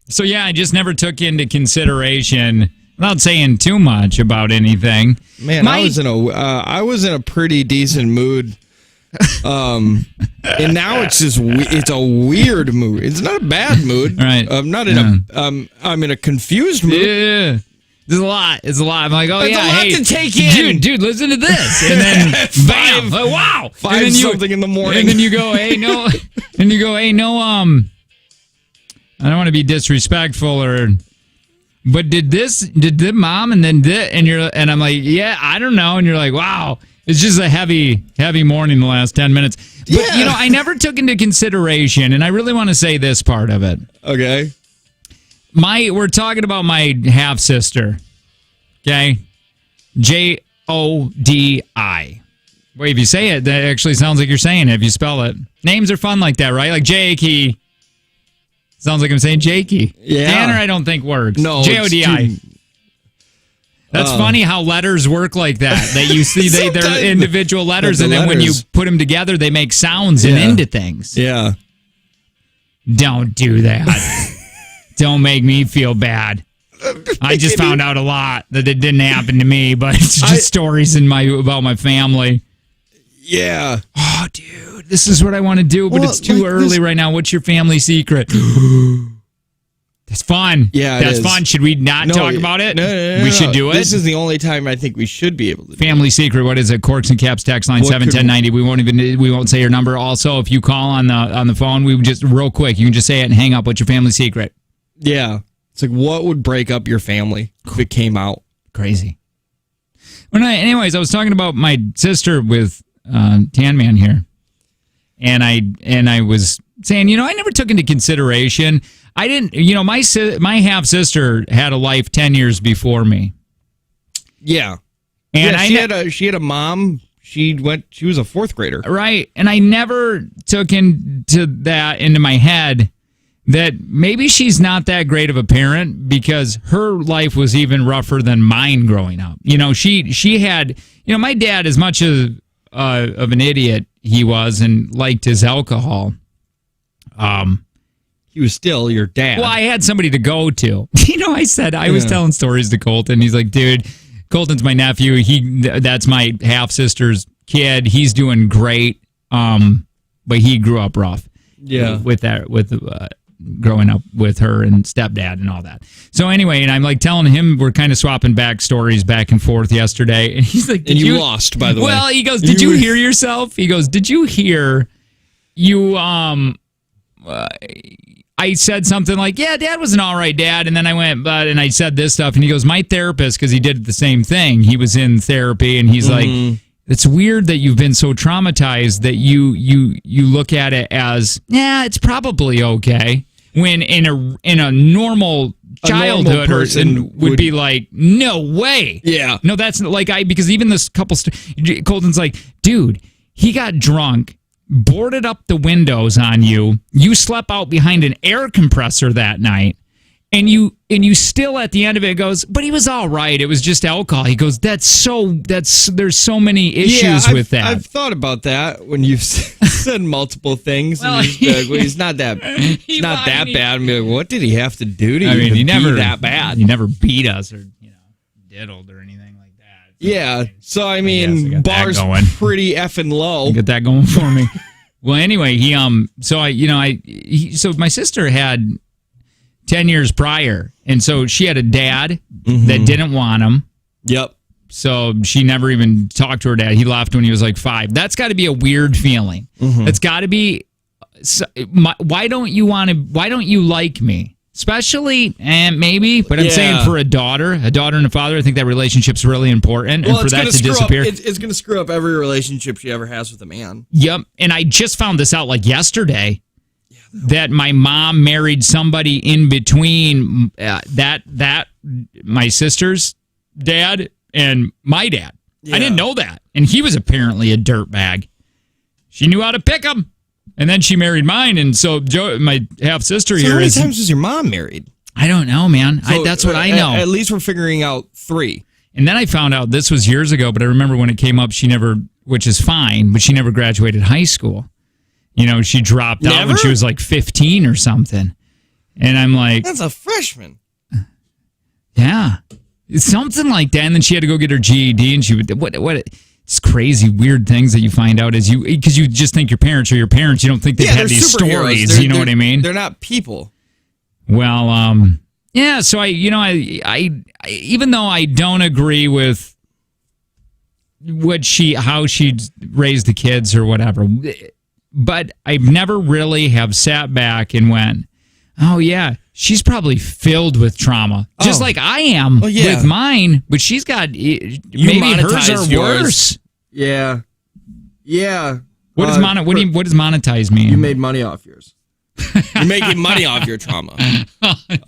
So yeah, I just never took into consideration, without saying too much about anything. Man, I was in a pretty decent mood. And now it's a weird mood. It's not a bad mood. Right. I'm in a confused mood. Yeah. There's a lot. It's a lot. I'm like, There's a lot to take in. Dude, listen to this. And then, bam. Like, wow. Something in the morning. And then you go, hey, no. I don't want to be disrespectful but did the mom and then and I'm like, yeah, I don't know. And you're like, wow. It's just a heavy morning the last 10 minutes. But, I never took into consideration, and I really want to say this part of it. Okay. We're talking about my half-sister, okay? Jodi. Well, if you say it, that actually sounds like you're saying it if you spell it. Names are fun like that, right? Like Jakey. Sounds like I'm saying Jakey. Yeah. Tanner, I don't think works. No. Jodi. That's funny how letters work like that. That you see they're individual letters, and then when you put them together, they make sounds and into things. Yeah. Don't do that. Don't make me feel bad. I just found out a lot that it didn't happen to me, but it's just stories about my family. Yeah. Oh, dude, this is what I want to do, but it's too early right now. What's your family secret? That's fun. Yeah, that's fun. Should we not talk about it? No. We should do it. This is the only time I think we should be able to. Family secret. What is it? Corks and Caps text line 71090. We won't say your number. Also, if you call on the phone, we would just real quick. You can just say it and hang up. What's your family secret? Yeah, it's like what would break up your family if it came out? Crazy. Anyways, I was talking about my sister with Tan Man here, and I was saying, I never took into consideration. I didn't, my half sister had a life 10 years before me. Yeah, and she had a mom. She was a fourth grader, right? And I never took into my head that maybe she's not that great of a parent because her life was even rougher than mine growing up. She had, my dad, as much of an idiot he was and liked his alcohol. He was still your dad. Well, I had somebody to go to. I was telling stories to Colton. He's like, dude, Colton's my nephew. That's my half sister's kid. He's doing great. But he grew up rough. Yeah. With growing up with her and stepdad and all that. So anyway, and I'm like telling him, we're kind of swapping back stories back and forth yesterday. And he's like, and you lost, by the way. Well, he goes, did you hear yourself? He goes, did you hear you, I said something like, yeah, Dad was an all right dad. And then I went, and I said this stuff. And he goes, my therapist, because he did the same thing. He was in therapy and he's like, it's weird that you've been so traumatized that you look at it as, it's probably okay. When in a normal childhood person would be like, no way. Yeah. No, that's like because even this couple, Colton's like, dude, he got drunk, boarded up the windows on you. You slept out behind an air compressor that night. And you still at the end of it goes, but he was all right. It was just alcohol. He goes, there's so many issues with that. I've thought about that when you've said multiple things. Well, and he's not that bad. I'm like, what did he have to do to be that bad? He never beat us or diddled or anything like that. So yeah. So I mean, bar's pretty effing low. Get that going for me. Well, anyway, so my sister had 10 years prior. And so she had a dad that didn't want him. Yep. So she never even talked to her dad. He left when he was like 5. That's got to be a weird feeling. That's got to be, why don't you like me? Especially, maybe, but I'm saying for a daughter and a father, I think that relationship's really important. Well, and for that to disappear. It's going to screw up every relationship she ever has with a man. Yep. And I just found this out like yesterday. That my mom married somebody in between that my sister's dad and my dad. Yeah. I didn't know that. And he was apparently a dirtbag. She knew how to pick him. And then she married mine. And so my half-sister here is... How many times was your mom married? I don't know, man. So, that's what I know. At least we're figuring out 3. And then I found out, this was years ago, but I remember when it came up, she never, which is fine, but she never graduated high school. She dropped out when she was like 15 or something. And I'm like, That's a freshman. yeah, it's something like that. And then she had to go get her GED, and she would what. It's crazy, weird things that you find out because you just think your parents are your parents. You don't think they've had these stories. You know what I mean? They're not people. Well, yeah. So I even though I don't agree with how she raised the kids or whatever, but I never really have sat back and went, oh yeah, she's probably filled with trauma, just like I am with mine. But she's got maybe hers are worse. Yeah. What does what does monetize mean? You made money off yours. You're making money off your trauma.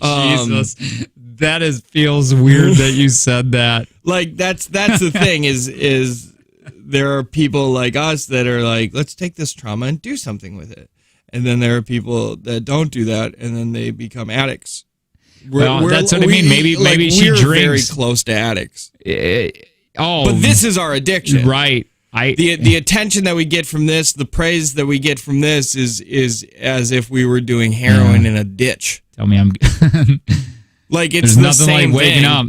Jesus, that feels weird that you said that. Like that's the thing is there are people like us that are like, let's take this trauma and do something with it. And then there are people that don't do that, and then they become addicts. That's what I mean. Maybe she drinks. Very close to addicts. But this is our addiction, right? The attention that we get from this, the praise that we get from this, is as if we were doing heroin in a ditch. Tell me, I'm like it's there's nothing like waking up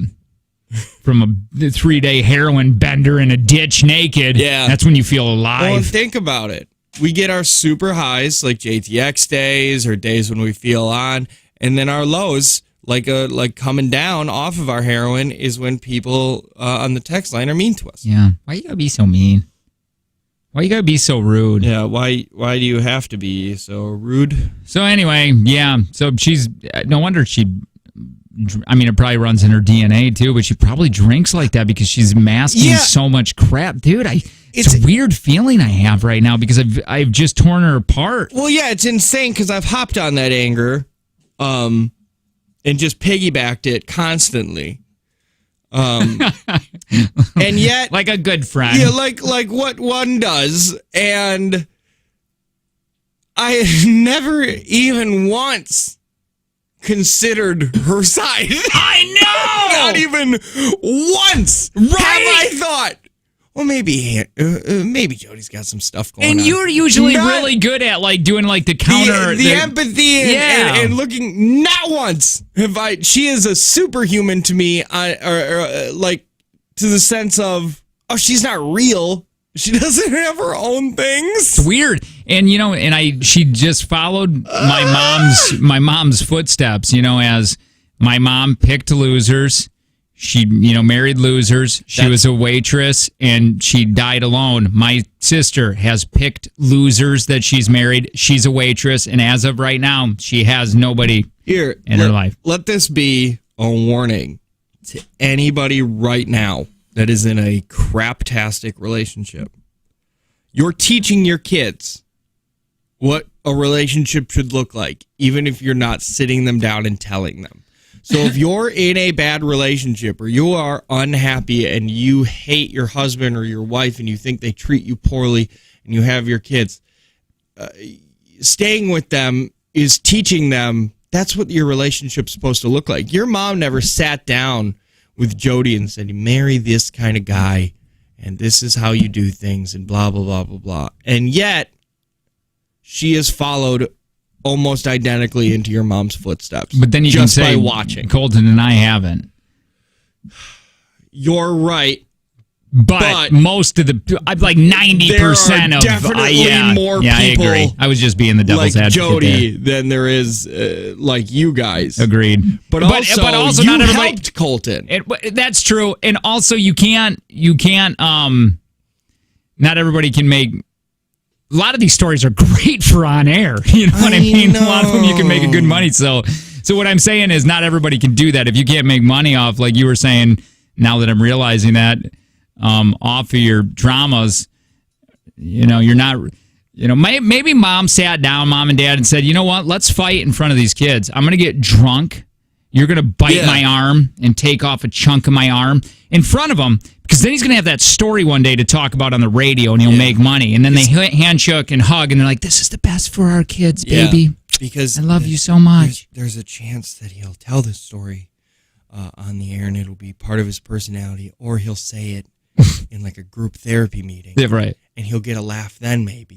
from a 3-day heroin bender in a ditch naked. Yeah, that's when you feel alive. Well, and think about it. We get our super highs like JTX days or days when we feel on, and then our lows like coming down off of our heroin is when people on the text line are mean to us. Yeah. Why you gotta be so mean? Why you gotta be so rude? Yeah. Why do you have to be so rude? So anyway, yeah. So she's no wonder it probably runs in her DNA too, but she probably drinks like that because she's masking so much crap, dude. It's a weird feeling I have right now because I've just torn her apart. Well, yeah, it's insane because I've hopped on that anger, and just piggybacked it constantly, and yet like a good friend, yeah, like what one does, and I never even once considered her side. I know, not even once have I thought, well, maybe Jody's got some stuff going on. And you're usually really good at like doing like the counter, the empathy, and looking. Not once have I. She is a superhuman to me, or like to the sense of, oh, she's not real. She doesn't have her own things. It's weird, and she just followed my mom's footsteps. As my mom picked losers. She, married losers. She was a waitress, and she died alone. My sister has picked losers that she's married. She's a waitress, and as of right now, she has nobody in her life. Let this be a warning to anybody right now that is in a craptastic relationship. You're teaching your kids what a relationship should look like, even if you're not sitting them down and telling them. So if you're in a bad relationship or you are unhappy and you hate your husband or your wife and you think they treat you poorly and you have your kids, staying with them is teaching them that's what your relationship's supposed to look like. Your mom never sat down with Jody and said, marry this kind of guy and this is how you do things and blah, blah, blah, blah, blah. And yet she has followed almost identically into your mom's footsteps. But then you just can say, by watching. Colton and I haven't. You're right. But most of like 90% of definitely more people. I agree. I was just being the devil's like advocate Jody than there is like you guys. Agreed. But also not everybody helped Colton. That's true. And also you can't. Not everybody can make. A lot of these stories are great for on air. You know what I mean? A lot of them you can make a good money. So what I'm saying is not everybody can do that. If you can't make money off, like you were saying, now that I'm realizing that, off of your dramas, you're not, maybe mom sat down, mom and dad, and said, you know what, let's fight in front of these kids. I'm going to get drunk. You're going to bite my arm and take off a chunk of my arm in front of him, because then he's going to have that story one day to talk about on the radio, and he'll make money. And then they handshook and hug, and they're like, this is the best for our kids, baby. Because I love you so much. There's a chance that he'll tell this story on the air, and it'll be part of his personality, or he'll say it in like a group therapy meeting. Yeah, right. And he'll get a laugh then, maybe.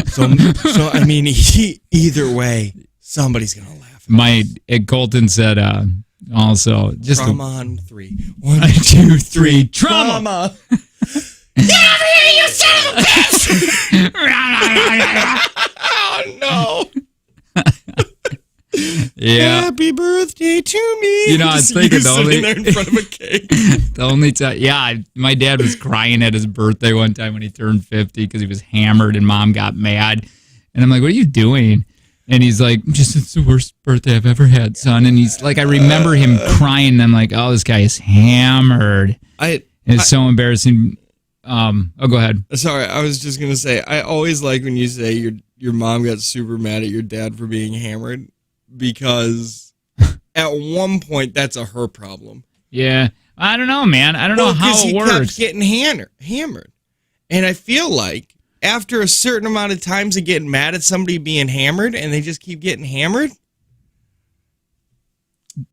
so I mean, either way, Somebody's gonna laugh. Colton said also just Trauma on 3. 1, 2, 3. Trauma. Get over here, you son of a bitch! Oh no! Yeah. Happy birthday to me. You know, I was Just thinking you the sitting only there in front of a cake. the only time, my dad was crying at his birthday one time when he turned 50 because he was hammered and mom got mad, and I'm like, "What are you doing?" And he's like, it's the worst birthday I've ever had, son. And he's like, I remember him crying. And I'm like, oh, this guy is hammered. It's so embarrassing. Go ahead. Sorry, I was just gonna say, I always like when you say your mom got super mad at your dad for being hammered, because at one point that's a her problem. Yeah, I don't know, man. I don't know how it works. Kept getting hammered, and I feel like after a certain amount of times of getting mad at somebody being hammered, and they just keep getting hammered.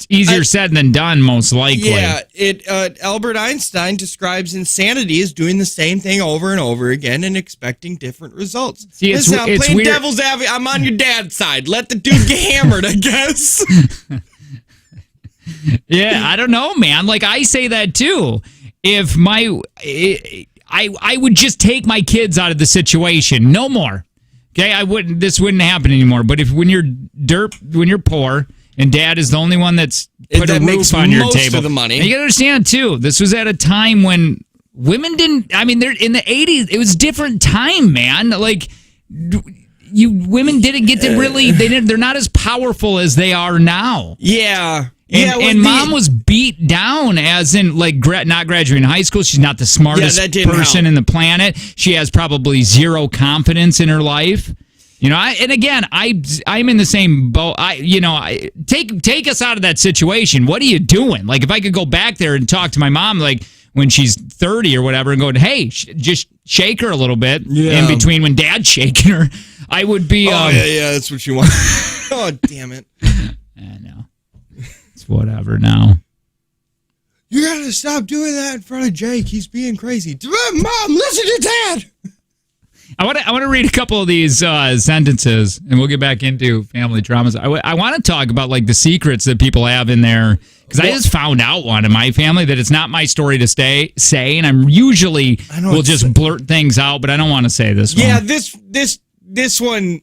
Easier said than done, most likely. Yeah, Albert Einstein describes insanity as doing the same thing over and over again and expecting different results. See, I'm playing weird. devil's advocate. I'm on your dad's side. Let the dude get hammered, I guess. Yeah, I don't know, man. Like, I say that too. If I would just take my kids out of the situation. No more. Okay, this wouldn't happen anymore. But when you're poor, and dad is the only one that's put a roof on your table. Of the money. And you gotta understand too, this was at a time when women didn't, they're in the 80s, it was different time, man. Like, women didn't get to really, they're not as powerful as they are now. Yeah. And mom was beat down, as in, like, not graduating high school. She's not the smartest person in the planet. She has probably zero confidence in her life. You know, I'm in the same boat. Take us out of that situation. What are you doing? Like, if I could go back there and talk to my mom, like, when she's 30 or whatever, and go, hey, just shake her a little bit in between when dad's shaking her, I would be... yeah, that's what you want. Oh, damn it. I know. It's whatever now. You gotta stop doing that in front of Jake. He's being crazy. Mom, listen to Dad! I want to read a couple of these sentences, and we'll get back into family traumas. I want to talk about, like, the secrets that people have in there, because I just found out one in my family that it's not my story to say, and I'm usually will just blurt things out, but I don't want to say this one. Yeah, this one's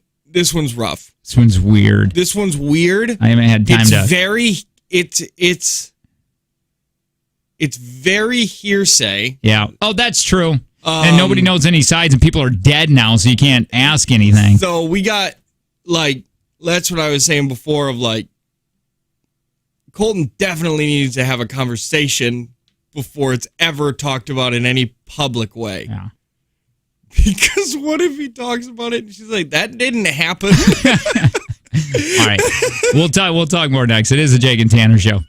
rough. This one's weird. This one's weird. I haven't had time It's very hearsay. Yeah. Oh, that's true. And nobody knows any sides, and people are dead now, so you can't ask anything. So we got, like, that's what I was saying before of, like, Colton definitely needs to have a conversation before it's ever talked about in any public way. Yeah. Because what if he talks about it and she's like, that didn't happen? All right. We'll talk more next. It is the Jake and Tanner Show.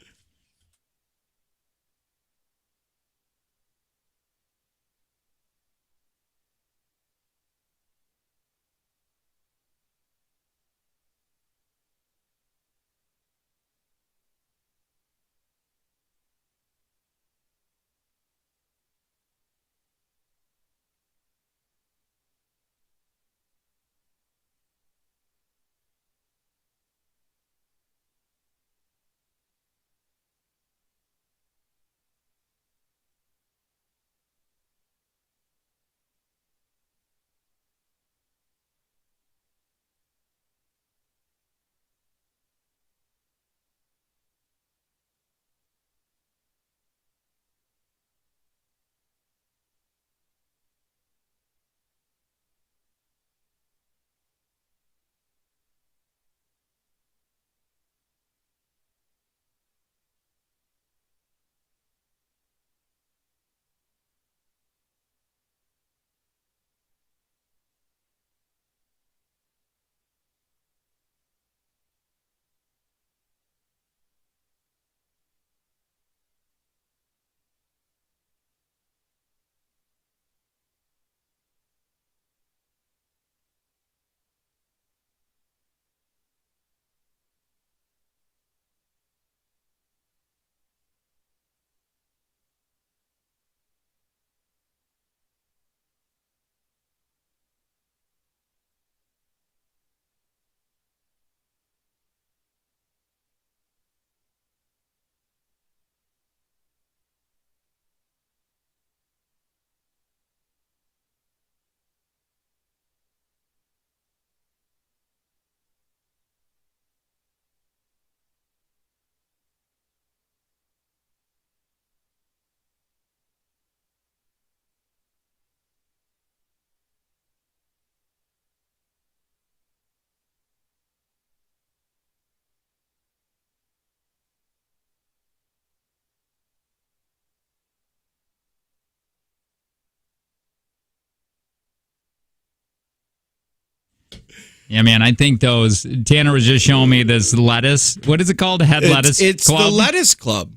Yeah, man, I think those. Tanner was just showing me this lettuce. What is it called? Head lettuce. It's Club? the Lettuce Club.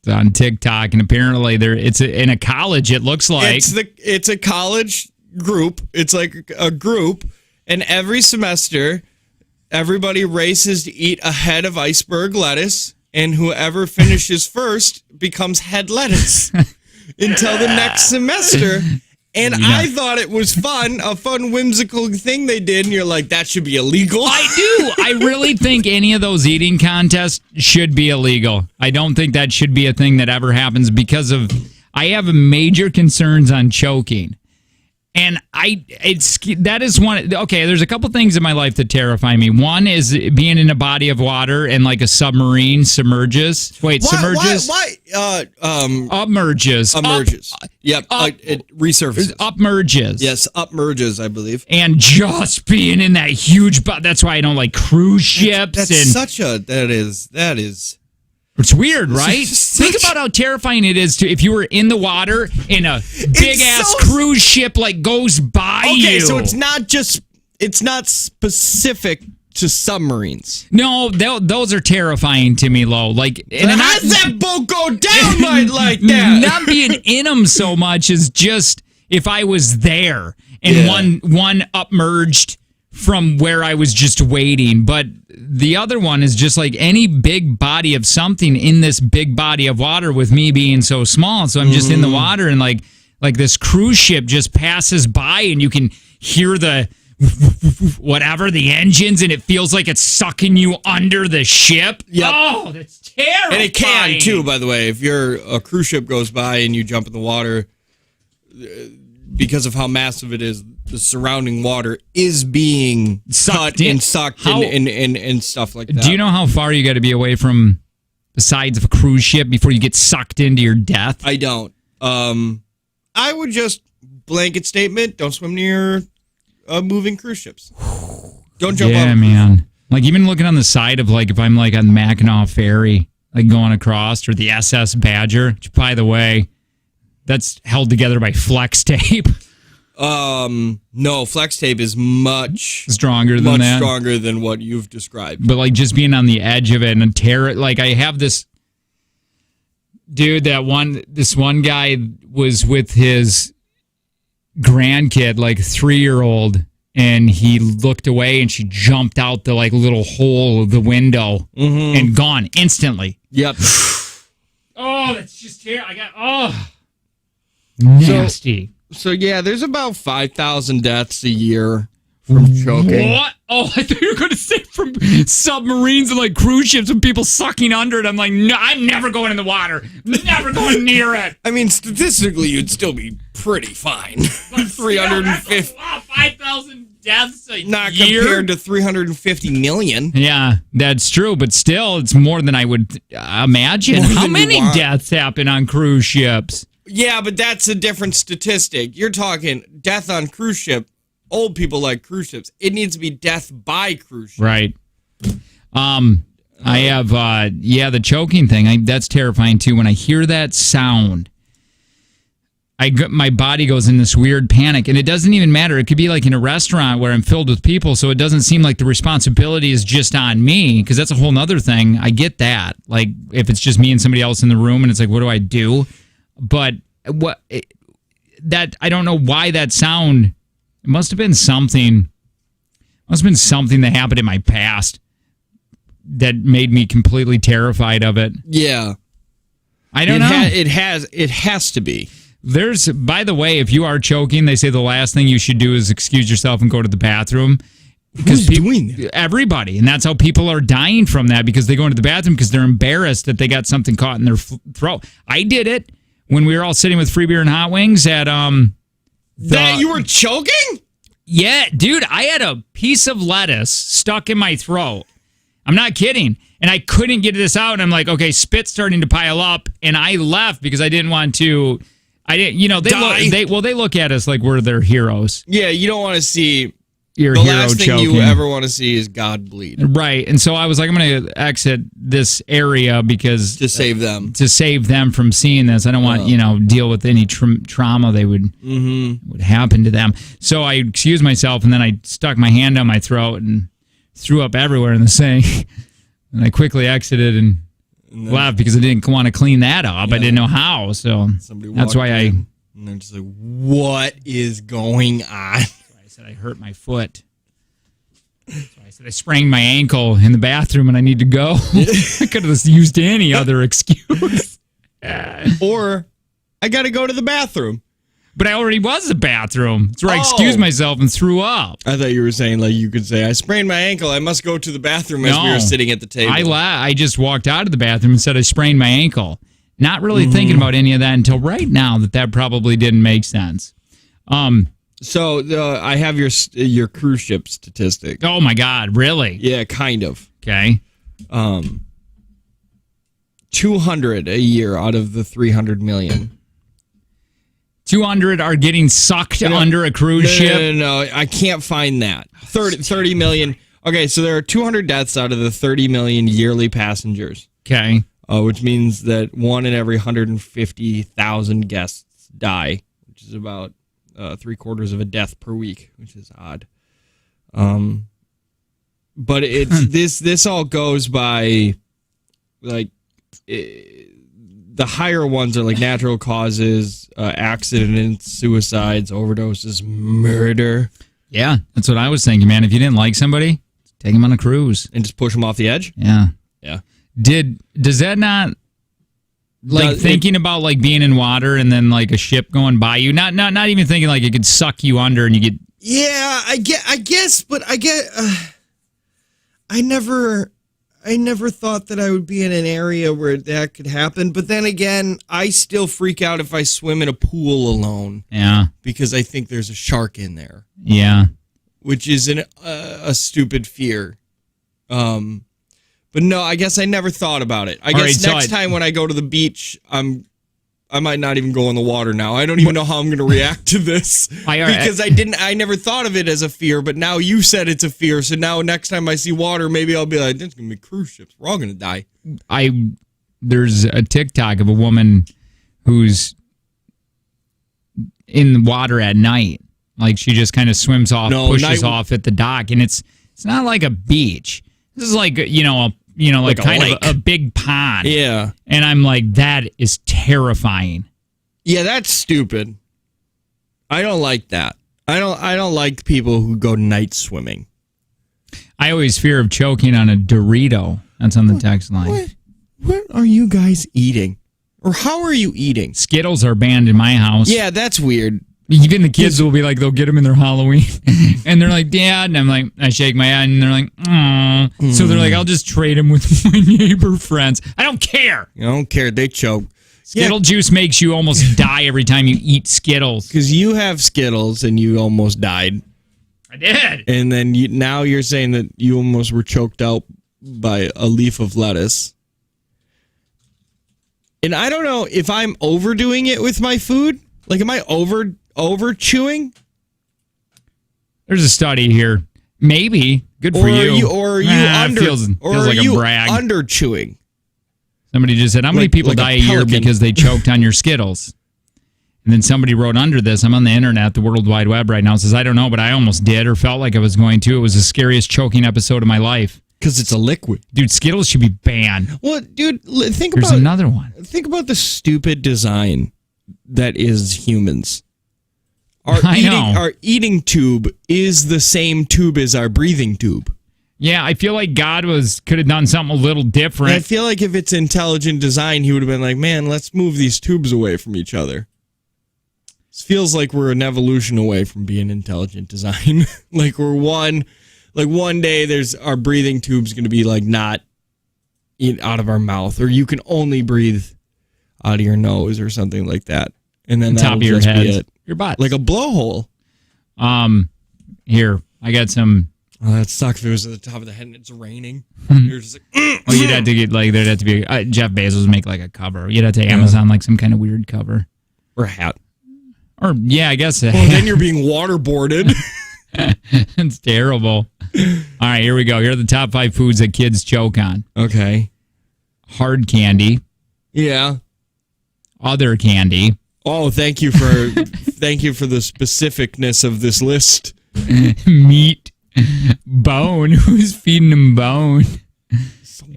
It's on TikTok, and apparently it's in a college. It looks like It's a college group. It's like a group, and every semester, everybody races to eat a head of iceberg lettuce, and whoever finishes first becomes head lettuce until the next semester. And I thought it was fun, a fun, whimsical thing they did. And you're like, that should be illegal. I do. I really think any of those eating contests should be illegal. I don't think that should be a thing that ever happens because I have major concerns on choking. And that is one. Okay, there's a couple things in my life that terrify me. One is being in a body of water and like a submarine submerges. Wait, submerges? Why? Upmerges. Yep. It resurfaces. Upmerges. Yes, upmerges, I believe. And just being in that huge. That's why I don't like cruise ships. That is. It's weird, right? Think about how terrifying it is if you were in the water and a big ass cruise ship like goes by you. Okay, so it's not specific to submarines. No, those are terrifying to me, Lo. Like, and how does that boat go down like that? Not being in them so much is just if I was there and one upmerged from where I was just waiting. But the other one is just like any big body of something in this big body of water with me being so small. So I'm just in the water and like this cruise ship just passes by and you can hear the whatever, the engines, and it feels like it's sucking you under the ship. Yep. Oh, that's terrifying. And it can too, by the way. If a cruise ship goes by and you jump in the water, because of how massive it is, the surrounding water is being sucked and sucked and stuff like that. Do you know how far you got to be away from the sides of a cruise ship before you get sucked into your death? I don't. I would just blanket statement: don't swim near moving cruise ships. Don't jump. Yeah, man. Like even looking on the side of like if I'm like on the Mackinac Ferry, like going across, or the SS Badger, which by the way, that's held together by flex tape. No, flex tape is much stronger than that. Much stronger than what you've described. But like just being on the edge of it and tear it. Like I have this dude this one guy was with his grandkid, like 3-year-old, and he looked away and she jumped out the like little hole of the window and gone instantly. Yep. Oh, that's just terrible. Nasty. So yeah, there's about 5,000 deaths a year from choking. What? Oh, I thought you were going to say from submarines and like cruise ships and people sucking under it. I'm like, no, I'm never going in the water. Never going near it. I mean, statistically, you'd still be pretty fine. 350. Wow, 5,000 deaths a Not year? compared to 350 million. Yeah, that's true. But still, it's more than I would imagine. More How than many you want. deaths happen on cruise ships? Yeah, but that's a different statistic. You're talking death on cruise ship. Old people like cruise ships. It needs to be death by cruise ship. Right. I have, the choking thing. That's terrifying too. When I hear that sound, my body goes in this weird panic, and it doesn't even matter. It could be like in a restaurant where I'm filled with people, so it doesn't seem like the responsibility is just on me, because that's a whole nother thing. I get that. Like if it's just me and somebody else in the room, and it's like, what do I do? But I don't know why that sound. It must have been something. That happened in my past that made me completely terrified of it. Yeah, I don't know. It has to be. By the way, if you are choking, they say the last thing you should do is excuse yourself and go to the bathroom. Who's doing that? Everybody. And that's how people are dying from that, because they go into the bathroom because they're embarrassed that they got something caught in their throat. I did it when we were all sitting with free beer and hot wings at that you were choking? Yeah, dude, I had a piece of lettuce stuck in my throat. I'm not kidding. And I couldn't get this out. And I'm like, okay, spit's starting to pile up. And I left because I didn't want to. I didn't, they look at us like we're their heroes. Yeah, you don't want to see your The hero last thing choking. you ever want to see is God bleed Right. And so I was like, I'm going to exit this area because to save them. to save them from seeing this. I don't want, deal with any trauma they would happen to them. So I excused myself, and then I stuck my hand down my throat and threw up everywhere in the sink. And I quickly exited and left because I didn't want to clean that up. I didn't know how. So Somebody that's why walked in, and they're just like, what is going on? I said I hurt my foot. So I said I sprained my ankle in the bathroom and I need to go. I could have used any other excuse. Or I got to go to the bathroom. But I already was in the bathroom. That's where I Oh. excused myself and threw up. I thought you were saying, like, you could say, I sprained my ankle. I must go to the bathroom as we No. were sitting at the table. I just walked out of the bathroom and said I sprained my ankle. Not really thinking about any of that until right now that probably didn't make sense. So I have your cruise ship statistic. Oh my God, really? Yeah, kind of. Okay. 200 a year out of the 300 million. 200 are getting sucked under a cruise ship. No, I can't find that. 30 million. Okay, so there are 200 deaths out of the 30 million yearly passengers, Okay. which means that 1 in every 150,000 guests die, which is about 3/4 of a death per week, which is odd. But it's this all goes by like the higher ones are like natural causes, accidents, suicides, overdoses, murder, Yeah, that's what I was thinking, man. If you didn't like somebody, take them on a cruise. and just push them off the edge. Yeah. Yeah. Does that not thinking about like being in water and then like a ship going by you? Not even thinking like it could suck you under and you get. Yeah, I guess, but I never thought that I would be in an area where that could happen. But then again, I still freak out if I swim in a pool alone Yeah. because I think there's a shark in there, Yeah. which is a stupid fear. But no, I guess I never thought about it. I All guess right, so next time when I go to the beach, I might not even go in the water now. I don't even know how I'm going to react to this because I never thought of it as a fear, but now you said it's a fear. So now next time I see water, maybe I'll be like, there's going to be cruise ships. We're all going to die. There's a TikTok of a woman who's in the water at night. Like she just kind of swims off, pushes off at the dock, and it's not like a beach. This is like like Like a kind lake. of a big pond. Yeah. And I'm like, that is terrifying. Yeah, that's stupid. I don't like that. I don't like people who go night swimming. I always fear of choking on a Dorito. That's on the text line. What are you guys eating? Or how are you eating? Skittles are banned in my house. Yeah, that's weird. Even the kids will be like, they'll get them in their Halloween. And they're like, Dad. And I'm like, I shake my head. And they're like, aw. So they're like, I'll just trade them with my neighbor friends. I don't care. I don't care. They choke. Skittle juice makes you almost die every time you eat Skittles. Because you have Skittles and you almost died. I did. And then now you're saying that you almost were choked out by a leaf of lettuce. And I don't know if I'm overdoing it with my food. Like, am I over chewing? There's a study here. Maybe. Good for you. Or are you under? Feels like a brag. Under chewing? Somebody just said, how many people like a die a year pelican. because they choked on your Skittles? And then somebody wrote under this, I'm on the internet, the World Wide Web right now, says, I don't know, but I almost did or felt like I was going to. It was the scariest choking episode of my life. Because it's a liquid. Dude, Skittles should be banned. Well, dude, think There's about another one. Think about the stupid design that is humans. I know. Our eating tube is the same tube as our breathing tube. Yeah, I feel like God could have done something a little And I different. feel like if it's intelligent design, he would have been like, man, let's move these tubes away from each other. This feels like we're an evolution away from being intelligent design. Like one day there's our breathing tube's going to be like not out of our mouth, or you can only breathe out of your nose or something like that. And then Top of your head. Your butt. Like a blowhole. Here, I got some. Oh, that sucks if it was at the top of the head and it's raining. You're just like, Well, you'd have to get there'd have to be Jeff Bezos make like a cover. You'd have to Amazon like some kind of weird cover. or a hat. Or yeah, I guess. Well, then you're being waterboarded. It's terrible. All right, here we go. Here are the top 5 foods that kids choke on. Okay. Hard candy, Yeah. other candy, Oh, thank you for the specificness of this list. meat, bone. Who's feeding them bone?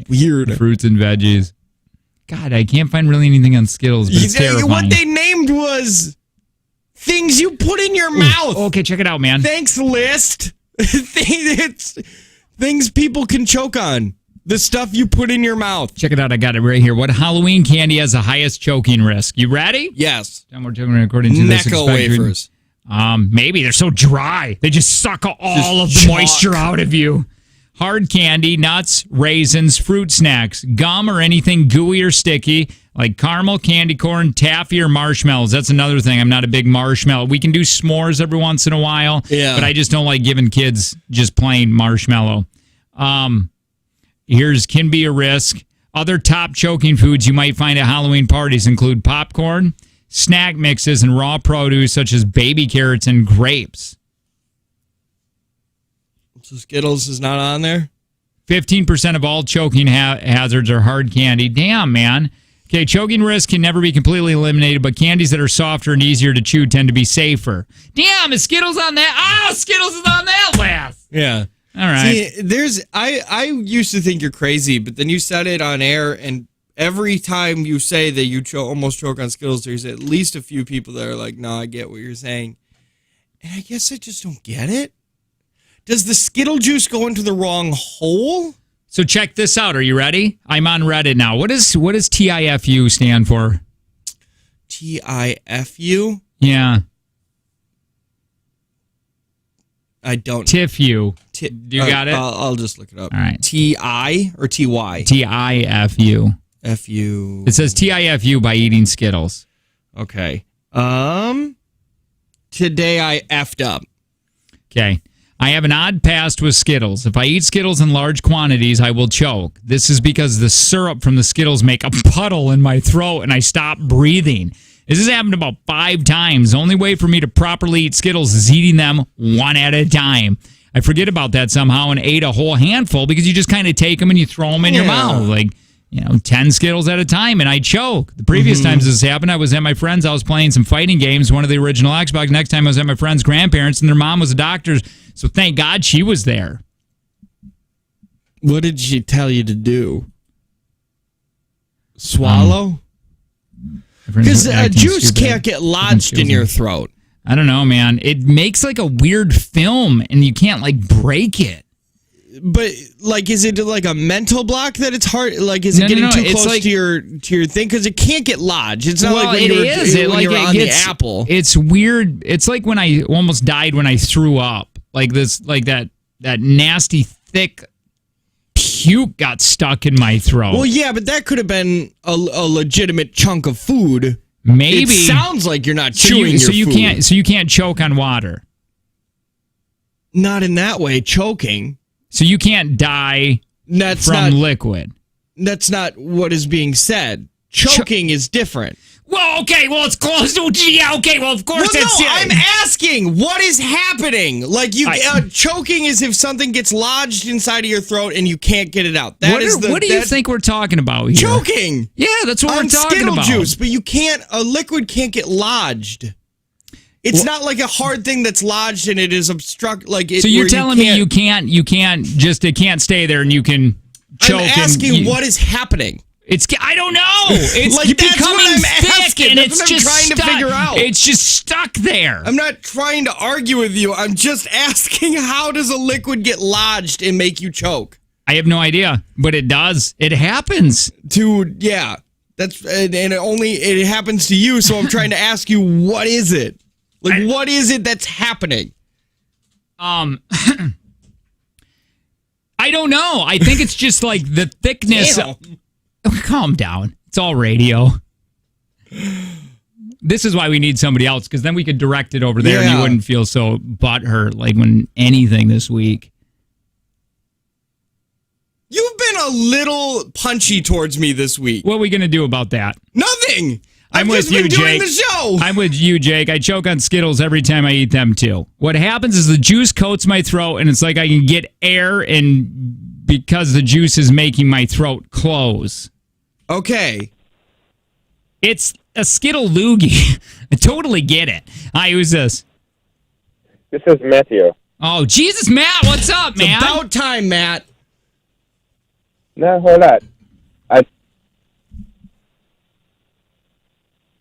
Weird. Fruits and veggies. God, I can't find really anything on Skittles, but it's terrifying. What they named was things you put in your mouth. Okay, check it out, man. Thanks, list. It's things people can choke on. The stuff you put in your mouth. Check it out. I got it right here. What Halloween candy has the highest choking risk? You ready? Yes. And we're choking according to this. Necco wafers. Maybe they're so dry. They just suck all of the moisture out of you. Hard candy, nuts, raisins, fruit snacks, gum or anything gooey or sticky, like caramel, candy corn, taffy, or marshmallows. That's another thing. I'm not a big marshmallow. We can do s'mores every once in a while, but I just don't like giving kids just plain marshmallow. Here's can be a risk. Other top choking foods you might find at Halloween parties include popcorn, snack mixes, and raw produce such as baby carrots and grapes. So Skittles is not on there? 15% of all choking hazards are hard candy. Damn, man. Okay, choking risk can never be completely eliminated, but candies that are softer and easier to chew tend to be safer. Damn, is Skittles on that? Oh, Skittles is on that list. Yeah. All right. See, I used to think you're crazy, but then you said it on air, and every time you say that you almost choke on Skittles, there's at least a few people that are like, no, I get what you're saying. And I guess I just don't get it. Does the Skittle juice go into the wrong hole? So check this out. Are you ready? I'm on Reddit now. What does TIFU stand for? TIFU? Yeah. I don't. TIFU. You got it? I'll just look it up. All right. TI or TY? TIFU. FU. It says TIFU by eating Skittles. Okay. Today I effed up. Okay. I have an odd past with Skittles. If I eat Skittles in large quantities, I will choke. This is because the syrup from the Skittles make a puddle in my throat and I stop breathing. This has happened about 5 times. The only way for me to properly eat Skittles is eating them one at a time. I forget about that somehow and ate a whole handful because you just kind of take them and you throw them in your mouth. Like, 10 Skittles at a time, and I choke. The previous times this happened, I was at my friend's house playing some fighting games, one of the original Xbox. Next time I was at my friend's grandparents, and their mom was a doctor, so thank God she was there. What did she tell you to do? Swallow? Because juice can't get lodged in your throat. I don't know, man. It makes like a weird film, and you can't like break it. But like, is it like a mental block that it's hard? Like, is it getting too close to your thing? Because it can't get lodged. It's not like when you're on the apple. It's weird. It's like when I almost died when I threw up. Like this, like that nasty thick puke got stuck in my throat. Well, yeah, but that could have been a legitimate chunk of food. Maybe it sounds like you're not chewing your food. So you can't choke on water. Not in that way. Choking. So you can't die from liquid. That's not what is being said. Choking is different. Well, okay. Well, it's close to okay. Well, of course well, that's no, I'm asking, what is happening? Like choking is if something gets lodged inside of your throat and you can't get it out. What do you think we're talking about here? Choking. Yeah, that's what we're talking Skittle about. Juice, but a liquid can't get lodged. It's not like a hard thing that's lodged and it is obstruct. So you're telling me you can't it can't stay there and you can choke. I'm asking what is happening. I don't know. It's like becoming thick and it's just trying to figure out. It's just stuck there. I'm not trying to argue with you. I'm just asking, how does a liquid get lodged and make you choke? I have no idea, but it does. It happens. That's and it happens to you. So I'm trying to ask you, what is it? Like, what is it that's happening? I don't know. I think it's just like the thickness. Calm down. It's all radio. This is why we need somebody else, because then we could direct it over there and you wouldn't feel so butthurt like when anything this week. You've been a little punchy towards me this week. What are we going to do about that? Nothing. I'm I've with just you, been doing Jake. the show. I'm with you, Jake. I choke on Skittles every time I eat them too. What happens is the juice coats my throat, and it's like I can get air, and because the juice is making my throat close. Okay. It's a Skittle loogie. I totally get it. Hi, who's this? This is Matthew. Oh, Jesus, Matt, what's up, man? It's about time, Matt. No, hold on.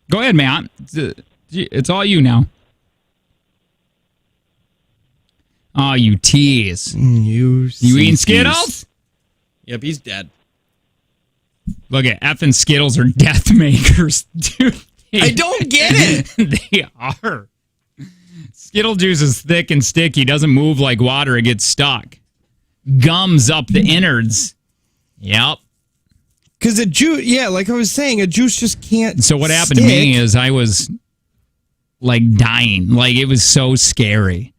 Go ahead, Matt. It's all you now. Oh, you tease. You eating Skittles? Yep, he's dead. Look at effing Skittles are death makers, dude. I don't get it. They are. Skittle juice is thick and sticky. Doesn't move like water. It gets stuck. Gums up the innards. Yep. Because a juice, yeah, like I was saying, a juice just can't. So what happened to me is I was like dying. Like it was so scary.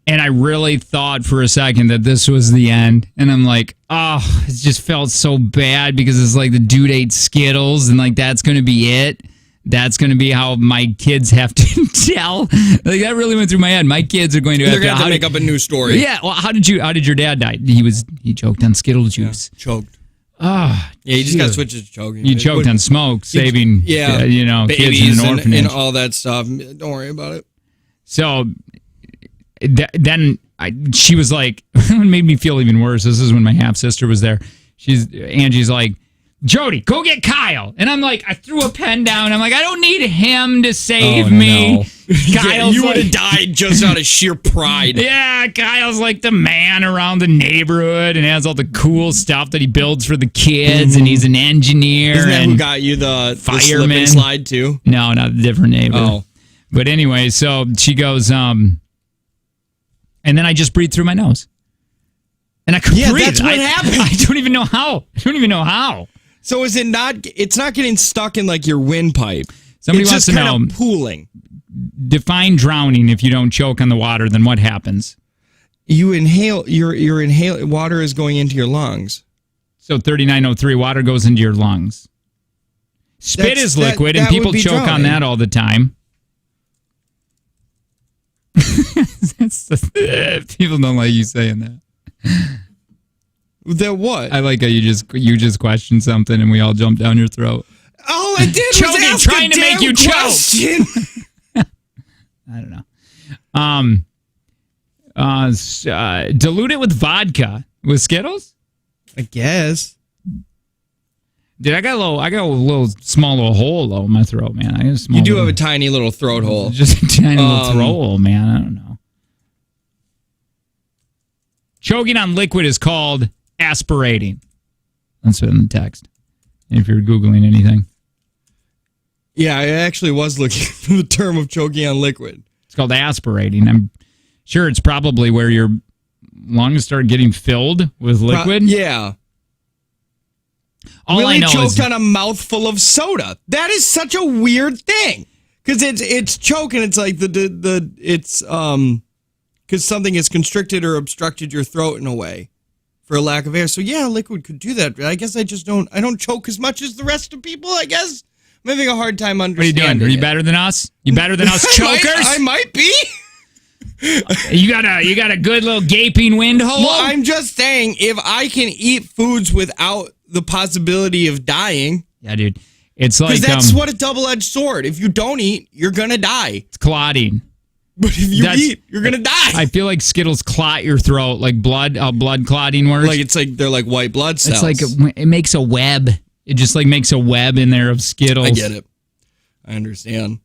And I really thought for a second that this was the end. And I'm like, oh, it just felt so bad because it's like the dude ate Skittles and like that's going to be it. That's going to be how my kids have to tell. Like that really went through my head. My kids are going to They're going to have to make up a new story. Yeah. Well, how did your dad die? He choked on Skittle juice. Yeah, choked. Ah, yeah, you just got to switch it to choking. You choked on smoke, saving kids in an orphanage and all that stuff. Don't worry about it. So then she was like, it made me feel even worse. This is when my half sister was there. Angie's like, Jody, go get Kyle. And I'm like, I threw a pen down. I'm like, I don't need him to save me. No. Kyle's you like, would have died just out of sheer pride. Yeah, Kyle's like the man around the neighborhood and has all the cool stuff that he builds for the kids, and he's an engineer. Isn't that and who got you the slip fireman. and slide too? No, not a different neighbor. Oh. But anyway, so she goes, and then I just breathed through my nose. And I couldn't breathe. That's what happened. I don't even know how. So is it not? It's not getting stuck in like your windpipe. Somebody it's wants just to kind know. of pooling. Define drowning. If you don't choke on the water, then what happens? You inhale. Your inhale. Water is going into your lungs. So 3903, water goes into your lungs. Spit is liquid, and people choke on that all the time. People don't like you saying that. That what? I like how you just questioned something and we all jumped down your throat. All I did was Choking, ask trying a to make damn you choke. question. I don't know. Dilute it with vodka with Skittles. I guess. Dude, I got a little small little hole though in my throat, man. I got a small. You do have a tiny little throat hole. Just a tiny little throat hole, man. I don't know. Choking on liquid is called aspirating. That's in the text. If you're Googling anything. Yeah, I actually was looking for the term of choking on liquid. It's called aspirating. I'm sure it's probably where your lungs start getting filled with liquid. Yeah. All Willie I know choked is on a mouthful of soda. That is such a weird thing. Because it's choking. It's like it's because something has constricted or obstructed your throat in a way for a lack of air. So yeah, liquid could do that. I guess I don't choke as much as the rest of people, I guess. I'm having a hard time understanding. What are you doing? Are you better than us? You better than us chokers? I might be. You got a good little gaping wind hole? Well, I'm just saying, if I can eat foods without the possibility of dying. Yeah, dude. It's like because that's what a double-edged sword. If you don't eat, you're gonna die. It's clotting. But if you eat, you're gonna die. I feel like Skittles clot your throat, like blood clotting works. Like it's like they're like white blood cells. It's like it makes a web. It just like makes a web in there of Skittles. I get it. I understand.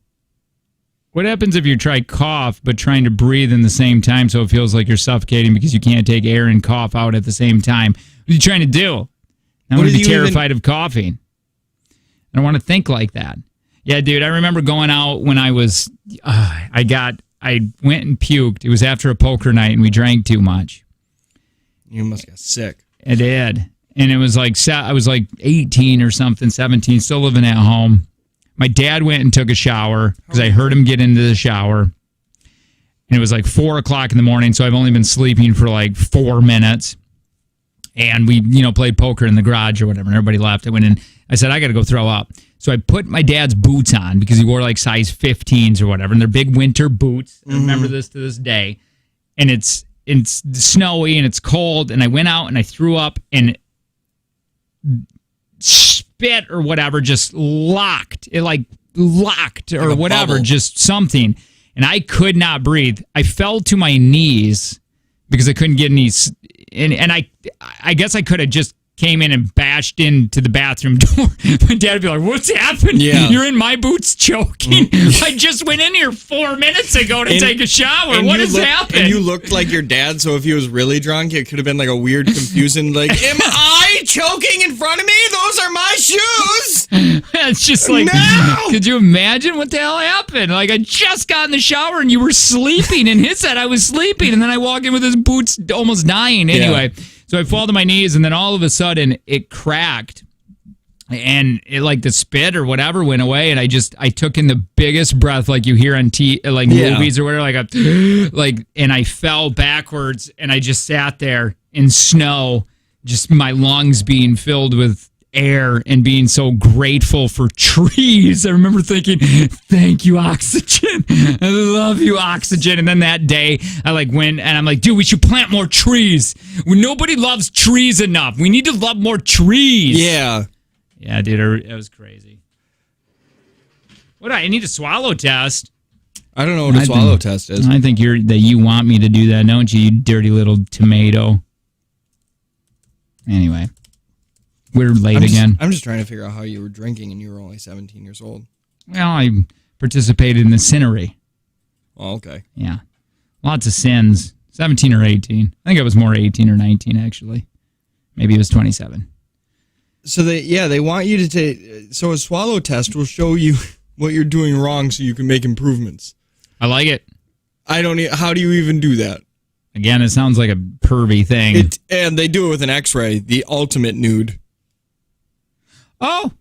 What happens if you try cough but trying to breathe in the same time so it feels like you're suffocating because you can't take air and cough out at the same time? What are you trying to do? I want to be terrified of coughing. I don't want to think like that. Yeah, dude, I remember going out when I was, I went and puked. It was after a poker night and we drank too much. You must get sick. I did. And it was like, I was like 18 or something, 17, still living at home. My dad went and took a shower because I heard him get into the shower. And it was like 4 o'clock in the morning, so I've only been sleeping for like 4 minutes. And we, played poker in the garage or whatever, and everybody left. I went in. I said, I got to go throw up. So I put my dad's boots on because he wore like size 15s or whatever, and they're big winter boots. I remember this to this day. And it's snowy and it's cold, and I went out and I threw up, and spit or whatever just locked. It like locked or like whatever, bubble. just something. And I could not breathe. I fell to my knees because I couldn't get any. And I guess I could have just came in and bashed into the bathroom door. My dad would be like, "What's happened? Yeah. You're in my boots choking. I just went in here 4 minutes ago to take a shower. What has happened?" And you looked like your dad, so if he was really drunk, it could have been like a weird, confusing, like, am I choking in front of me? Those are my shoes! It's just like, No! Could you imagine what the hell happened? Like, I just got in the shower and you were sleeping, and his said I was sleeping, and then I walk in with his boots almost dying. Anyway, so I fall to my knees, and then all of a sudden it cracked, and it like the spit or whatever went away, and I took in the biggest breath like you hear on movies or whatever, and I fell backwards, and I just sat there in snow, just my lungs being filled with air and being so grateful for trees. I remember thinking, thank you, oxygen. I love you, oxygen. And then that day I like went and I'm like, dude, we should plant more trees. Nobody loves trees enough. We need to love more trees. Yeah. Yeah, dude, it was crazy. I need a swallow test. I don't know what a swallow test is. I think you want me to do that, don't you, you dirty little tomato? Anyway. We're late again. I'm just trying to figure out how you were drinking and you were only 17 years old. Well, I participated in the sinnery. Oh, okay. Yeah. Lots of sins. 17 or 18. I think it was more 18 or 19, actually. Maybe it was 27. So they want you to take. So a swallow test will show you what you're doing wrong, so you can make improvements. I like it. How do you even do that? Again, it sounds like a pervy thing. And they do it with an X-ray, the ultimate nude. Oh,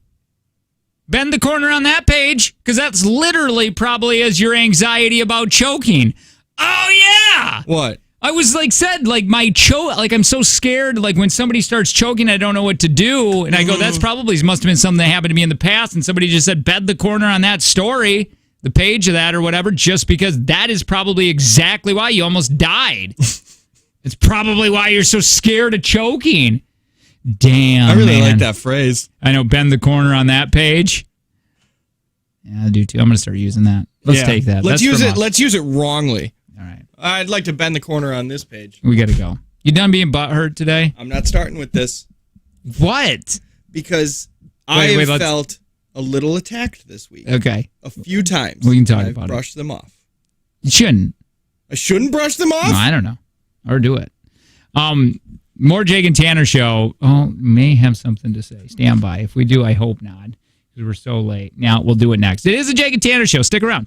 bend the corner on that page, because that's literally probably as your anxiety about choking. Oh, yeah. What? I was I'm so scared. Like when somebody starts choking, I don't know what to do. And I go, that's probably must have been something that happened to me in the past. And somebody just said, bend the corner on that story, the page of that or whatever, just because that is probably exactly why you almost died. It's probably why you're so scared of choking. Damn, I really man. like that phrase. I know, bend the corner on that page. Yeah, I do too. I'm going to start using that. Let's take that. Let's That's use from it. us. Let's use it wrongly. All right. I'd like to bend the corner on this page. We got to go. You done being butthurt today? I'm not starting with this What? because Wait, I let's- felt a little attacked this week. Okay. A few times. We can talk I've about it. brushed them off. You shouldn't. I shouldn't brush them off? No, I don't know. Or do it. More Jake and Tanner show. Oh, may have something to say. Stand by. If we do, I hope not, because we're so late. Now, we'll do it next. It is a Jake and Tanner show. Stick around.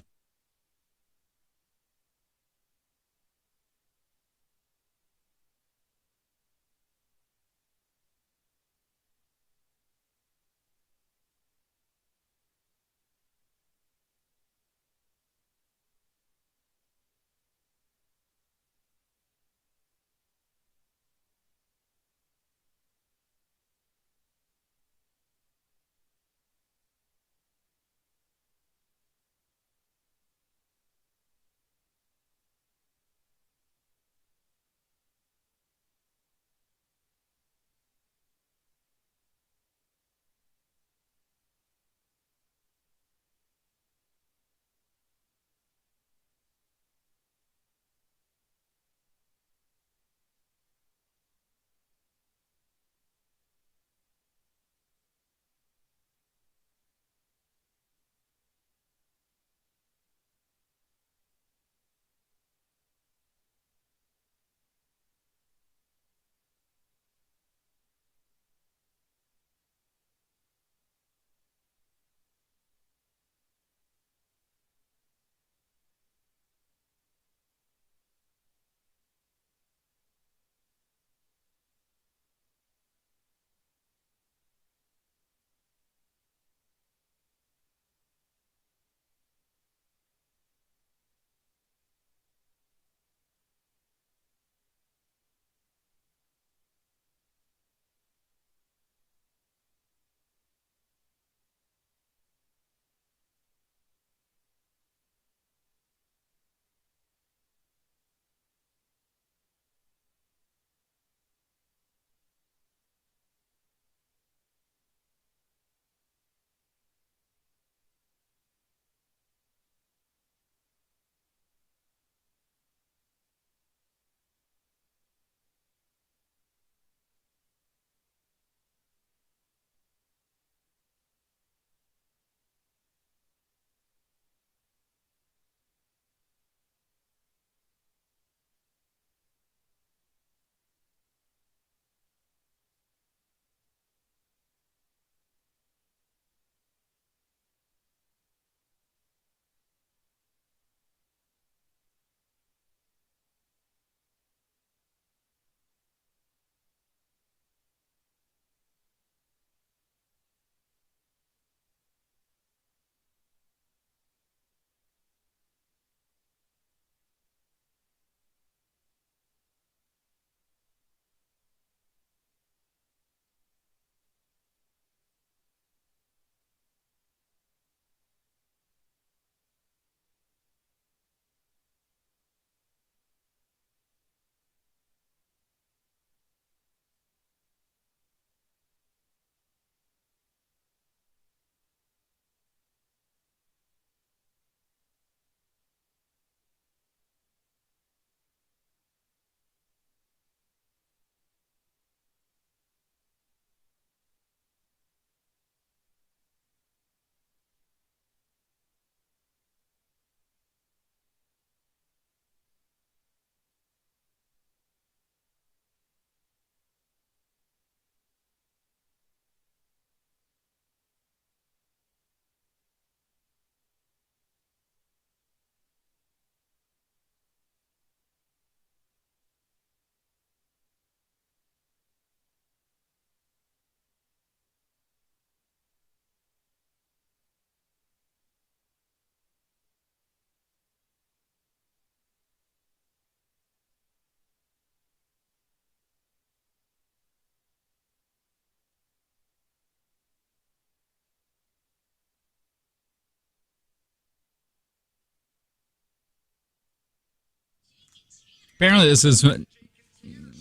Apparently, this is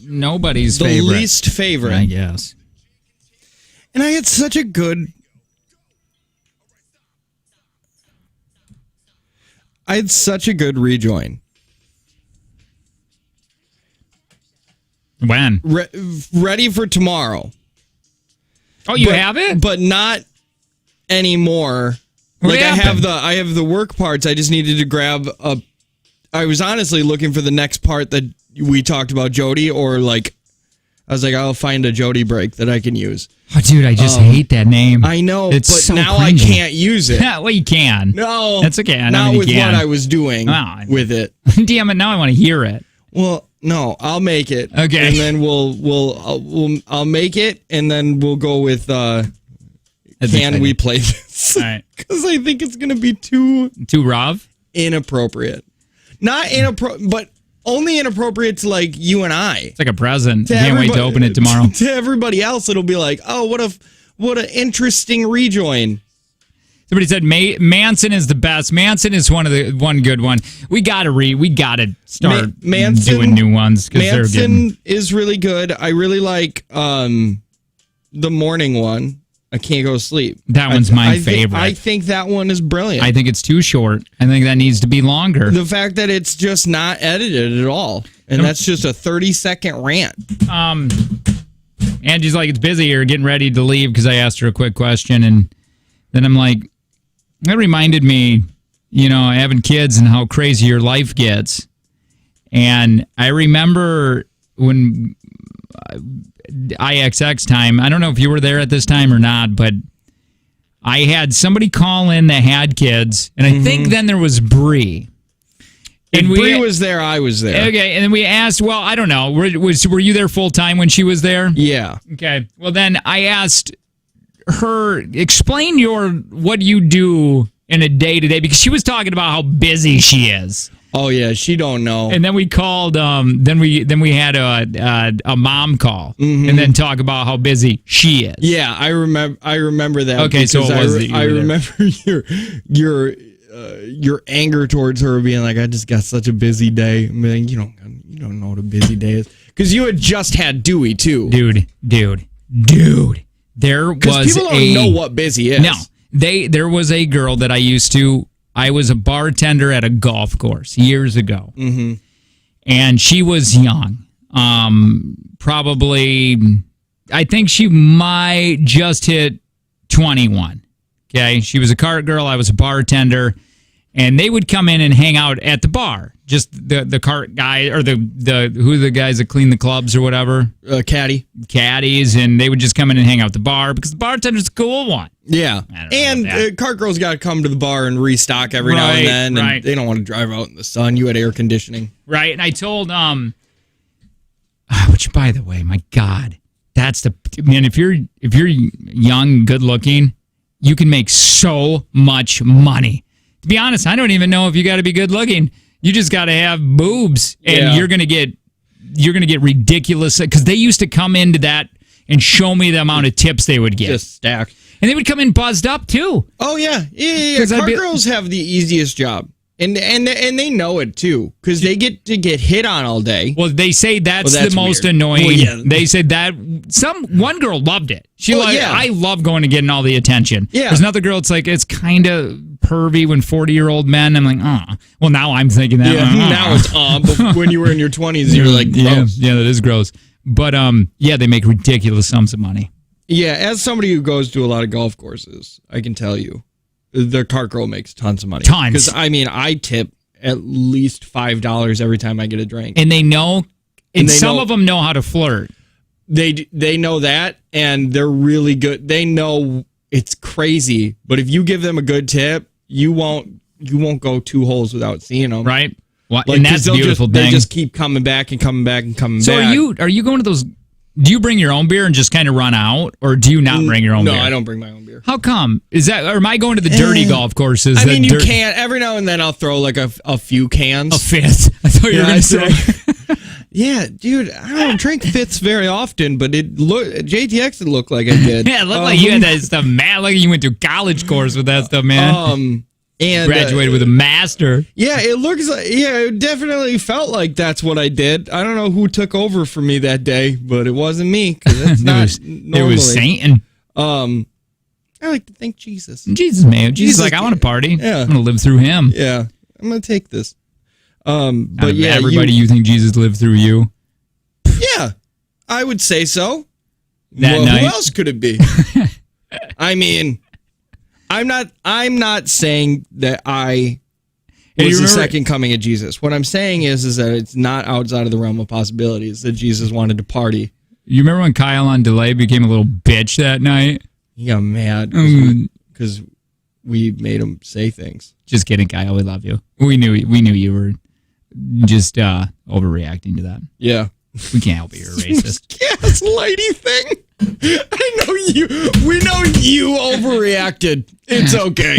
nobody's The favorite. least favorite. I guess. And I had such a good rejoin. When? Ready for tomorrow. Oh, you But- have it? But not anymore. What Like happened? I have the work parts. I just needed to grab a. I was honestly looking for the next part that we talked about Jody, or like, I was like, I'll find a Jody break that I can use. Oh, dude, I just hate that name. I know, It's but so now cringy. I can't use it. Yeah, well, you can. No, That's okay. I know Not you with can. what I was doing Wow. with it. Damn it! Now I want to hear it. Well, no, I'll make it. Okay. and then I'll make it, and then we'll go with. That's Can exciting. we play this? All right. Because I think it's gonna be too Too rough? inappropriate. Not inappropriate, but only inappropriate to like you and I. It's like a present. To Can't wait to everybody- open it tomorrow. To everybody else, it'll be like, oh, what an interesting rejoin. Somebody said Manson is the best. Manson is one good one. We gotta start Manson- doing new ones because they're good. Manson is really good. I really like the morning one. I can't go to sleep. That one's my favorite. I think that one is brilliant. I think it's too short. I think that needs to be longer. The fact that it's just not edited at all, and that's just a 30-second rant. Angie's like, it's busy here, getting ready to leave because I asked her a quick question, and then I'm like, that reminded me, having kids and how crazy your life gets. And I remember when IXX time, I don't know if you were there at this time or not, but I had somebody call in that had kids, and I think then there was Bree. And Bree was there, I was there. Okay, and then we asked, well, I don't know, were you there full time when she was there? Yeah. Okay, well then I asked her, explain what you do in a day to day, because she was talking about how busy she is. Oh yeah, she don't know. And then we called. Then we had a mom call, and then talk about how busy she is. Yeah, I remember that. Okay, so it because was that you I were there. remember your anger towards her being like, I just got such a busy day. I mean, you don't know what a busy day is, because you had just had Dewey too. Dude. There Because was people don't know what busy is. No, there was a girl that I was a bartender at a golf course years ago. Mm-hmm. And she was young. Probably, I think she might just hit 21. Okay. She was a cart girl. I was a bartender. And they would come in and hang out at the bar. Just the cart guy, or who are the guys that clean the clubs or whatever? Caddy. Caddies. And they would just come in and hang out at the bar because the bartender's a cool one. Yeah, I don't know and about that. cart girls got to come to the bar and restock every now and then. And Right. they don't want to drive out in the sun. You had air conditioning. Right. And I told, which by the way, my God, that's man, if you're young, good looking, you can make so much money. To be honest, I don't even know if you got to be good looking. You just got to have boobs, and Yeah. you're gonna get ridiculous, because they used to come into that and show me the amount of tips they would get, Just stacked. and they would come in buzzed up too. Oh yeah. 'Cause I'd Cart be- girls have the easiest job, and they know it too, because they get to get hit on all day. Well, they say that's Well, that's the most weird. annoying. Well, yeah. They said that one girl loved it. She Well, yeah. I love going and getting all the attention. Yeah. There's another girl. It's like, it's kind of pervy when 40-year-old men. I'm like, well, now I'm thinking that. Now it's but when you were in your 20s, you were like, gross. yeah, that is gross. But yeah, they make ridiculous sums of money. Yeah, as somebody who goes to a lot of golf courses, I can tell you, the cart girl makes tons of money. Tons. Because I tip at least $5 every time I get a drink. And they know, and they some know- of them know how to flirt. They know that, and they're really good. They know it's crazy, but if you give them a good tip, you won't go 2 holes without seeing them. Right? Well, Like, and 'cause that's the they'll beautiful They thing. just keep coming back and coming back and coming So back. are you going to those? Do you bring your own beer and just kind of run out, or do you not bring your own No, beer? I don't bring my own beer. How come? Is that, or am I going to the dirty golf courses? I mean, you dirt- can't. Every now and then, I'll throw like a few cans. A fifth. I thought you were Yeah, going to I say. Yeah, dude, I don't drink fifths very often, but JTX it looked like I did. Yeah, it looked like you had that stuff, man. Like you went to a college course with that stuff, man. And Graduated with a master. Yeah, it looks like, it definitely felt like that's what I did. I don't know who took over for me that day, but it wasn't me, because it's not normally. It was Satan. I like to thank Jesus. Jesus, man. Jesus, like, I want to party. Yeah. I'm going to live through him. Yeah, I'm going to take this. Out But of yeah, everybody, you think Jesus lived through you? yeah, I would say so. That night? Who else could it be? I mean, I'm not saying that I Hey, was you the remember- second coming of Jesus. What I'm saying is that it's not outside of the realm of possibilities that Jesus wanted to party. You remember when Kyle on delay became a little bitch that night? He got mad because we made him say things. Just kidding, Kyle. We love you. We knew you were just overreacting to that. Yeah. We can't help it. You're a racist. Gaslighty thing. I know you. We know you overreacted. It's okay.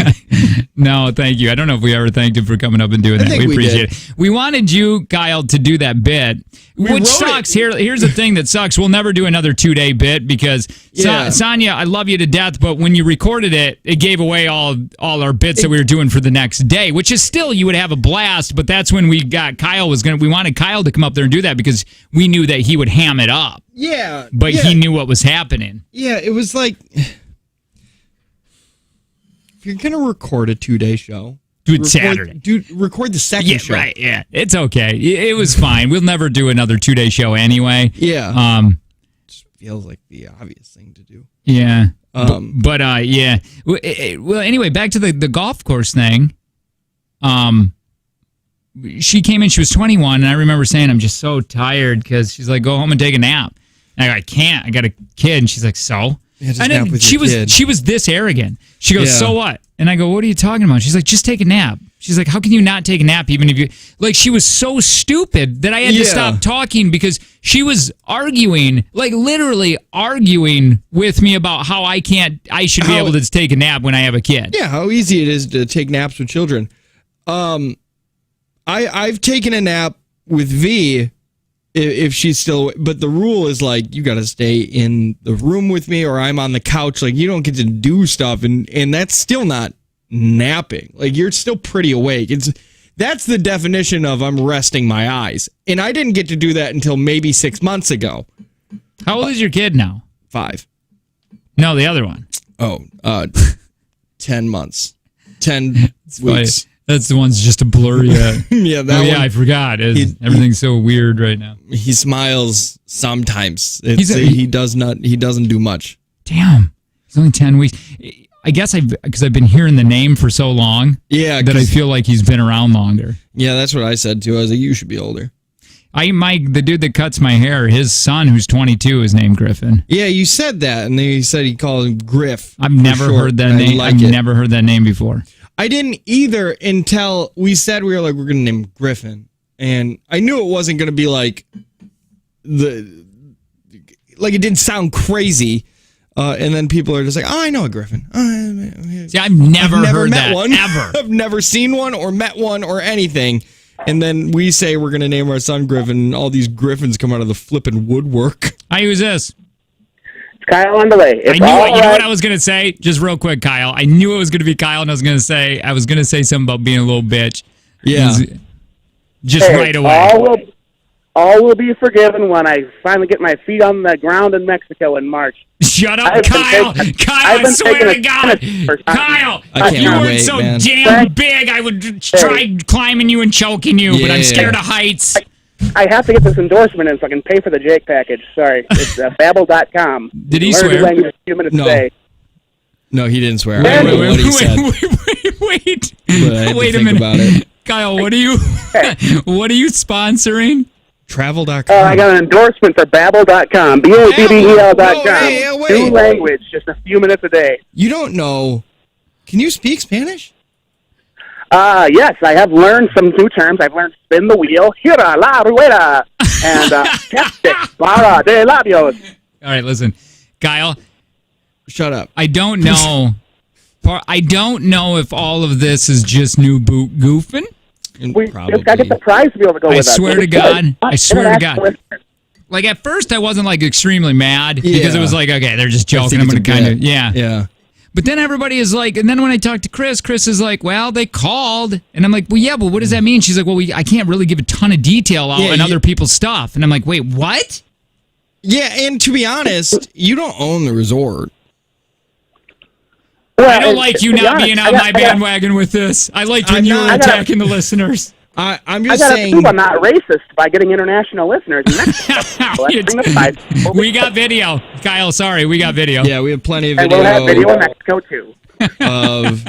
No, thank you. I don't know if we ever thanked him for coming up and doing that. think We we appreciate did. it. We wanted you, Kyle, to do that bit, which wrote sucks. it. Here's the thing that sucks. We'll never do another 2-day bit because Yeah. Sonia, I love you to death, but when you recorded it, it gave away all our bits that we were doing for the next day, which is still, you would have a blast, but that's when we got we wanted Kyle to come up there and do that because we knew that he would ham it up, Yeah. but he knew what was happening. Yeah, it was like, if you're gonna record a 2-day show, Do it Saturday. Record the second Yeah, show. right. Yeah, it's okay. It was fine. We'll never do another 2-day show anyway. Yeah. Just feels like the obvious thing to do. Yeah. But Yeah. Well, anyway, back to the golf course thing. She came in. She was 21, and I remember saying, "I'm just so tired," because she's like, "Go home and take a nap." And I go, "I can't. I got a kid." And she's like, "So?" Yeah, just and nap then with she your was kid. she was this arrogant. She goes, Yeah. "So what?" And I go, "What are you talking about?" She's like, "Just take a nap." She's like, "How can you not take a nap even if you like?" She was so stupid that I had to Yeah. stop talking because she was arguing, like literally arguing with me about how I should be able to take a nap when I have a kid. yeah, how easy it is to take naps with children. I've taken a nap with V if she's still, but the rule is like you got to stay in the room with me or I'm on the couch. Like you don't get to do stuff, and that's still not napping. Like you're still pretty awake. That's the definition of I'm resting my eyes, and I didn't get to do that until maybe 6 months ago. How old is your kid now? 5. No, the other one. 10 months. 10 weeks. That's the one's just a blur yet. Yeah, that one. I forgot. Everything's so weird right now. He smiles sometimes. He He doesn't do much. Damn, he's only 10 weeks. I guess because I've been hearing the name for so long. Yeah, that I feel like he's been around longer. Yeah, that's what I said too. I was like, you should be older. The dude that cuts my hair, his son, who's 22, is named Griffin. Yeah, you said that, and then you said he called him Griff. I've never heard that name. I've it. never heard that name before. I didn't either until we said we were like, we're going to name him Griffin. And I knew it wasn't going to be like it didn't sound crazy. And then people are just like, oh, I know a Griffin. See, I've never heard met that, one. ever. I've never seen one or met one or anything. And then we say we're going to name our son Griffin, and all these Griffins come out of the flipping woodwork. Hi, who's this? It's Kyle on delay. It's You know all what right. I was going to say? Just real quick, Kyle. I knew it was going to be Kyle, and I was going to say something about being a little bitch. Yeah. Just Hey, right away. All will be forgiven when I finally get my feet on the ground in Mexico in March. Shut up, I've been Kyle! taking- Kyle, I've I been swear taking to a God! tennis for time. Kyle! I can't You weren't wait, so man. damn big, I would try climbing you and choking you, but I'm Yeah. scared of heights. I have to get this endorsement in so I can pay for the Jake package. Sorry. It's Babbel.com. Did he Learn swear? the language in a few minutes No. a day. No, he didn't swear. Wait, I don't know what he said. Wait. But I had to Wait a think minute. about it. Kyle, what are you sponsoring? Travel.com. I got an endorsement for Babbel.com. Babbel.com. No, hey, wait. New language, just a few minutes a day. You don't know. Can you speak Spanish? Yes, I have learned some new terms. I've learned spin the wheel, gira la rueda, and chapstick, para de labios. All right, listen. Kyle, Shut up. I don't know. I don't know if all of this is just new boot goofing. We just got to get the prize to be able to go I with us. swear to God. I swear to God. Like at first, I wasn't like extremely mad because it was like, okay, they're just joking. I'm think going it's to a kind of, bit. yeah. Yeah. But then everybody is like, and then when I talk to Chris is like, well, they called. And I'm like, well, yeah, but what does that mean? She's like, well, I can't really give a ton of detail out on other people's stuff. And I'm like, wait, what? Yeah, and to be honest, you don't own the resort. Well, I don't like you to be not honest, being on my bandwagon with this. I liked when I'm you were not- attacking the listeners. I'm I just got to saying. prove I'm not racist by getting international listeners. In Mexico. So let's bring the fight. We got video. Kyle, sorry, we got video. Yeah, we have plenty of And video, we'll have video in Mexico, too. of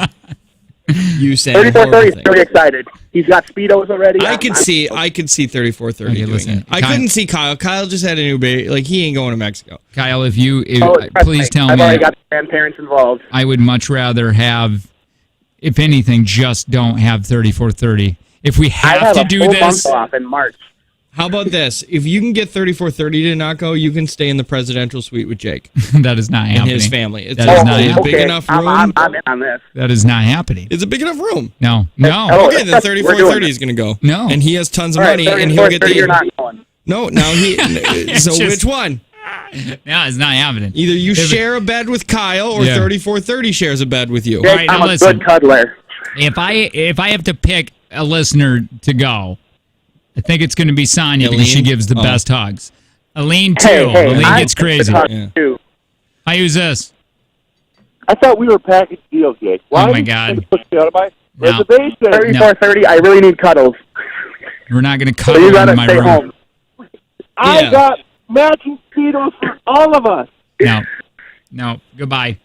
you saying 3430 horrible is things. really excited. He's got Speedos already. I could see 3430 Okay, doing listen, it. I Kyle- couldn't see Kyle. Kyle just had a new baby. Like, he ain't going to Mexico. Kyle, Oh, trust please me, tell I've me, already got the grandparents involved. I would much rather have, if anything, just don't have 3430. If we I have have to a do full this, month off in March. How about this? If you can get 3430 to not go, you can stay in the presidential suite with Jake that is not and happening. his family. It's That is a not big happening. enough room. I'm in on this. That is not happening. It's a big enough room. No. Oh, Okay, then we're doing 3430 it. is going to go. No. And he has tons of All right, money, and he'll get 3430, you're the. not going. No, now he. So Just- which one? No, it's not happening. Either you If it- share a bed with Kyle, or Yeah. 3430 shares a bed with you. Jake, right, I'm now a listen. good cuddler. If I have to pick a listener to go, I think it's going to be Sonya because she Aline? gives the Oh. best hugs. Aline too. Hey, Aline I gets think crazy. the cuddler, Yeah. too. I use this. I thought we were package deals, Jake. Why Oh, my are you God. trying to push me out of my No. reservation? 3430, I really need cuddles. We're not going to So cut you in gotta my stay room. home. I Yeah. got matching Speedos for all of us. No. Goodbye.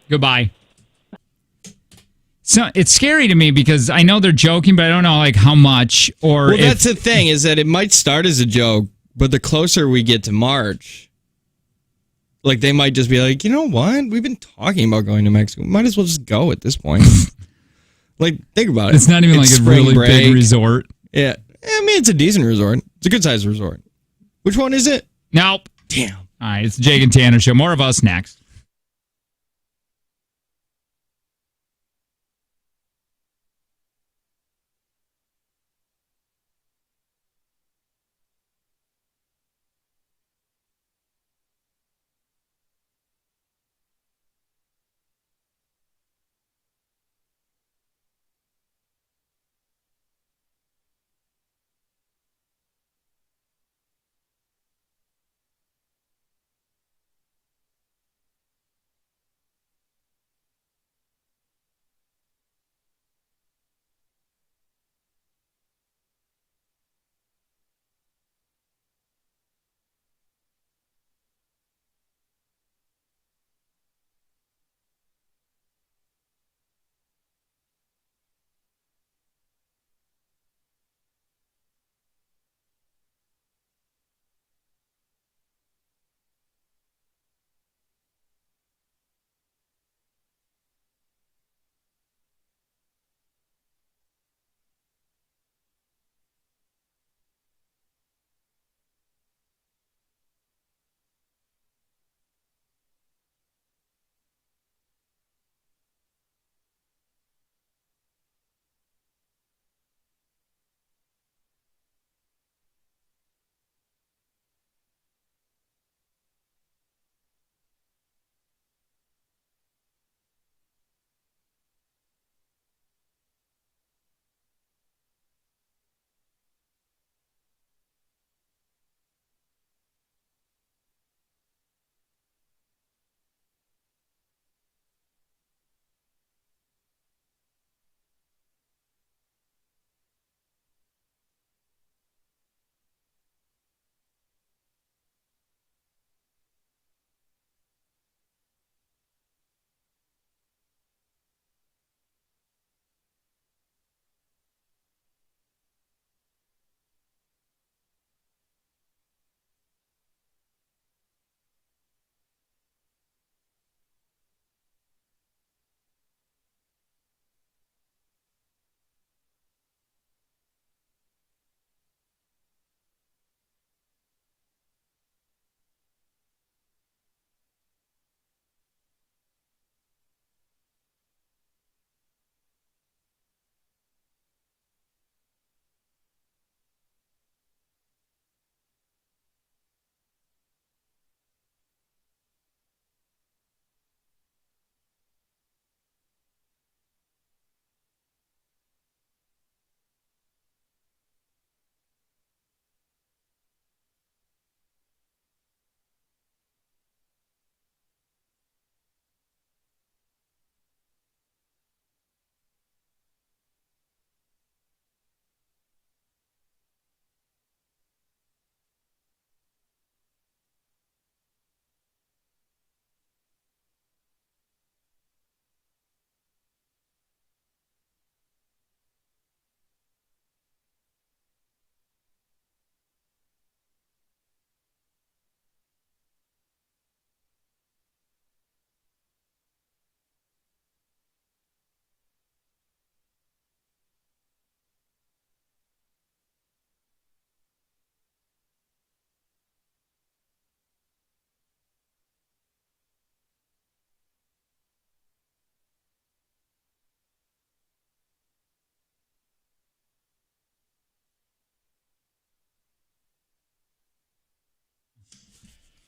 So it's scary to me because I know they're joking, but I don't know like how much or Well, if that's the thing, is that it might start as a joke, but the closer we get to March, like, they might just be like, you know what? We've been talking about going to Mexico. Might as well just go at this point. Like, think about it. it's not even like a spring really big break. resort. Yeah. I mean, it's a decent resort. It's a good sized resort. Which one is it? Nope. Damn. All right, it's the Jake and Tanner show. More of us next.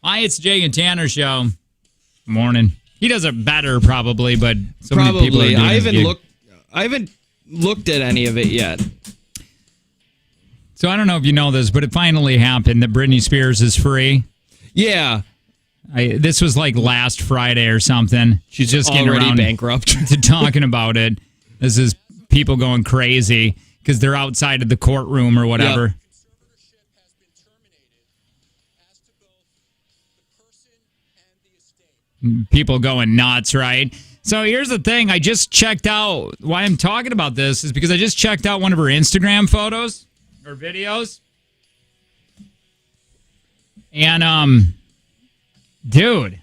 Hi, it's Jay and Tanner show. Morning. He does it better, probably, but so many people are Probably. doing his gig. I haven't looked at any of it yet. So I don't know if you know this, but it finally happened that Britney Spears is free. Yeah. This was like last Friday or something. She's just getting Already around bankrupt. to talking about it. This is people going crazy because they're outside of the courtroom or whatever. Yep. People going nuts, right? So here's the thing. I just checked out why I'm talking about this is because I just checked out one of her Instagram photos or videos. And dude,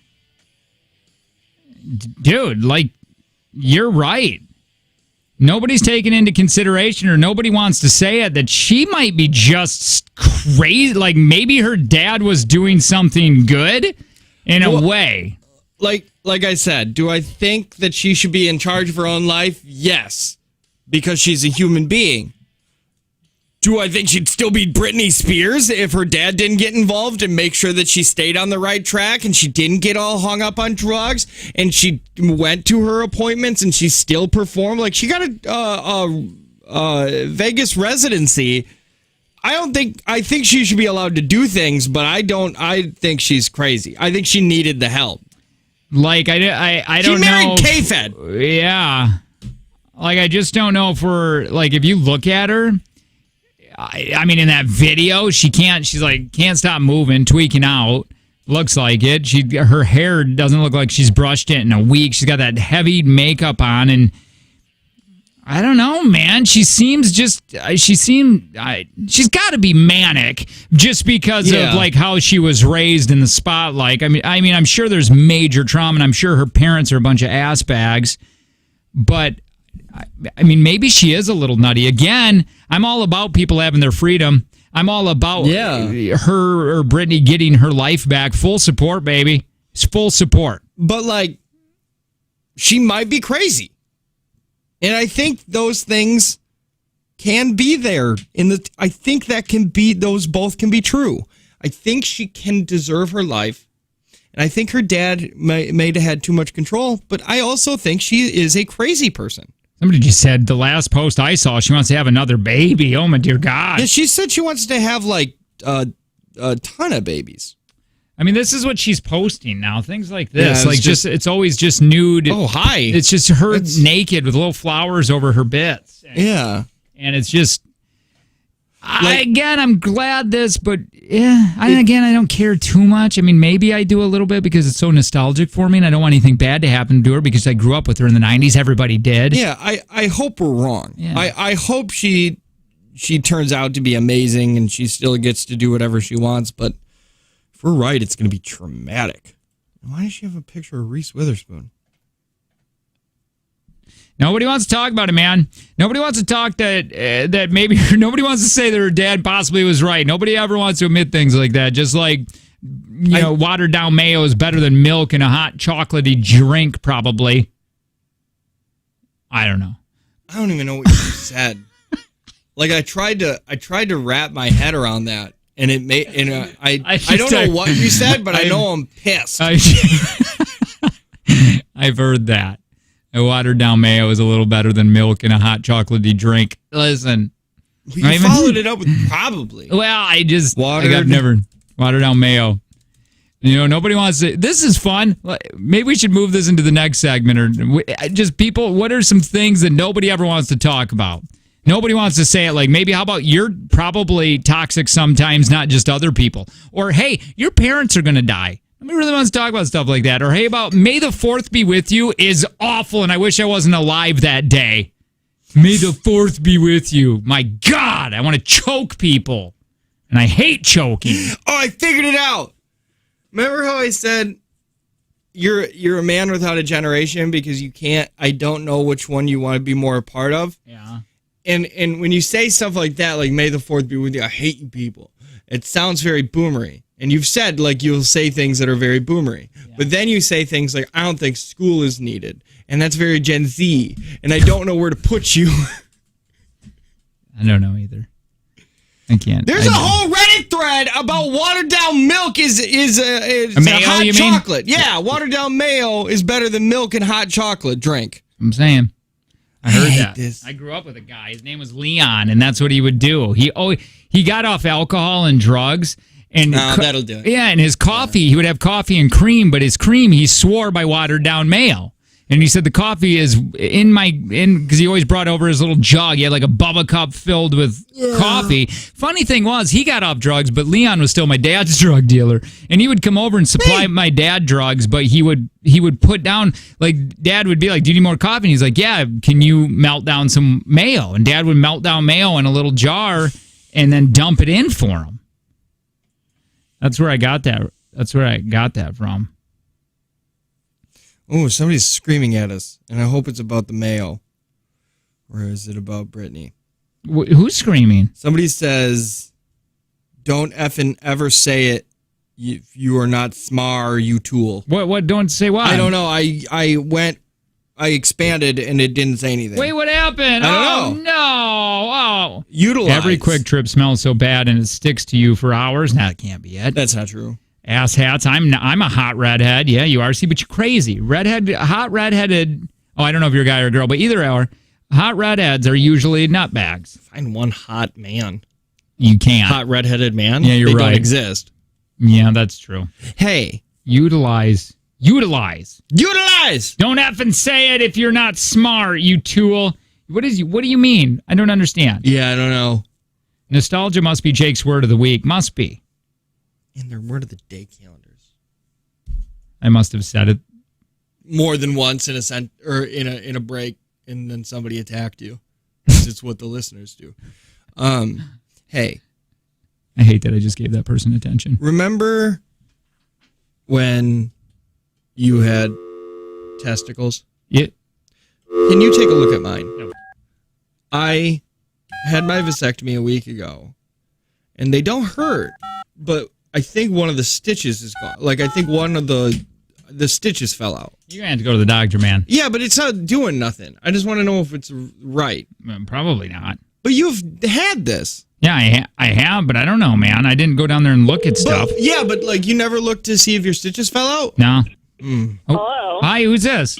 like you're right. Nobody's taking into consideration or nobody wants to say it that she might be just crazy. Like maybe her dad was doing something good in a way. Like I said, do I think that she should be in charge of her own life? Yes, because she's a human being. Do I think she'd still be Britney Spears if her dad didn't get involved and make sure that she stayed on the right track and she didn't get all hung up on drugs and she went to her appointments and she still performed? Like she got a Vegas residency. I think she should be allowed to do things, but I think she's crazy. I think she needed the help. Like I don't know. She married K-Fed. Yeah. Like I just don't know if we're like if you look at her. I mean, in that video, she's like can't stop moving, tweaking out. Looks like it. Her hair doesn't look like she's brushed it in a week. She's got that heavy makeup on, and I don't know, man. She's got to be manic just because of like how she was raised in the spotlight. I mean, I'm sure there's major trauma, and I'm sure her parents are a bunch of ass bags, but. I mean, maybe she is a little nutty. Again, I'm all about people having their freedom. I'm all about her or Britney getting her life back. Full support, baby. It's full support. But, like, she might be crazy. And I think those things can be there. I think those both can be true. I think she can deserve her life. And I think her dad may have had too much control. But I also think she is a crazy person. Somebody just said the last post I saw, she wants to have another baby. Oh, my dear God. Yeah, she said she wants to have, like, a ton of babies. I mean, this is what she's posting now. Things like this. Yeah, it's always just nude. Oh, hi. It's just her naked with little flowers over her bits. Yeah. And it's just... I'm glad this, but I don't care too much. I mean, maybe I do a little bit because it's so nostalgic for me, and I don't want anything bad to happen to her because I grew up with her in the 90s. Everybody did. Yeah, I hope we're wrong. Yeah. I hope she turns out to be amazing and she still gets to do whatever she wants, but if we're right, it's going to be traumatic. Why does she have a picture of Reese Witherspoon? Nobody wants to talk about it, man. Nobody wants to talk that maybe nobody wants to say that her dad possibly was right. Nobody ever wants to admit things like that. Just like watered down mayo is better than milk in a hot chocolatey drink, probably. I don't know. I don't even know what you said. Like I tried to wrap my head around that, and it made. And I don't know what you said, but I know I'm pissed. I've heard that. A watered down mayo is a little better than milk in a hot chocolatey drink. Listen. You followed it up with probably. Well, I've never watered down mayo. You know, nobody wants to. This is fun. Maybe we should move this into the next segment or just people. What are some things that nobody ever wants to talk about? Nobody wants to say it. Like maybe how about you're probably toxic sometimes, not just other people. Or hey, your parents are going to die. Nobody really wants to talk about stuff like that. Or, hey, about May the 4th be with you is awful, and I wish I wasn't alive that day. May the 4th be with you. My God, I want to choke people. And I hate choking. Oh, I figured it out. Remember how I said you're a man without a generation because you can't, I don't know which one you want to be more a part of? Yeah. And when you say stuff like that, like May the 4th be with you, I hate you people. It sounds very boomery. And you've said, like, you'll say things that are very boomery. Yeah. But then you say things like, I don't think school is needed. And that's very Gen Z. And I don't know where to put you. I don't know either. I can't. There's a whole Reddit thread Red, about watered down milk is mayo, hot you mean? chocolate. Yeah, watered down mayo is better than milk and hot chocolate drink. I'm saying. I heard hate that. this. I grew up with a guy. His name was Leon, and that's what he would do. He got off alcohol and drugs. And That'll do it. Yeah, and his coffee, he would have coffee and cream, but his cream he swore by watered down mayo. And he said the coffee is because he always brought over his little jug. He had like a Bubba cup filled with coffee. Funny thing was, he got off drugs, but Leon was still my dad's drug dealer. And he would come over and supply my dad drugs, but he would put down, like, Dad would be like, do you need more coffee? And he's like, yeah, can you melt down some mayo? And Dad would melt down mayo in a little jar and then dump it in for him. That's where I got that. That's where I got that from. Oh, somebody's screaming at us, and I hope it's about the mayo. Or is it about Brittany? Who's screaming? Somebody says, don't effing ever say it. You are not smart, you tool. What? Don't say why. I don't know. I expanded, and it didn't say anything. Wait, what happened? I don't know. Oh. Utilize. Every Quick Trip smells so bad and it sticks to you for hours. That can't be it. That's not true. Ass hats. I'm a hot redhead. Yeah, you are. See, but you're crazy. Hot redheaded. Oh, I don't know if you're a guy or a girl, but either or. Hot redheads are usually nutbags. Find one hot man. You can't. Hot redheaded man? Yeah, you're they right. Don't exist. Yeah, that's true. Hey. Utilize. Utilize! Don't effing say it if you're not smart, you tool. What do you mean? I don't understand. Yeah, I don't know. Nostalgia must be Jake's word of the week. Must be. And their word of the day calendars. I must have said it. More than once in a break, and then somebody attacked you. It's what the listeners do. Hey. I hate that I just gave that person attention. Remember when you had testicles? Yeah. Can you take a look at mine? No. I had my vasectomy a week ago, and they don't hurt, but I think one of the stitches is gone. Like, I think one of the stitches fell out. You're going to have to go to the doctor, man. Yeah, but it's not doing nothing. I just want to know if it's right. Probably not. But you've had this. Yeah, I have, but I don't know, man. I didn't go down there and look at stuff. But like you never looked to see if your stitches fell out? No. Mm. Oh. Hello? Hi, who's this?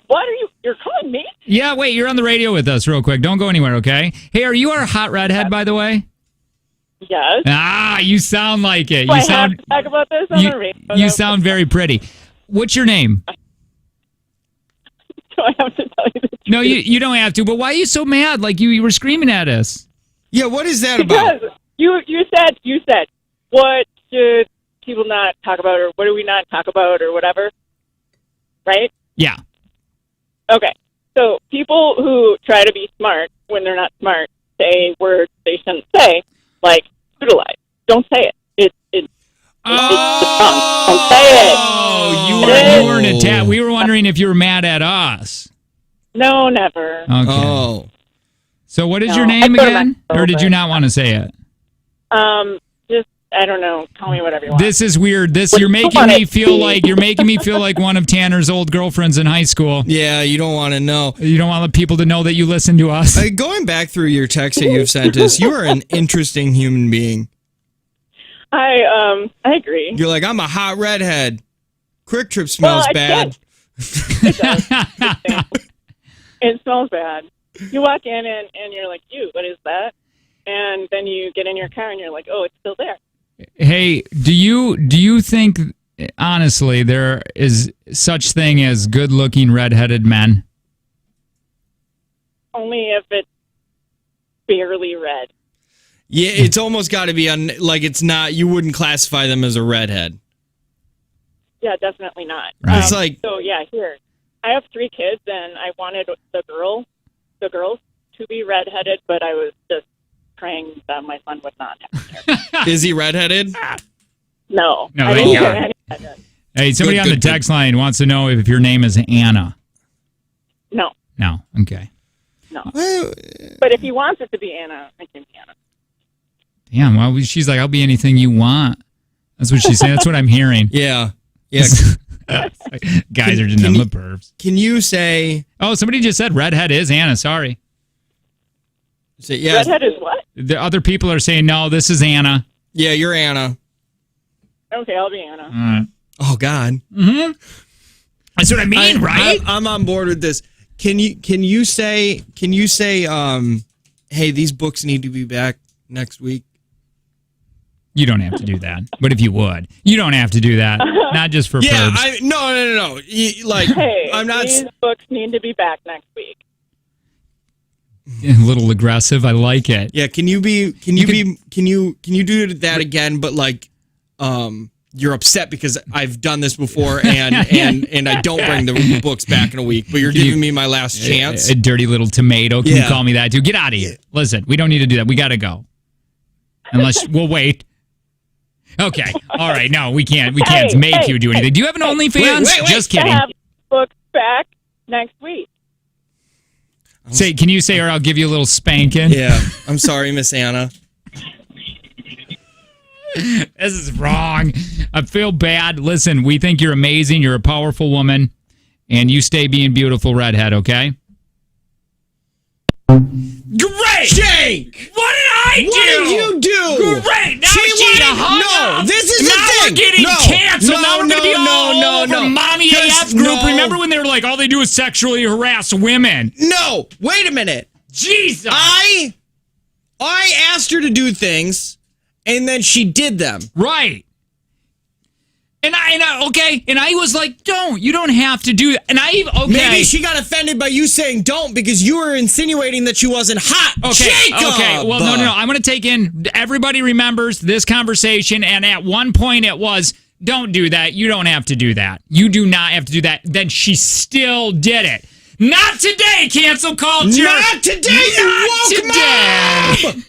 What are you? You're calling me? Yeah, wait, you're on the radio with us real quick. Don't go anywhere, okay? Hey, are you our hot redhead, by the way? Yes. Ah, you sound like it. Do I have to talk about this on the radio? You sound very pretty. What's your name? Do I have to tell you the truth? No, you don't have to, but why are you so mad? Like you were screaming at us. Yeah, what is that about? Because you said what should people not talk about, or what do we not talk about, or whatever, right? Yeah. Okay. So people who try to be smart when they're not smart say words they shouldn't say, like utilize. Don't say it. Don't say it. Oh, you weren't attacked. We were wondering if you were mad at us. No, never. Okay. Oh. So what is No, your I name thought again? about Or did you it. not want to say it? Just I don't know. Call me whatever you want. This is weird. What You're do you making want me it to feel be? like one of Tanner's old girlfriends in high school. Yeah, you don't want to know. You don't want people to know that you listen to us. Going back through your text that you've sent us, you are an interesting human being. I agree. You're like, I'm a hot redhead. Quick Trip smells I bad. It does. It smells bad. You walk in and you're like, "Ew, what is that?" And then you get in your car and you're like, "Oh, it's still there." Hey, do you think honestly there is such thing as good-looking redheaded men? Only if it's barely red. Yeah, it's almost got to be like it's not. You wouldn't classify them as a redhead. Yeah, definitely not. Right. It's like So yeah, here I have 3 kids, and I wanted the girls to be redheaded, but I was just praying that my son would not have. is he redheaded? No, No, I they didn't are. get any redhead. Hey, somebody Good, on the good, text line wants to know if your name is Anna. No, No. Okay. Well, but if he wants it to be Anna, I can be Anna. Damn. Well, she's like, I'll be anything you want. That's what she's saying. That's what I'm hearing. yeah. Yeah. Guys are just Can nothing you- but pervs. Can you say? Oh, somebody just said redhead is Anna. Sorry. Yeah. Redhead is what? The other people are saying, no, this is Anna. Yeah, you're Anna. Okay, I'll be Anna. Oh God. That's what I mean, right? I'm on board with this. Can you say hey, these books need to be back next week? You don't have to do that. But if you would, you don't have to do that. Not just for Yeah, pervs. no. Like, Hey, I'm not. these books need to be back next week. A little aggressive. I like it. Yeah, can you do that again? But like, you're upset because I've done this before, and I don't bring the books back in a week. But you're giving me my last chance. A dirty little tomato. Can you Yeah. call me that too? Get out of here. Listen, we don't need to do that. We got to go. Unless we'll wait. Okay. All right. No, we can't. We can't make you do anything. Do you have an OnlyFans? Wait. Just To kidding. have books back next week. Can you say, or I'll give you a little spanking? Yeah, I'm sorry, Miss Anna. This is wrong. I feel bad. Listen, we think you're amazing. You're a powerful woman, and you stay being beautiful, redhead. Okay. Great, Jake! What did I do? What did you do? Great. Now She she wanted- hung no, up. this is the now thing. we're getting No, canceled. no, now we're no, going to be all no, over no. Mommy Just AF group. no. Remember when they were like, all they do is sexually harass women? No, wait a minute. Jesus. I asked her to do things, and then she did them. Right. And I was like, you don't have to do that. And Maybe she got offended by you saying don't because you were insinuating that she wasn't hot. Okay. Jacob! Okay. Well, no. I'm going to take in. Everybody remembers this conversation, and at one point it was, "Don't do that. You don't have to do that. You do not have to do that." Then she still did it. Not today, cancel culture. Not today, you woke today. mom!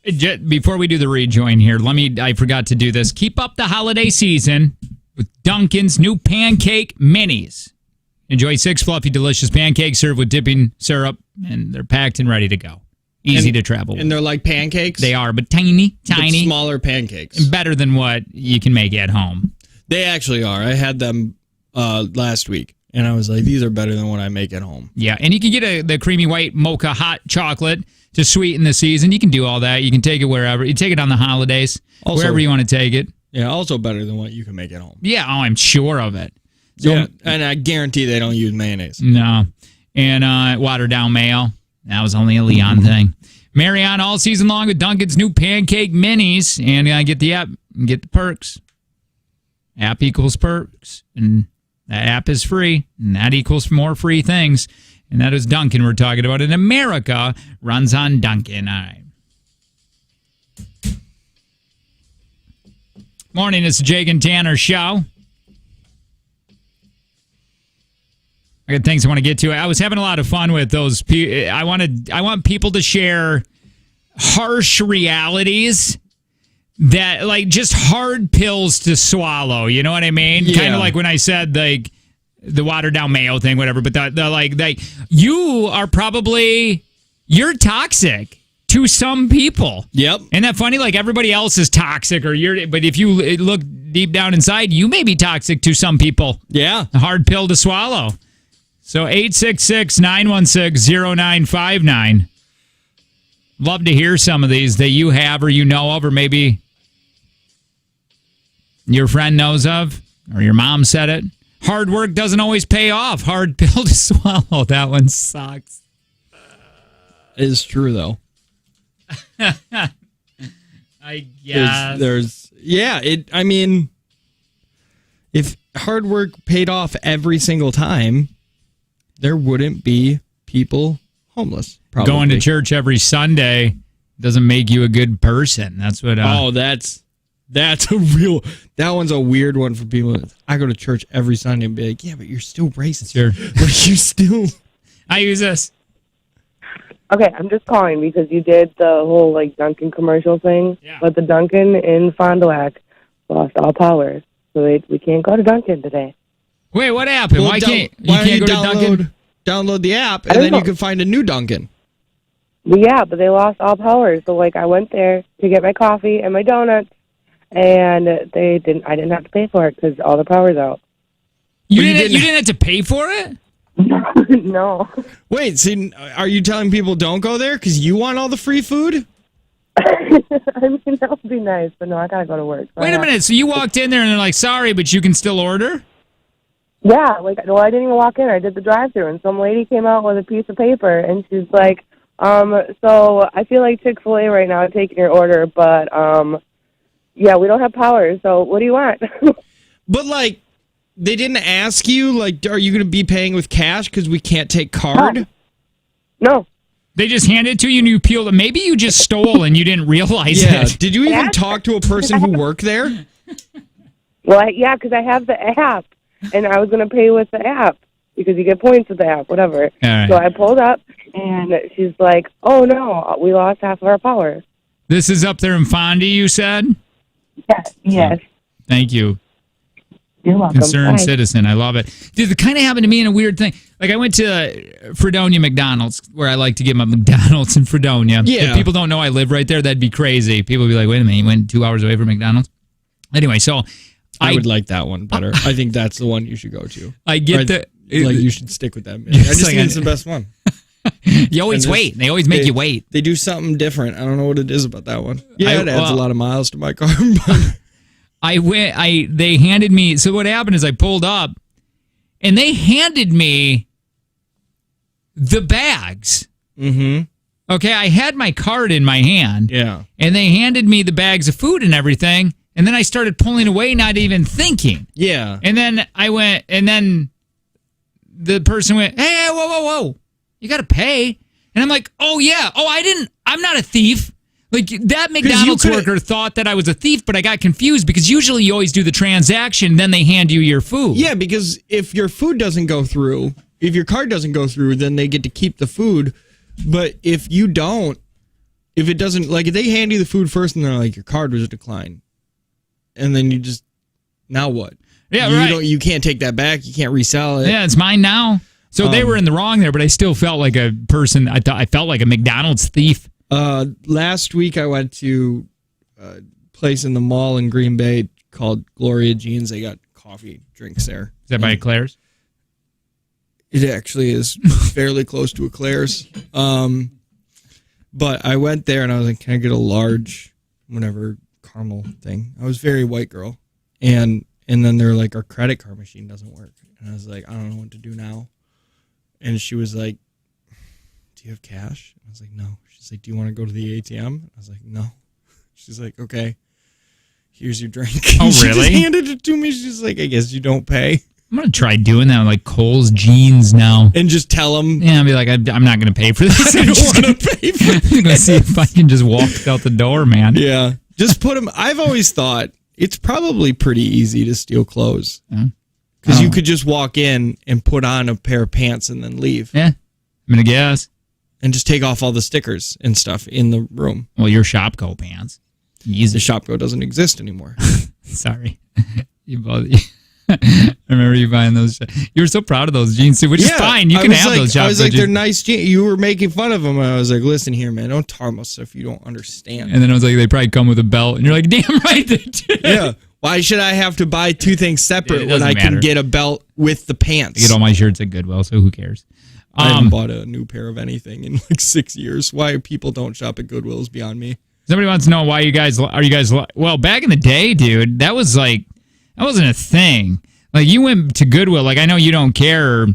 Before we do the rejoin here, I forgot to do this. Keep up the holiday season with Dunkin's new pancake minis. Enjoy 6 fluffy, delicious pancakes served with dipping syrup, and they're packed and ready to go. Easy to travel with. And they're like pancakes? They are, but tiny. But smaller pancakes. Better than what you can make at home. They actually are. I had them last week, and I was like, these are better than what I make at home. Yeah, and you can get the creamy white mocha hot chocolate to sweeten the season. You can do all that. You can take it wherever. You take it on the holidays, Also, wherever you want to take it. Yeah, also better than what you can make at home. Yeah, I'm sure of it. So, Yeah, and I guarantee they don't use mayonnaise. No. And watered down mayo. That was only a Leon thing. Marry on all season long with Dunkin's new pancake minis. And get the app and get the perks. App equals perks. And that app is free. And that equals more free things. And that is Dunkin' we're talking about. And America runs on Dunkin'. All right. Morning, it's the Jake and Tanner show. I got things I want to get to. I was having a lot of fun with those. I want people to share harsh realities that, like, just hard pills to swallow. You know what I mean? Yeah. Kind of like when I said, like, the watered down mayo thing, whatever. But you're toxic to some people. Yep. Isn't that funny? Like, everybody else is toxic, but if you look deep down inside, you may be toxic to some people. Yeah. A hard pill to swallow. So 866-916-0959. Love to hear some of these that you have or you know of, or maybe your friend knows of, or your mom said it. Hard work doesn't always pay off. Hard pill to swallow. That one sucks. It's true, though. I guess. I mean, if hard work paid off every single time, there wouldn't be people homeless. Probably. Going to church every Sunday doesn't make you a good person. That's what. That's a real. That one's a weird one for people. I go to church every Sunday and be like, yeah, but you're still racist. Sure. Like, you still. I use this. Okay, I'm just calling because you did the whole, like, Dunkin' commercial thing. Yeah. But the Dunkin' in Fond du Lac lost all power, so we can't go to Dunkin' today. Wait, what happened? Well, why can't why don't you you go to Dunkin'? download the app, I and don't then you know. can find a new Dunkin'. Yeah, but they lost all power, so, like, I went there to get my coffee and my donuts, and I didn't have to pay for it because all the power's out. You didn't have to pay for it? No. Wait, see, are you telling people don't go there because you want all the free food? I mean, that would be nice, but no, I gotta go to work. So Wait a minute. So you walked in there and they're like, sorry, but you can still order? Yeah, I didn't even walk in. I did the drive-thru, and some lady came out with a piece of paper, and she's like, so I feel like Chick-fil-A right now taking your order, but, yeah, we don't have power, so what do you want? But, like, they didn't ask you, like, are you going to be paying with cash because we can't take card? No. They just handed it to you and you peeled it. Maybe you just stole and you didn't realize it. Did you even talk to a person who worked there? Well, yeah, because I have the app, and I was going to pay with the app because you get points with the app, whatever. right. So I pulled up, and she's like, oh, no, we lost half of our power. This is up there in Fondy, you said? Yes. Thank you. You're welcome. Concerned Bye. citizen. I love it. Dude, it kind of happened to me in a weird thing. Like, I went to Fredonia McDonald's, where I like to get my McDonald's in Fredonia. Yeah. If people don't know I live right there, that'd be crazy. People would be like, wait a minute, you went 2 hours away from McDonald's? Anyway, so I would like that one better. I think that's the one you should go to. I get Like, you should stick with that. I Just just like think I- it's the best one. You always And wait. They always make you wait. They do something different. I don't know what it is about that one. Yeah, it adds well- a lot of miles to my car. But They handed me, so what happened is I pulled up and they handed me the bags. mm-hmm. Okay, I had my card in my hand. Yeah. And they handed me the bags of food and everything. And then I started pulling away, not even thinking. Yeah. And then I went, and then the person went, hey, whoa. You got to pay. And I'm like, oh, yeah. Oh, I'm not a thief. Like, that McDonald's coulda- worker thought that I was a thief, but I got confused because usually you always do the transaction, then they hand you your food. Yeah, because if your food doesn't go through, if your card doesn't go through, then they get to keep the food. But if you don't, If it doesn't, like, if they hand you the food first and they're like, your card was declined, and then you just, now what? Yeah, you right. You can't take that back. You can't resell it. Yeah, it's mine now. So they were in the wrong there, but I still felt like a person. I felt like a McDonald's thief. Last week I went to a place in the mall in Green Bay called Gloria Jeans. They got coffee drinks there. Is that by Claire's? It actually is fairly close to a Claire's. But I went there and I was like, can I get a large, whatever, caramel thing? I was very white girl. And then they're like, our credit card machine doesn't work. And I was like, I don't know what to do now. And she was like, do you have cash? I was like, no. She's like, do you want to go to the ATM? I was like, no. She's like, okay, here's your drink. Oh, She really? just handed it to me. She's like, I guess you don't pay. I'm going to try doing that with like Kohl's jeans now. And just tell them. Yeah, I'll be like, I'm not going to pay for this. I I'm don't just want to pay for going to see if I can just walk out the door, man. Yeah. Just put them. I've always thought it's probably pretty easy to steal clothes. Because you could just walk in and put on a pair of pants and then leave. Yeah, I'm going to guess. And just take off all the stickers and stuff in the room. Well, your Shopko pants. The Easy. Shopko doesn't exist anymore. Sorry. You both. I remember you buying those. You were so proud of those jeans too, which is fine. You can have those Shopko I was like, jeans. they're nice jeans. You were making fun of them. And I was like, listen here, man. Don't talk about stuff you don't understand. And then I was like, they probably come with a belt. And you're like, damn right they do. Yeah. Why should I have to buy two things separate It when doesn't I can matter. get a belt with the pants? I get all my shirts at Goodwill, so who cares? I haven't bought a new pair of anything in like 6 years. Why people don't shop at Goodwill is beyond me. Somebody wants to know why you guys well, back in the day, dude, that wasn't a thing. Like, you went to Goodwill. Like, I know you don't care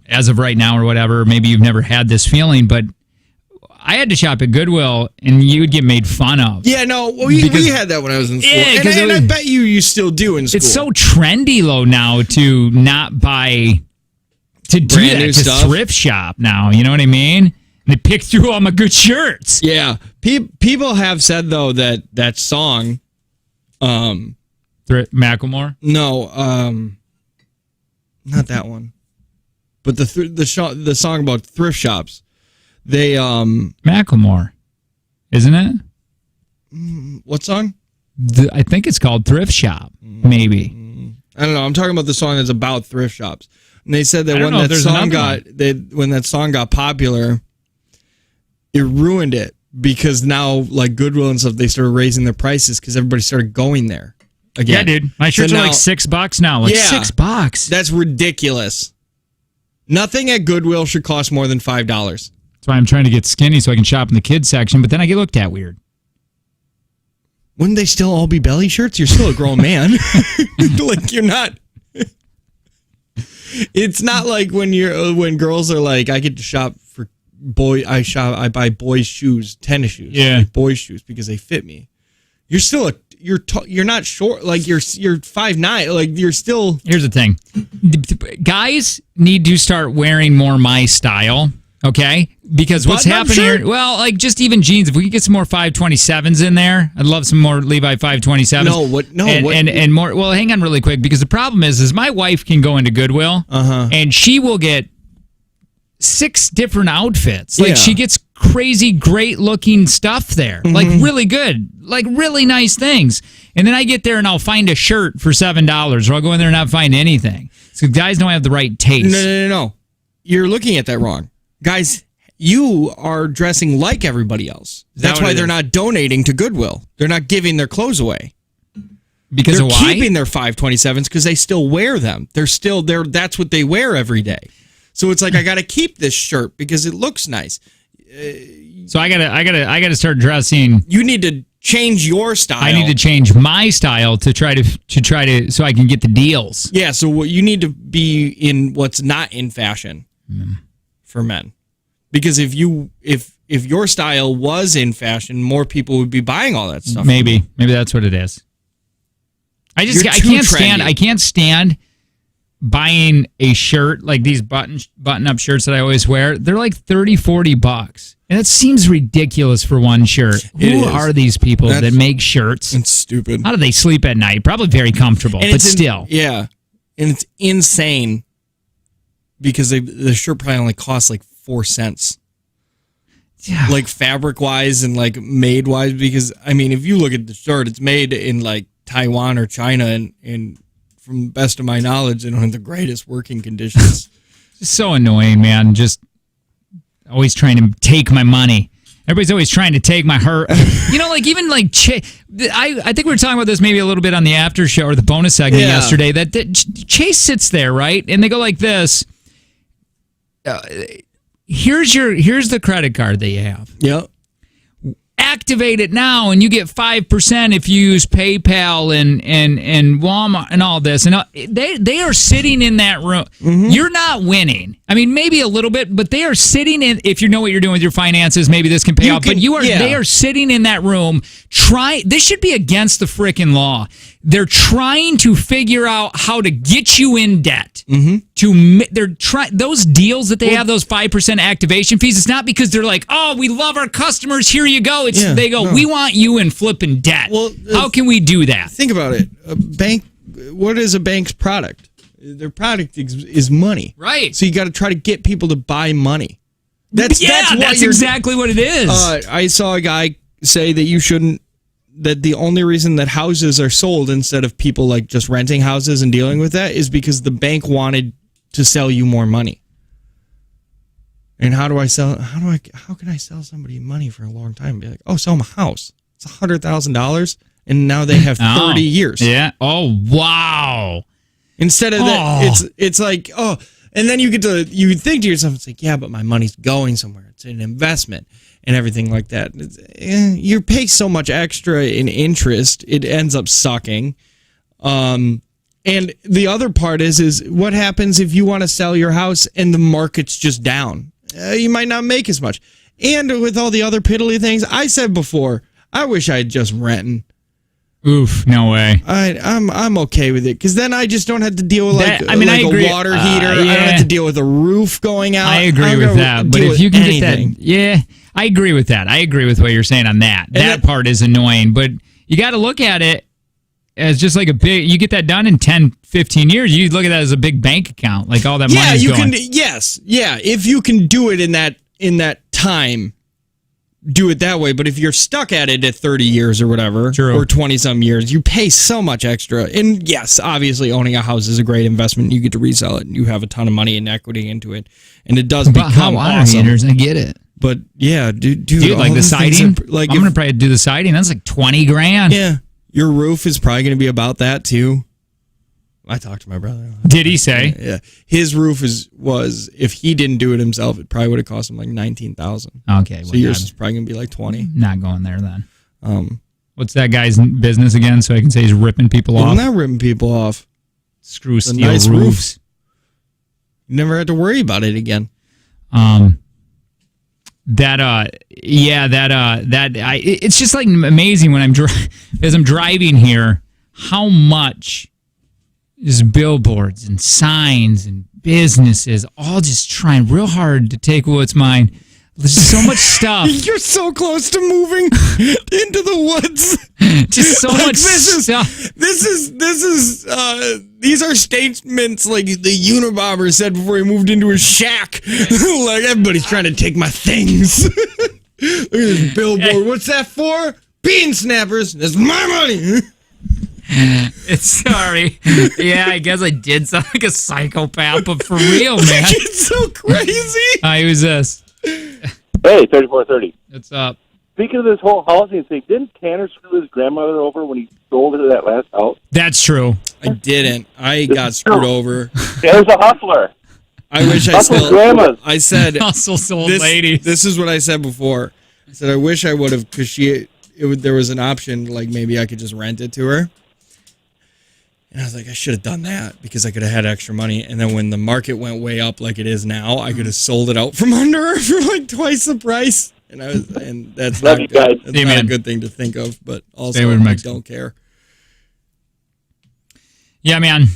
as of right now or whatever. Maybe you've never had this feeling, but I had to shop at Goodwill, and you would get made fun of. Yeah, no, we had that when I was in school. Yeah, and I bet you still do in school. It's so trendy, though, now to not buy, to do Brand that, new to stuff. thrift shop now. You know what I mean? And they pick through all my good shirts. Yeah. People have said, though, that song, Macklemore? no, not that one, but the song about thrift shops, they, Macklemore, isn't it? what song? I think it's called Thrift Shop, maybe. I don't know. I'm talking about the song that's about thrift shops. And they said that I don't when know if that there's song another when that song got popular, it ruined it because now like Goodwill and stuff, they started raising their prices because everybody started going there again. Yeah, dude. My shirts So are now- like $6 now. Like Yeah. $6. That's ridiculous. Nothing at Goodwill should cost more than $5. That's why I'm trying to get skinny so I can shop in the kids section, but then I get looked at weird. Wouldn't they still all be belly shirts? You're still a grown man. Like you're not. It's not like when girls are like, I get to shop for I buy boys' shoes, tennis shoes, Yeah. like boys' shoes because they fit me. You're still you're not short, like you're 5'9", like you're still. Here's the thing. Guys need to start wearing more my style, okay? Because what's Button-up happening shirt? here, well, like just even jeans, if we could get some more 527s in there, I'd love some more Levi 527s. And more, well, hang on really quick, because the problem is my wife can go into Goodwill, and she will get 6 different outfits. Like, Yeah. she gets crazy, great looking stuff there. Like, really good. Like, really nice things. And then I get there and I'll find a shirt for $7, or I'll go in there and not find anything. So guys don't have the right taste. No. You're looking at that wrong. Guys, you are dressing like everybody else. Is that That's what why it they're is? not donating to Goodwill. They're not giving their clothes away. Because They're of why? keeping their 527s because they still wear them. That's what they wear every day. So it's like, I got to keep this shirt because it looks nice. So I gotta start dressing. You need to change your style. I need to change my style to try to so I can get the deals. Yeah, so what you need to be in what's not in fashion for men. Because if your style was in fashion, more people would be buying all that stuff. Maybe that's what it is. I You're I too can't stand buying a shirt like these button up shirts that I always wear. They're like $30-$40. And it seems ridiculous for one shirt. It Who is. are these people that make shirts? It's stupid. How do they sleep at night? Probably very comfortable, but still. Yeah. And it's insane because the shirt probably only costs like 4 cents. like fabric wise and like made wise, because I mean, if you look at the shirt, it's made in like Taiwan or China, and from the best of my knowledge, they don't have the greatest working conditions. It's so annoying, man. Just always trying to take my money. Everybody's always trying to take my heart. Like even like I think we were talking about this maybe a little bit on the after show or the bonus segment yesterday. That Chase sits there, right, and they go like this. Here's the credit card that you have. Yep. Activate it now, and you get 5% if you use PayPal and Walmart and all this. And they are sitting in that room. Mm-hmm. You're not winning. I mean, maybe a little bit, but they are sitting in. If you know what you're doing with your finances, maybe this can pay off. But they are sitting in that room. This should be against the frickin' law. They're trying to figure out how to get you in debt. Mm-hmm. Those deals that they have, those 5% activation fees. It's not because they're like, oh, we love our customers. Here you go. They go, we want you in flipping debt. Well, how can we do that? Think about it. A bank. What is a bank's product? Their product is money, right? So you got to try to get people to buy money. That's exactly what it is. I saw a guy say that that the only reason that houses are sold instead of people like just renting houses and dealing with that is because the bank wanted to sell you more money. And how can I sell somebody money for a long time? Be like, oh, sell them a house. It's $100,000, and now they have 30 years. Yeah. Oh, wow. Instead of that, it's like, oh, and then you think to yourself, it's like, yeah, but my money's going somewhere. It's an investment and everything like that. You pay so much extra in interest, it ends up sucking. And the other part is what happens if you want to sell your house and the market's just down? You might not make as much. And with all the other piddly things, I said before, I wish I had just renting. Oof, no way. I'm okay with it, because then I just don't have to deal with I agree. A water heater. I don't have to deal with a roof going out. I agree with that. But if you can get that, I agree with that. I agree with what you're saying on that. That part is annoying, but you got to look at it as just like you get that done in 10, 15 years. You look at that as a big bank account, like all that money is going. If you can do it in that time, do it that way. But if you're stuck at it at 30 years or whatever, or 20 some years, you pay so much extra. And yes, obviously owning a house is a great investment. You get to resell it and you have a ton of money and equity into it. And it does become awesome. I get it. But yeah, dude, like the siding, I'm going to probably do the siding. That's like $20,000. Yeah. Your roof is probably going to be about that too. I talked to my brother. Did he say? Yeah. His roof was if he didn't do it himself, it probably would have cost him like $19,000. Okay. So yours is probably going to be like 20. Not going there then. What's that guy's business again? So I can say he's ripping people off. I'm not ripping people off. Screw steel nice roofs. You never had to worry about it again. It's just like amazing when as I'm driving here, how much is billboards and signs and businesses all just trying real hard to take what's mine. There's so much stuff. You're so close to moving into the woods. Just so much stuff. These are statements like the Unabomber said before he moved into his shack. Like, everybody's trying to take my things. Look at this billboard. What's that for? Bean snappers. That's my money. It's sorry. Yeah, I guess I did sound like a psychopath, but for real, man. It's so crazy. Who's this? Hey, 3430. What's up? Speaking of this whole housing thing, didn't Tanner screw his grandmother over when he sold her that last house? That's true. I didn't. I got screwed over. There's a hustler. I wish I Hustle still. grandmas. I said hustle old ladies. This is what I said before. I said I wish I would have, because there was an option, like maybe I could just rent it to her. And I was like, I should have done that because I could have had extra money. And then when the market went way up like it is now, I could have sold it out from under her for like twice the price. And that's not good. That's not a good thing to think of, but also I don't care. Yeah, man.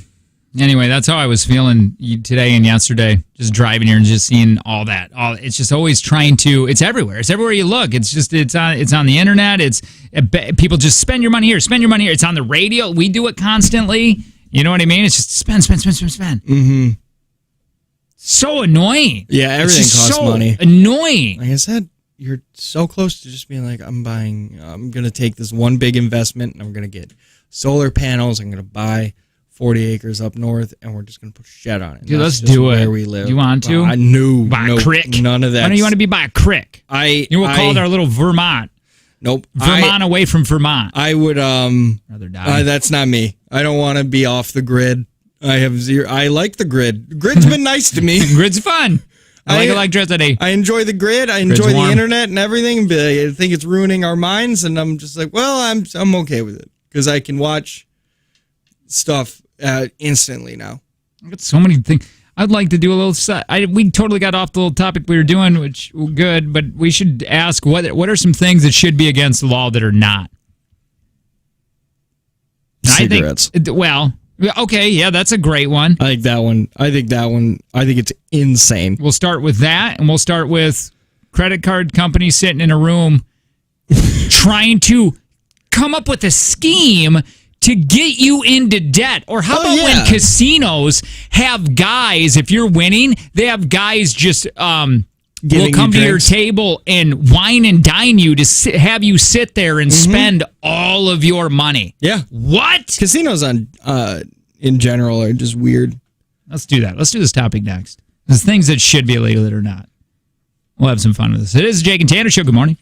Anyway, that's how I was feeling today and yesterday. Just driving here and just seeing all that. It's just always trying to. It's everywhere. It's everywhere you look. It's on the internet. People just spend your money here. Spend your money here. It's on the radio. We do it constantly. You know what I mean? It's just spend. Mm-hmm. So annoying. Yeah, everything costs money. Annoying. Like I said, you're so close to just being like, I'm going to take this one big investment and I'm going to get solar panels. I'm going to buy 40 acres up north and we're just going to put shed on it. Dude, That's let's just do it. Where we live. You want to? By a crick? None of that. Why don't you want to be by a crick? You know, we'll call it our little Vermont. Nope. Vermont away from Vermont. I would, rather die. that's not me. I don't want to be off the grid. I have zero. I like the grid. The grid's been nice to me. Grid's fun. I like electricity. I enjoy the grid. I enjoy the internet and everything. But I think it's ruining our minds, and I'm just like, well, I'm okay with it because I can watch stuff instantly now. I got so many things. I'd like to do a little set. We totally got off the little topic we were doing, which good, but we should ask what are some things that should be against the law that are not. Cigarettes. Okay, yeah, that's a great one. I think that one. I think it's insane. We'll start with that, and we'll start with credit card companies sitting in a room trying to come up with a scheme to get you into debt. Or how about when casinos have guys, if you're winning, they have guys just will come to your table and wine and dine you to have you sit there and spend all of your money. Yeah. What? Casinos in general are just weird. Let's do that. Let's do this topic next. There's things that should be illegal that are not. We'll have some fun with this. It is the Jake and Tanner Show. Good morning.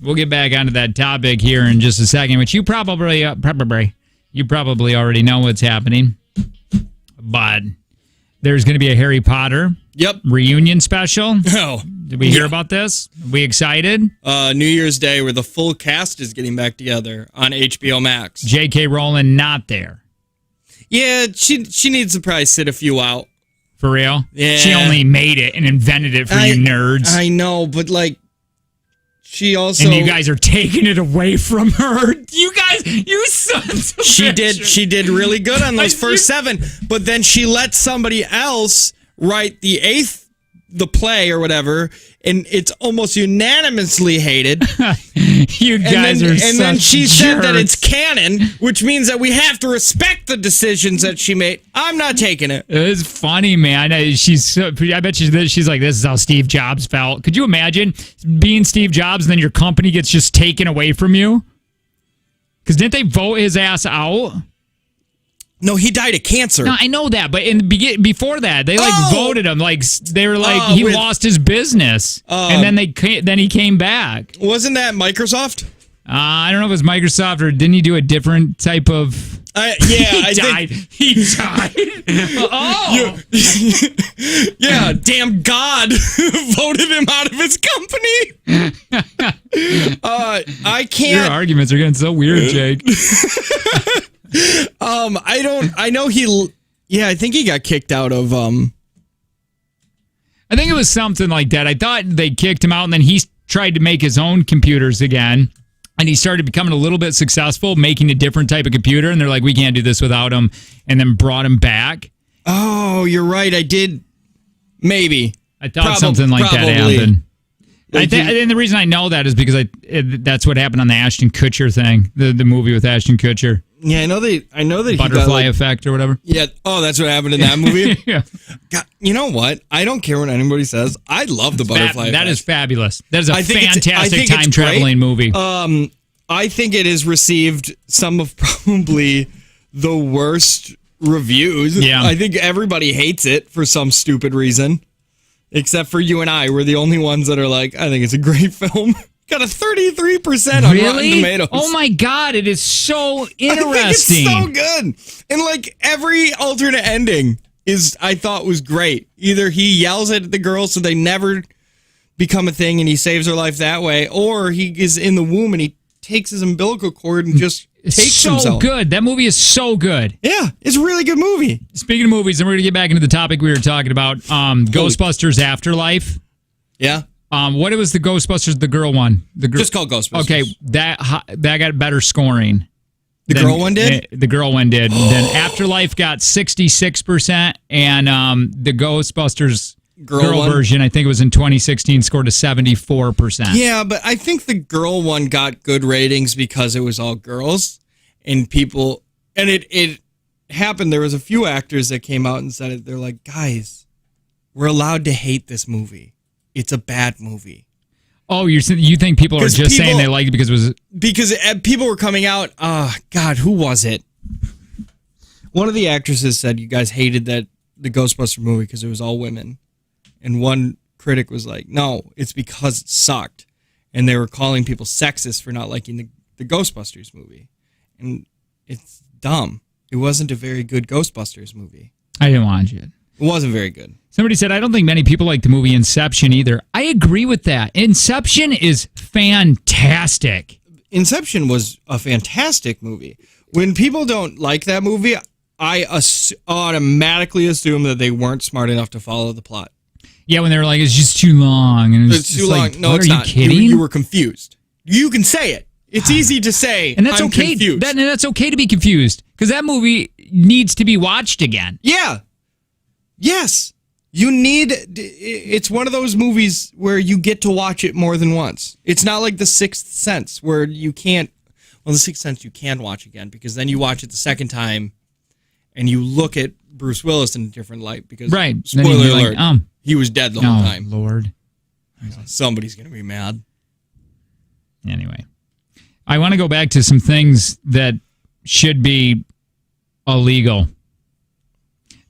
We'll get back onto that topic here in just a second, which you probably already know what's happening. But there's going to be a Harry Potter reunion special. Oh, Did we hear about this? Are we excited? New Year's Day, where the full cast is getting back together on HBO Max. J.K. Rowling not there. Yeah, she needs to probably sit a few out. For real? Yeah. She only made it and invented it for you nerds. I know, but like, she also... And you guys are taking it away from her. You guys, you sons of She bitches. did really good on those first 7, but then she let somebody else write the 8th, the play or whatever, and it's almost unanimously hated. You guys are And then such she said that it's jerks. canon, which means that we have to respect the decisions that she made. I'm not taking it. It's funny, man. I bet she's like, this is how Steve Jobs felt. Could you imagine being Steve Jobs and then your company gets just taken away from you? Because didn't they vote his ass out? No, he died of cancer. No, I know that, but before that, they voted him. Like they were like he lost his business, and then he came back. Wasn't that Microsoft? I don't know if it was Microsoft or didn't he do a different type of? I died. He died. Oh, yeah, damn God voted him out of his company. I can't. Your arguments are getting so weird, Jake. I know I think he got kicked out of I think it was something like that. I thought they kicked him out, and then he tried to make his own computers again. And he started becoming a little bit successful, making a different type of computer. And they're like, we can't do this without him. And then brought him back. Oh, you're right. I did. Maybe. I thought something like that happened. And the reason I know that is because that's what happened on the Ashton Kutcher thing, the movie with Ashton Kutcher. Yeah, I know that Butterfly effect or whatever. Yeah. Oh, that's what happened in that movie. Yeah. God, you know what? I don't care what anybody says. I love the butterfly effect. That is fabulous. That is a I think fantastic it's time traveling movie. I think it has received some of probably the worst reviews. Yeah. I think everybody hates it for some stupid reason, except for you and I. We're the only ones that are like, I think it's a great film. Got a 33% on Rotten Tomatoes. Oh my God, it is so interesting. I think it's so good. And like every alternate ending I thought was great. Either he yells at the girl so they never become a thing and he saves her life that way, or he is in the womb and he takes his umbilical cord and just takes himself. So good. That movie is so good. Yeah, it's a really good movie. Speaking of movies, and we're going to get back into the topic we were talking about, Ghostbusters Afterlife. Yeah. What was the Ghostbusters, the girl one? Just called Ghostbusters. Okay, that got better scoring. The girl one did? The girl one did. Then Afterlife got 66%, and the Ghostbusters girl version, I think it was in 2016, scored a 74%. Yeah, but I think the girl one got good ratings because it was all girls, and people, and it happened. There was a few actors that came out and said it. They're like, guys, we're allowed to hate this movie. It's a bad movie. Oh, you think people are just saying they like it because people were coming out. God, who was it? One of the actresses said you guys hated the Ghostbuster movie because it was all women, and one critic was like, "No, it's because it sucked," and they were calling people sexist for not liking the Ghostbusters movie, and it's dumb. It wasn't a very good Ghostbusters movie. I didn't watch it. It wasn't very good. Somebody said, I don't think many people like the movie Inception either. I agree with that. Inception is fantastic. Inception was a fantastic movie. When people don't like that movie, I automatically assume that they weren't smart enough to follow the plot. Yeah, when they were like, it's just too long. And It's too long. like, No, what, it's are not. You kidding? You were confused. You can say it. It's easy to say, and that's I'm okay. confused. And that's okay to be confused because that movie needs to be watched again. Yeah. Yes. It's one of those movies where you get to watch it more than once. It's not like The Sixth Sense where you can't, The Sixth Sense you can watch again because then you watch it the second time and you look at Bruce Willis in a different light because, right. spoiler alert, he was dead the whole time. Lord. Somebody's going to be mad. Anyway, I want to go back to some things that should be illegal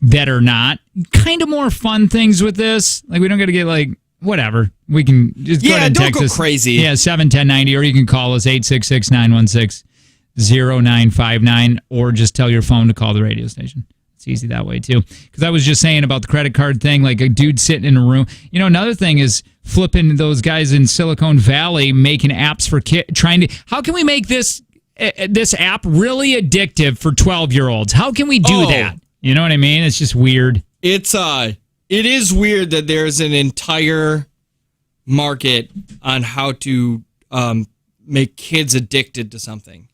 that are not. Kind of more fun things with this. Like, we don't got to get like whatever. We can just go Yeah, ahead and don't text go us. crazy. Yeah, 71090, or you can call us 866-916-0959, or just tell your phone to call the radio station. It's easy that way too. Because I was just saying about the credit card thing, like a dude sitting in a room. You know, another thing is flipping those guys in Silicon Valley making apps for kids. How can we make this app really addictive for 12-year-olds? How can we do that? You know what I mean? It's just weird. It is weird that there's an entire market on how to make kids addicted to something.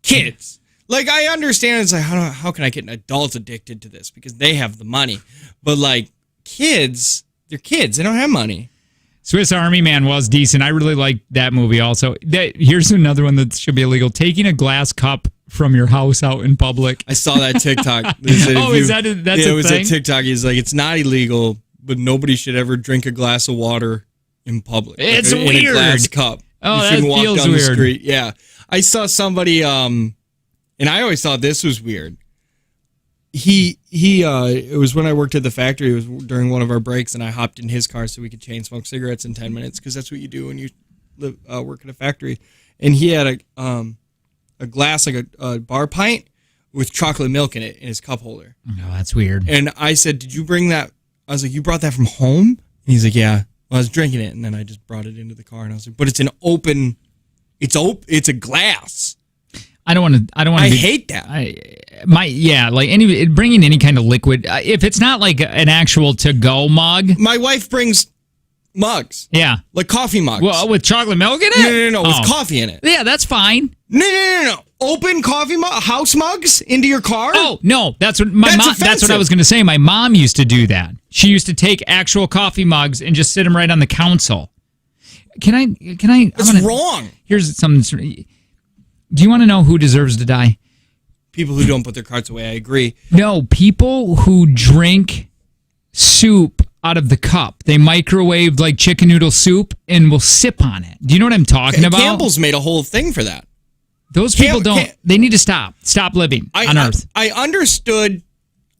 Kids. Like, I understand it's like, how can I get an adult addicted to this? Because they have the money. But, like, kids, they're kids. They don't have money. Swiss Army Man was decent. I really liked that movie also. Here's another one that should be illegal. Taking a glass cup from your house out in public. I saw that TikTok. That's it a was thing? a TikTok. He's like, it's not illegal, but nobody should ever drink a glass of water in public. It's in weird. a glass cup. Oh, you that shouldn't walk feels down weird. the street. Yeah. I saw somebody, and I always thought this was weird. It was when I worked at the factory. It was during one of our breaks, and I hopped in his car so we could chain smoke cigarettes in 10 minutes, because that's what you do when you work at a factory. And he had a glass, like a bar pint, with chocolate milk in it in his cup holder. Oh, that's weird. And I said, "Did you bring that?" I was like, "You brought that from home?" And he's like, "Yeah." Well, I was drinking it, and then I just brought it into the car, and I was like, "But it's it's a glass." I don't want to. I hate that. Bringing any kind of liquid. If it's not like an actual to-go mug. My wife brings mugs. Yeah. Like coffee mugs. Well, with chocolate milk in it? No, with coffee in it. Yeah, that's fine. No. Open coffee house mugs into your car? Oh, no. That's what my That's mom. That's what I offensive. was going to say. My mom used to do that. She used to take actual coffee mugs and just sit them right on the console. Can I? It's wrong. Here's something. Do you want to know who deserves to die? People who don't put their carts away, I agree. No, people who drink soup out of the cup. They microwave like chicken noodle soup and will sip on it. Do you know what I'm talking about? Campbell's made a whole thing for that. Those people they need to stop living on Earth. I understood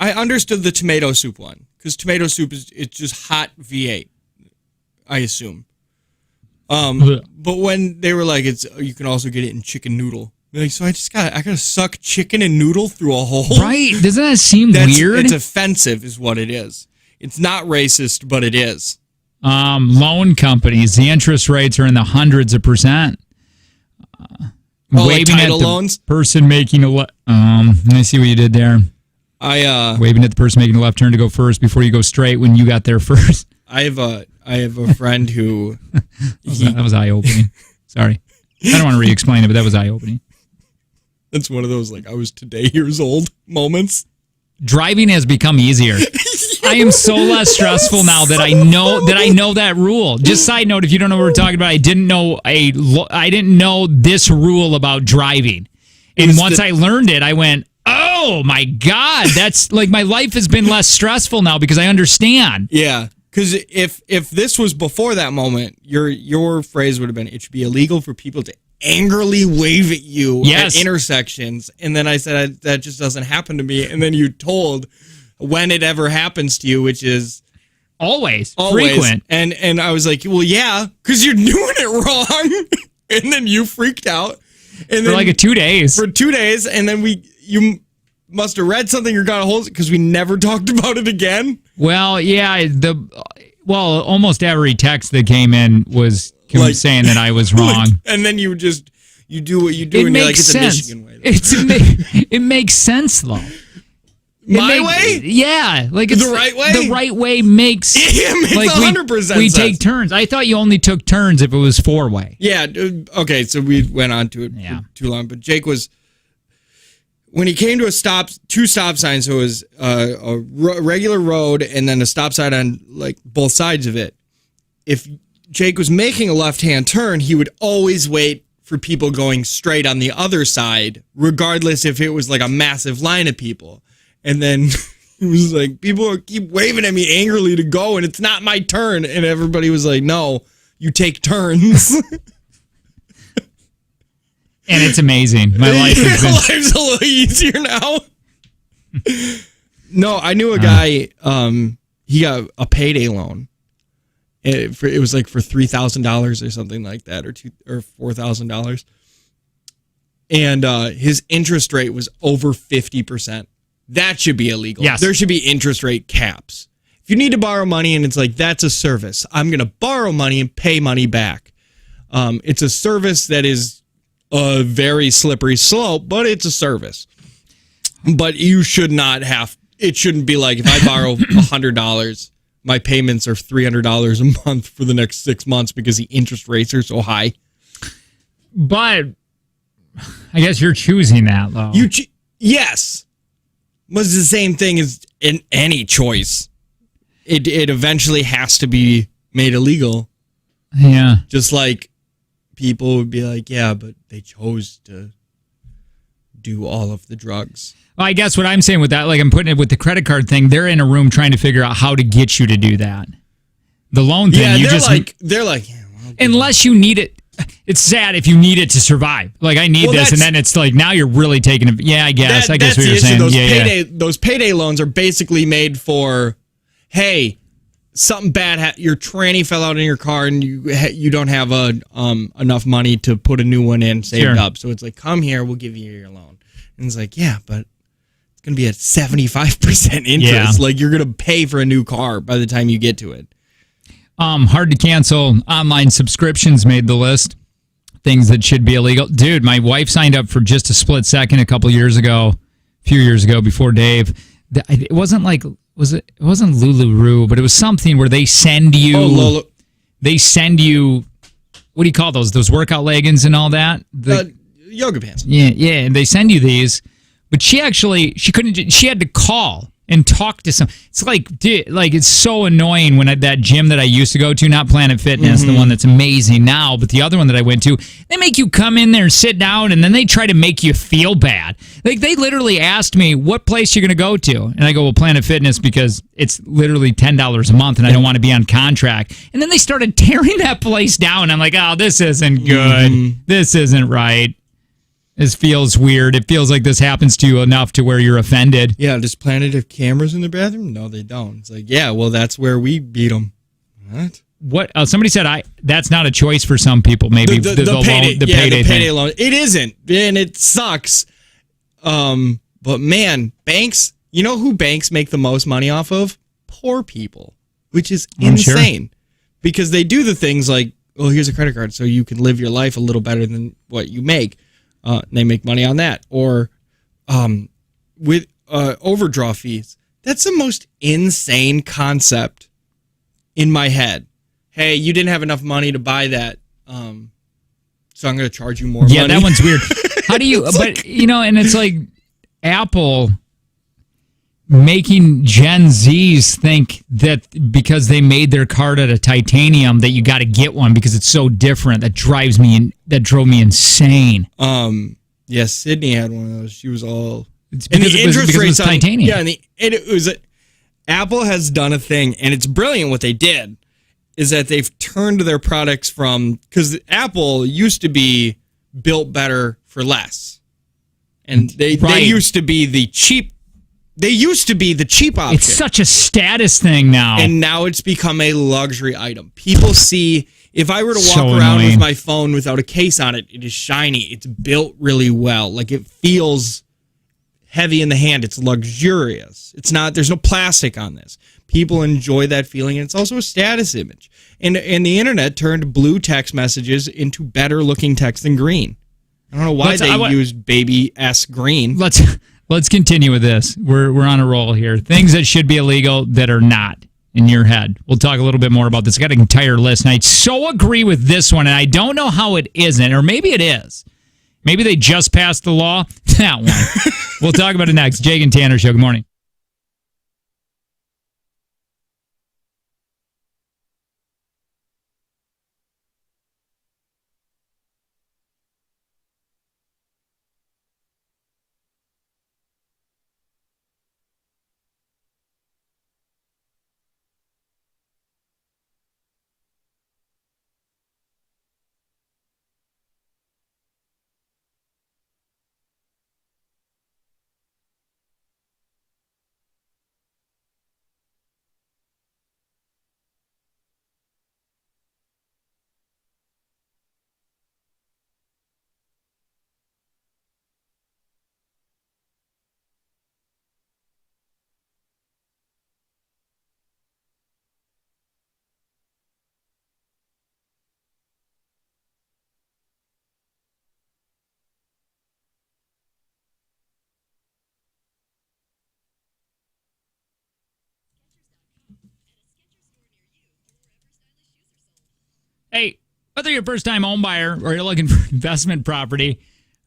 the tomato soup one, because tomato soup it's just hot V8, I assume. But when they were like, you can also get it in chicken noodle. Like, so I gotta suck chicken and noodle through a hole. Right? Doesn't that seem weird? It's offensive, is what it is. It's not racist, but it is. Loan companies, the interest rates are in the hundreds of %. Like title loans? Person making let me see what you did there. Waving at the person making a left turn to go first before you go straight when you got there first. I have a friend who that was eye opening. Sorry, I don't want to re-explain it, but that was eye opening. That's one of those like I was today years old moments. Driving has become easier. I am so less stressful now that I know that rule. Just side note, if you don't know what we're talking about, I didn't know this rule about driving. And once I learned it, I went, "Oh my God, that's like my life has been less stressful now because I understand." Yeah, because if this was before that moment, your phrase would have been, "It should be illegal for people to angrily wave at you at intersections." And then I said, "That just doesn't happen to me." And then you told when it ever happens to you, which is always. Frequent. And I was like, well, yeah, because you're doing it wrong. And then you freaked out. And for like 2 days. For 2 days. And then you must have read something or got a hold of it, because we never talked about it again. Well, yeah. Almost every text that came in was saying that I was wrong. And then you do what you do, and you're like, it's sense. a Michigan way. It makes sense, though. My way? Yeah. Like it's the right way? The right way makes... It makes like 100% sense. We take turns. I thought you only took turns if it was 4-way. Yeah. Okay, so we went on to it for too long. But Jake was... When he came to two stop signs, so it was a regular road and then a stop sign on like both sides of it. If Jake was making a left-hand turn, he would always wait for people going straight on the other side, regardless if it was like a massive line of people. And then he was like, people keep waving at me angrily to go, and it's not my turn. And everybody was like, no, you take turns. And it's amazing. My life has been... life's a little easier now. No, I knew a guy, he got a payday loan. It was like for $3,000 or something like that, or $4,000. And his interest rate was over 50%. That should be illegal. Yes. There should be interest rate caps. If you need to borrow money and it's like, that's a service, I'm going to borrow money and pay money back. It's a service that is a very slippery slope, but it's a service. But you should not have, it shouldn't be like if I borrow $100, my payments are $300 a month for the next 6 months because the interest rates are so high. But I guess you're choosing that, though. Yes. Was the same thing as in any choice. It eventually has to be made illegal. Yeah. Just like people would be like, yeah, but they chose to do all of the drugs. Well, I guess what I'm saying with that, like I'm putting it with the credit card thing, they're in a room trying to figure out how to get you to do that. The loan thing, Yeah, you they're like, yeah, well, unless you need it. It's sad if you need it to survive. Like I need this, and then it's like now you're really taking it. Yeah, I guess. I guess what you're saying. Those payday loans are basically made for, hey, something bad. Your tranny fell out in your car, and you don't have enough money to put a new one in saved up. So it's like, come here, we'll give you your loan. And it's like, yeah, but it's gonna be at 75% interest. Yeah. Like you're gonna pay for a new car by the time you get to it. Hard to cancel online subscriptions made the list. Things that should be illegal. Dude, my wife signed up for just a split second a few years ago before Dave. It wasn't like, it wasn't Lulu, but it was something where they send you, what do you call those? Those workout leggings and all that? Yoga pants. Yeah. And they send you these, but she had to call and talk to some. It's like, dude, like it's so annoying when that gym that I used to go to, not Planet Fitness, the one that's amazing now, but the other one that I went to, they make you come in there and sit down, and then they try to make you feel bad. Like they literally asked me, what place you're going to go to? And I go, well, Planet Fitness, because it's literally $10 a month and I don't want to be on contract. And then they started tearing that place down. I'm like, oh, this isn't good. This isn't right. This feels weird. It feels like this happens to you enough to where you're offended. Yeah, does Planet have cameras in the bathroom? No, they don't. It's like, yeah, well, that's where we beat them. What? Somebody said that's not a choice for some people. Maybe the payday loan. It isn't, and it sucks. But man, banks. You know who banks make the most money off of? Poor people, which is insane. Sure. Because they do the things like, oh, here's a credit card, so you can live your life a little better than what you make. They make money on that. Or with overdraft fees. That's the most insane concept in my head. Hey, you didn't have enough money to buy that, so I'm going to charge you more money. Yeah, that one's weird. How do you, and it's like Apple making Gen Zs think that because they made their card out of titanium that you got to get one because it's so different. That drove me insane. Yeah, Sydney had one of those. She was all because it was titanium. Yeah, and it was Apple has done a thing, and it's brilliant what they did is that they've turned their products from, because Apple used to be built better for less, and they used to be the cheap. They used to be the cheap option. It's such a status thing now. And now it's become a luxury item. People see, if I were to walk around with my phone without a case on it, it is shiny. It's built really well. Like it feels heavy in the hand. It's luxurious. It's not, there's no plastic on this. People enjoy that feeling. And it's also a status image. And the internet turned blue text messages into better looking text than green. I don't know why they used baby-esque green. Let's continue with this. We're on a roll here. Things that should be illegal that are not in your head. We'll talk a little bit more about this. I got an entire list, and I so agree with this one, and I don't know how it isn't, or maybe it is. Maybe they just passed the law. That one. We'll talk about it next. Jake and Tanner Show. Good morning. Hey, whether you're a first-time home buyer or you're looking for investment property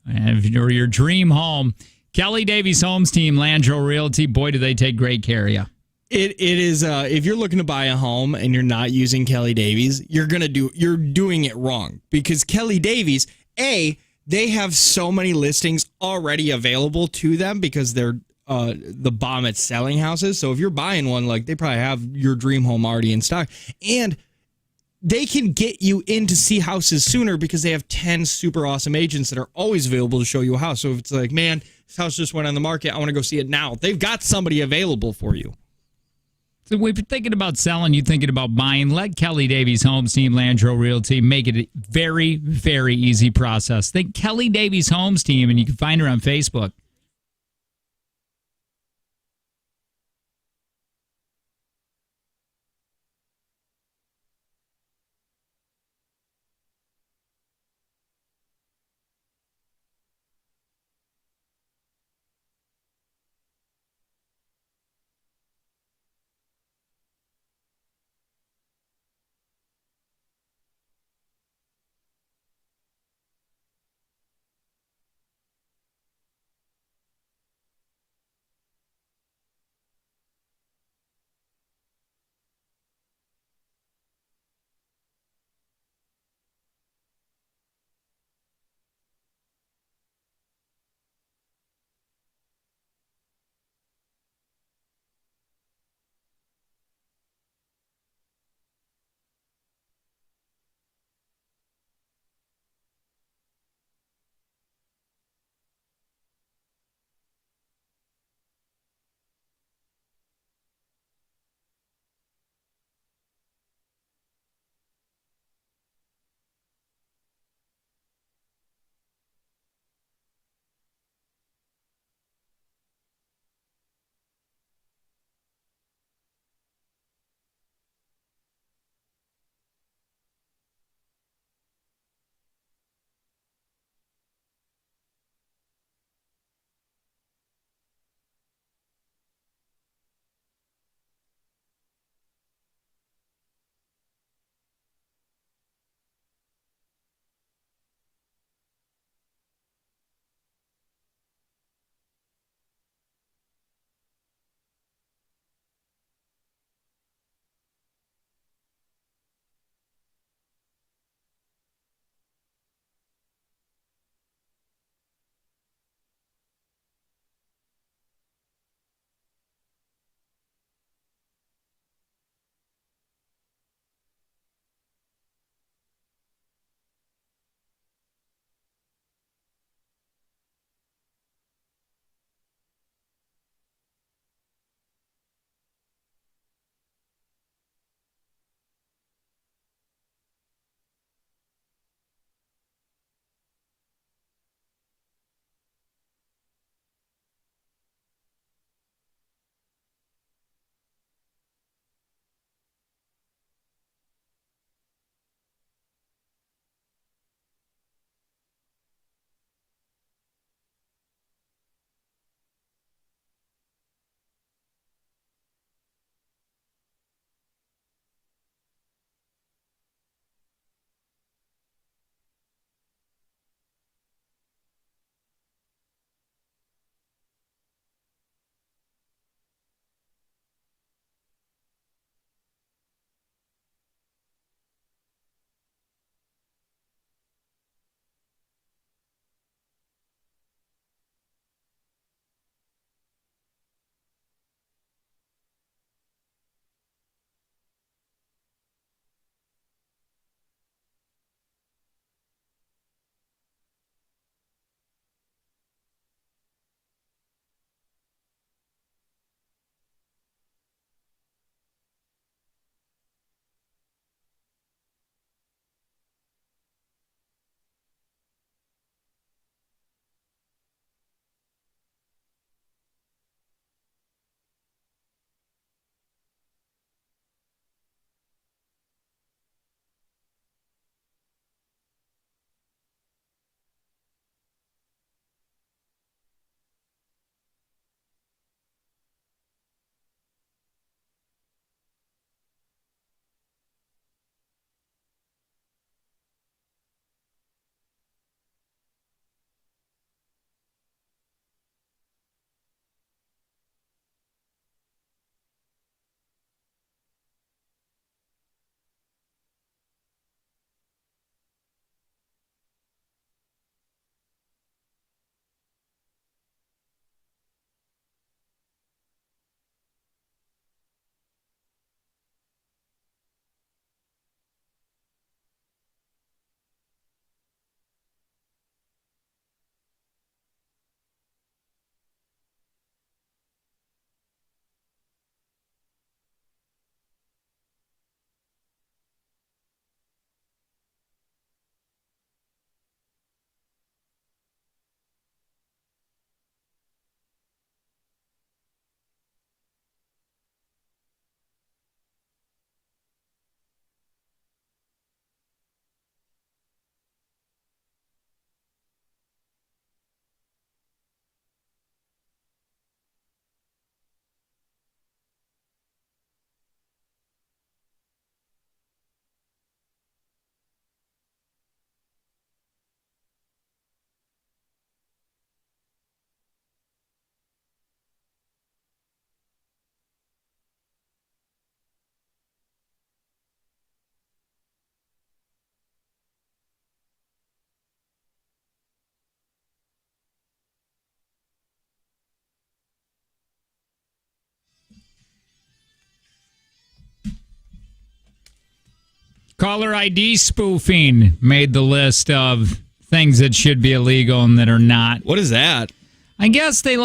or your dream home, Kelly Davies Homes Team, Landro Realty, boy, do they take great care of you. It is if you're looking to buy a home and you're not using Kelly Davies, you're doing it wrong, because Kelly Davies, they have so many listings already available to them because they're the bomb at selling houses. So if you're buying one, like, they probably have your dream home already in stock, and they can get you in to see houses sooner because they have 10 super awesome agents that are always available to show you a house. So if it's like, man, this house just went on the market, I want to go see it now, they've got somebody available for you. So if you're thinking about selling, you're thinking about buying, let Kelly Davies Homes Team, Landro Realty make it a very, very easy process. Think Kelly Davies Homes Team, and you can find her on Facebook. Caller ID spoofing made the list of things that should be illegal and that are not. What is that? I guess they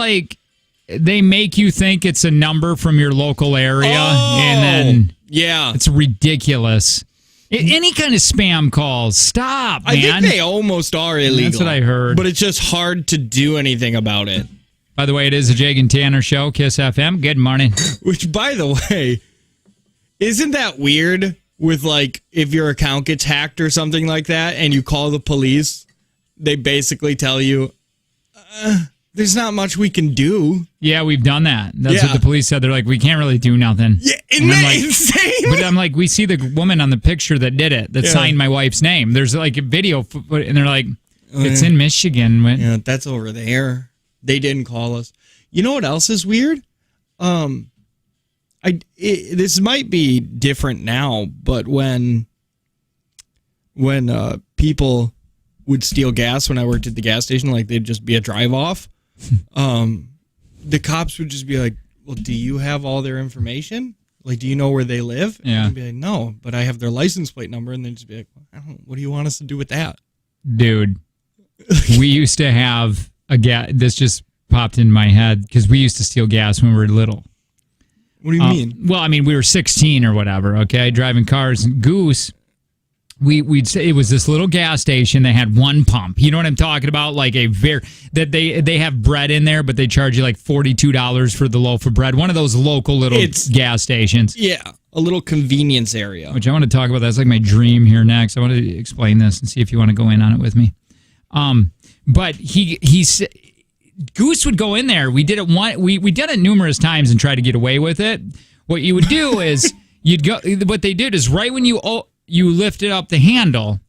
make you think it's a number from your local area, and then Yeah. it's ridiculous. Any kind of spam calls, stop, man. I think they almost are illegal. That's what I heard. But it's just hard to do anything about it. By the way, it is a Jake and Tanner show, Kiss FM. Good morning. Which, by the way, isn't that weird with, like, if your account gets hacked or something like that and you call the police, they basically tell you, there's not much we can do. Yeah, we've done that. That's Yeah. what the police said. They're like, we can't really do nothing. Yeah, isn't And I'm that like, insane? But I'm like, we see the woman on the picture that did it, that Yeah. signed my wife's name. There's like a video, and they're like, it's in Michigan. Yeah, that's over there. They didn't call us. You know what else is weird? This might be different now, but when people would steal gas when I worked at the gas station, like they'd just be a drive off. The cops would just be like, "Well, do you have all their information? Like, do you know where they live?" Yeah. And I'd be like, "No, but I have their license plate number." And they'd just be like, "What do you want us to do with that?" Dude, we used to have a gas. This just popped in my head because we used to steal gas when we were little. What do you mean? Well, I mean, we were 16 or whatever, okay, driving cars. Goose, we'd say it was this little gas station that had one pump. You know what I'm talking about? Like that they have bread in there, but they charge you like $42 for the loaf of bread. One of those local little gas stations. Yeah, a little convenience area. Which I want to talk about. That's like my dream here next. I want to explain this and see if you want to go in on it with me. But he's Goose would go in there. We did it we did it numerous times and try to get away with it. What you would do is you'd go. What they did is right when you lifted up the handle,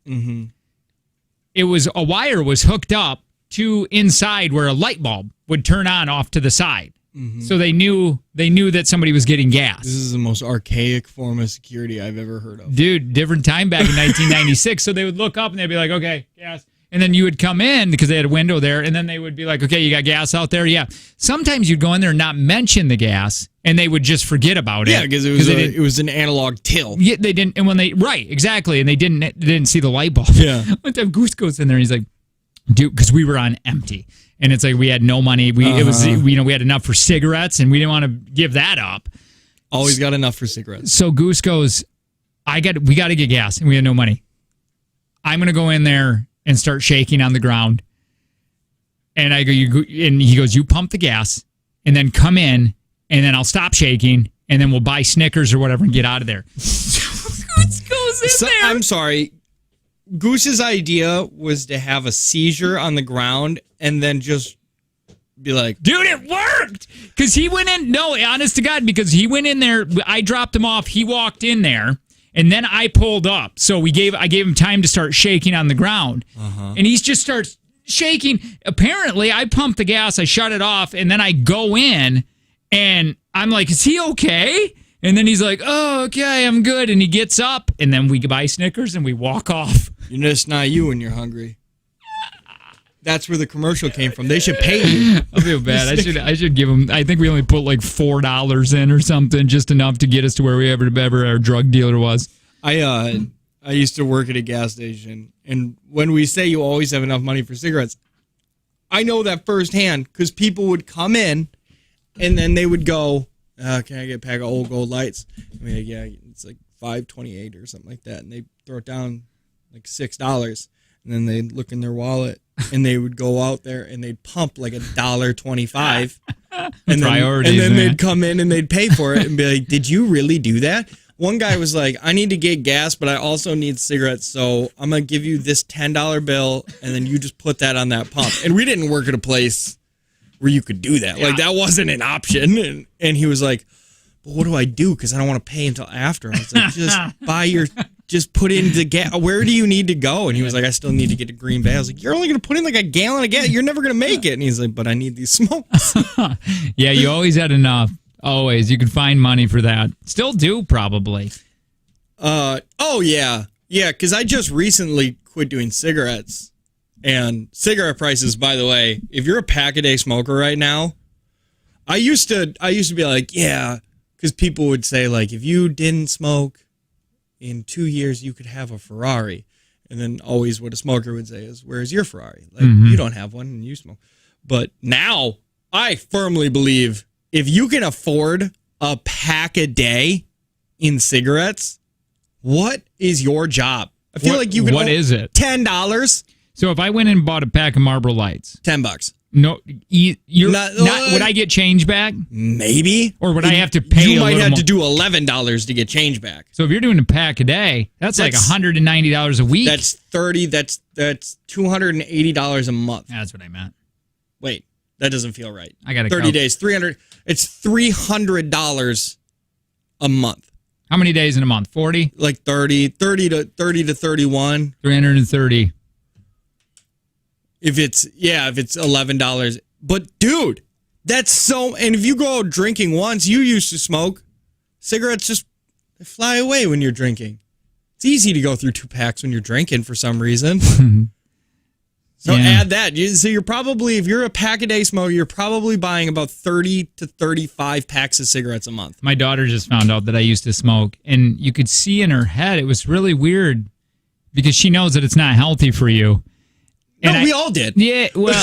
it was a wire was hooked up to inside where a light bulb would turn on off to the side. So they knew that somebody was getting gas. This is the most archaic form of security I've ever heard of. Dude, different time back in 1996. So they would look up and they'd be like, okay, gas. And then you would come in because they had a window there. And then they would be like, okay, you got gas out there? Yeah. Sometimes you'd go in there and not mention the gas and they would just forget about it. Yeah, because it was an analog till. Yeah, they didn't. And when right, exactly. And they didn't see the light bulb. Yeah. One time Goose goes in there and he's like, dude, because we were on empty. And it's like we had no money. It was, we had enough for cigarettes and we didn't want to give that up. Always got enough for cigarettes. So Goose goes, we got to get gas and we had no money. I'm going to go in there and start shaking on the ground. And I go, and he goes, you pump the gas and then come in and then I'll stop shaking and then we'll buy Snickers or whatever and get out of there. Goose goes in there. I'm sorry. Goose's idea was to have a seizure on the ground and then just be like, dude, it worked. Because he went in, no, honest to God, because he went in there, I dropped him off, he walked in there, and then I pulled up. So I gave him time to start shaking on the ground. And he just starts shaking. Apparently, I pumped the gas, I shut it off, and then I go in, and I'm like, is he okay? And then he's like, oh, okay, I'm good. And he gets up, and then we buy Snickers, and we walk off. you're just not you when you're hungry. That's where the commercial came from. They should pay you. I feel bad. I should give him. I think we only put like $4 in or something, just enough to get us to where we ever our drug dealer was. I used to work at a gas station, and when we say you always have enough money for cigarettes, I know that firsthand because people would come in, and then they would go, "Can I get a pack of Old Gold Lights?" I mean, yeah, it's like $5.28 or something like that, and they throw it down like $6, and then they look in their wallet. And they would go out there and they'd pump like $1.25, and then they'd come in and they'd pay for it and be like, "Did you really do that?" One guy was like, "I need to get gas, but I also need cigarettes, so I'm gonna give you this $10 bill, and then you just put that on that pump." And we didn't work at a place where you could do that. Like that wasn't an option. And he was like, "But what do I do? Because I don't want to pay until after." I was like, just put in the gas. Where do you need to go? And he was like, "I still need to get to Green Bay." I was like, "You're only going to put in like a gallon of gas. You're never going to make it." And he's like, "But I need these smokes." Yeah, you always had enough. Always. You could find money for that. Still do, probably. Oh, yeah. Yeah, because I just recently quit doing cigarettes. And cigarette prices, by the way, if you're a pack-a-day smoker right now, I used to be like, yeah, because people would say, like, if you didn't smoke, in 2 years you could have a Ferrari. And then always what a smoker would say is, where's your Ferrari? Like, you don't have one and you smoke. But now I firmly believe if you can afford a pack a day in cigarettes, what is your job? I feel like you can. What is it? $10. So if I went and bought a pack of Marlboro Lights, $10. no, would I get change back? Maybe. Or would I have to pay You a might little have more? to do $11 to get change back. So if you're doing a pack a day, that's like That's- $190 a week. That's 30. That's $280 a month. That's what I meant. Wait, that doesn't feel right. I gotta 30 count. days, 300. It's $300 a month. How many days in a month? 40? Like 30 to 31. 330. If it's $11. But dude, that's so. And if you go out drinking once, you used to smoke. Cigarettes just they fly away when you're drinking. It's easy to go through 2 packs when you're drinking for some reason. So Yeah. add that. So you're probably, if you're a pack a day smoker, you're probably buying about 30 to 35 packs of cigarettes a month. My daughter just found out that I used to smoke, and you could see in her head, it was really weird because she knows that it's not healthy for you. And We all did. Yeah, well,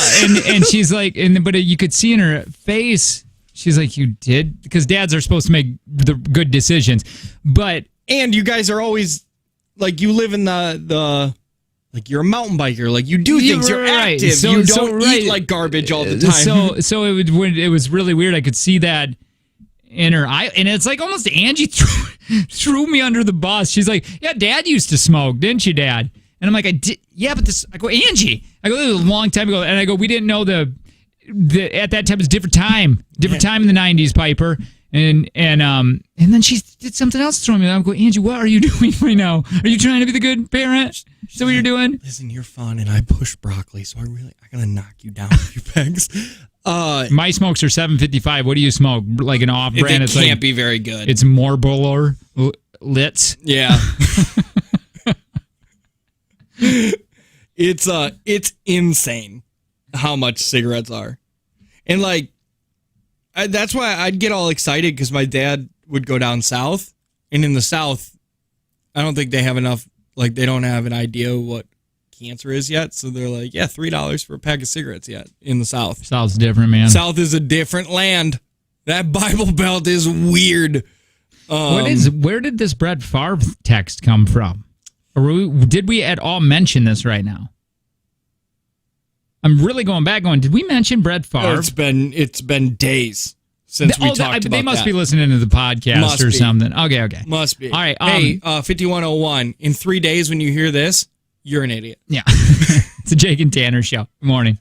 and she's like, but you could see in her face, she's like, you did? Because dads are supposed to make the good decisions. But And you guys are always, like, you live in the like, you're a mountain biker. Like, you do things. You're right. active. So- you so, don't right. eat like garbage all the time. So it was really weird. I could see that in her eye, and it's like almost Angie threw me under the bus. She's like, "Yeah, Dad used to smoke, didn't you, Dad?" And I'm like, "I did." Yeah, but this. I go, Angie. I go, "This was a long time ago," and I go, "We didn't know the at that time it was a different time in the '90s, Piper." And then she did something else to me. I'm going, Angie, what are you doing right now? Are you trying to be the good parent? Is that what you're doing? Listen, you're fun, and I push broccoli, so I gotta knock you down a few pegs. My smokes are 755. What do you smoke? Like an off-brand? It can't be very good. It's Marlboro Litz. Yeah. It's insane how much cigarettes are. And like that's why I'd get all excited because my dad would go down south, and in the south I don't think they have enough, like they don't have an idea what cancer is yet, so they're like, yeah, $3 for a pack of cigarettes yet in the south. South's different, man. South is a different land. That Bible Belt is weird. Where did this Brett Favre text come from? Or did we at all mention this right now? I'm really going back did we mention Brett Favre? It's been days since we talked about that. They must be listening to the podcast Must or be. something. Okay. Must be. All right. Hey, 5101. In 3 days when you hear this, you're an idiot. Yeah. It's a Jake and Tanner show. Good morning.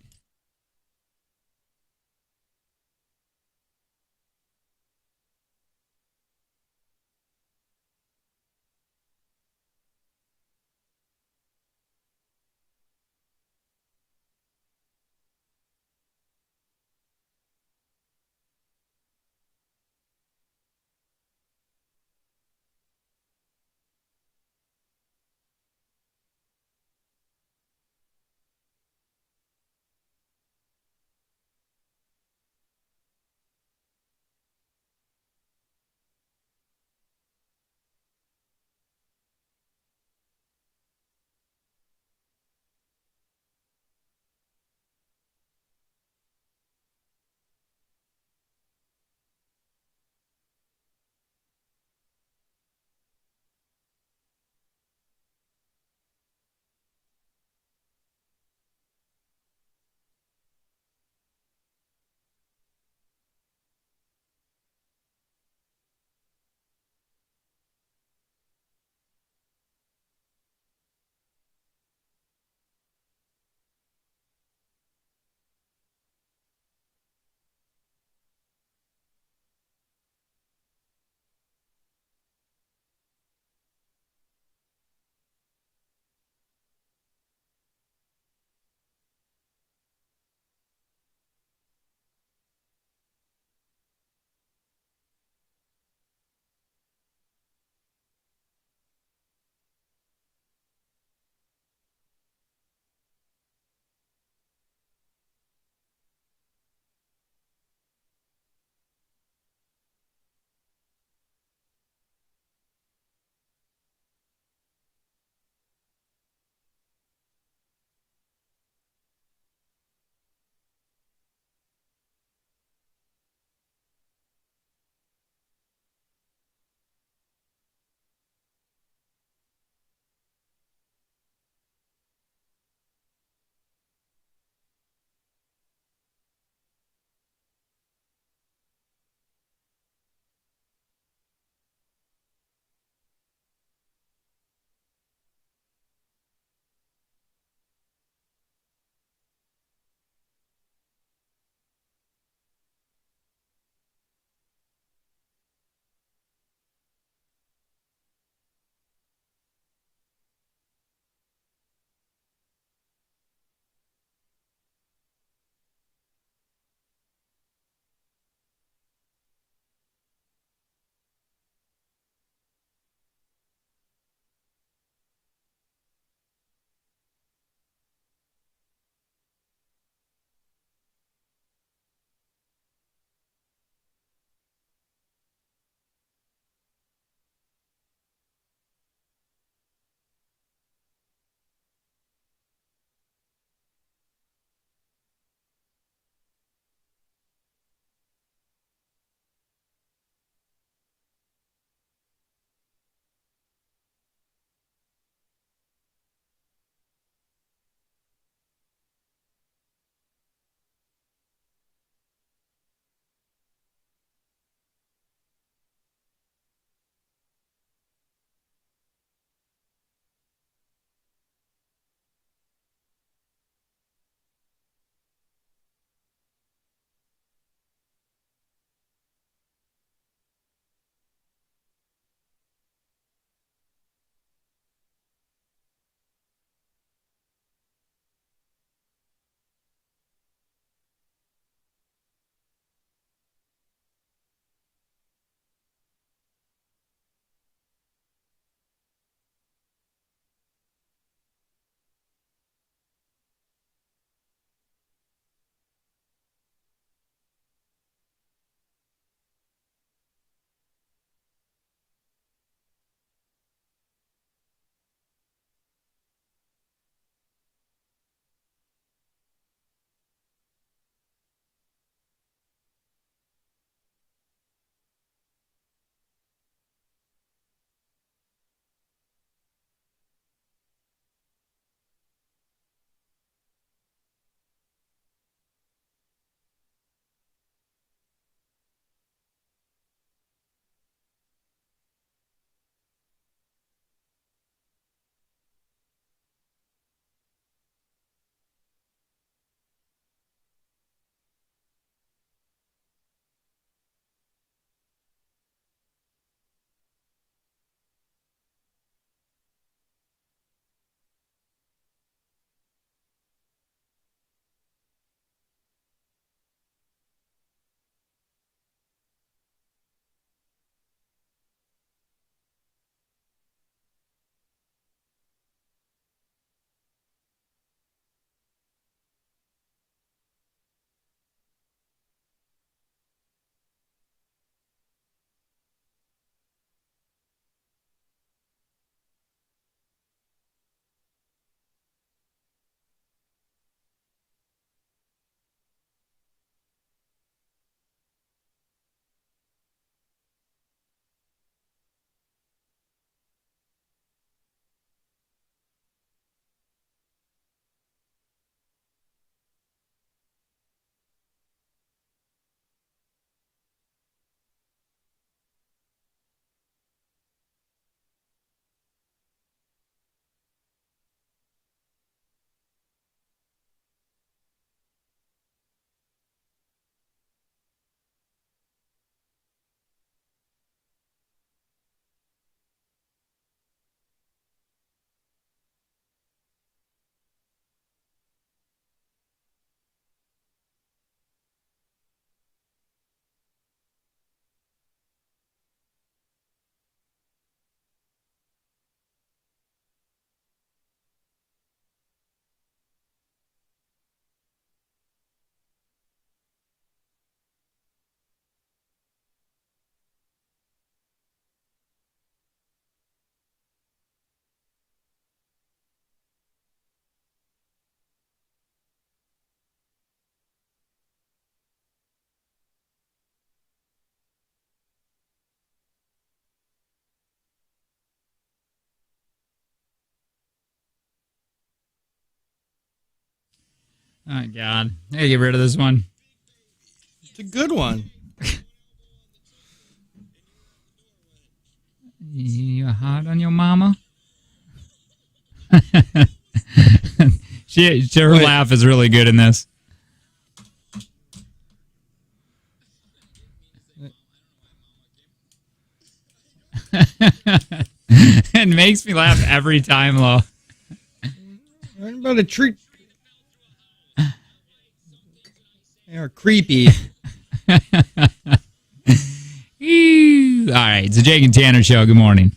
Oh, God. I gotta get rid of this one. It's a good one. You hot on your mama? Her Wait. laugh is really good in this. It makes me laugh every time, Lo. What about a treat? They're creepy. All right, it's the Jake and Tanner Show. Good morning.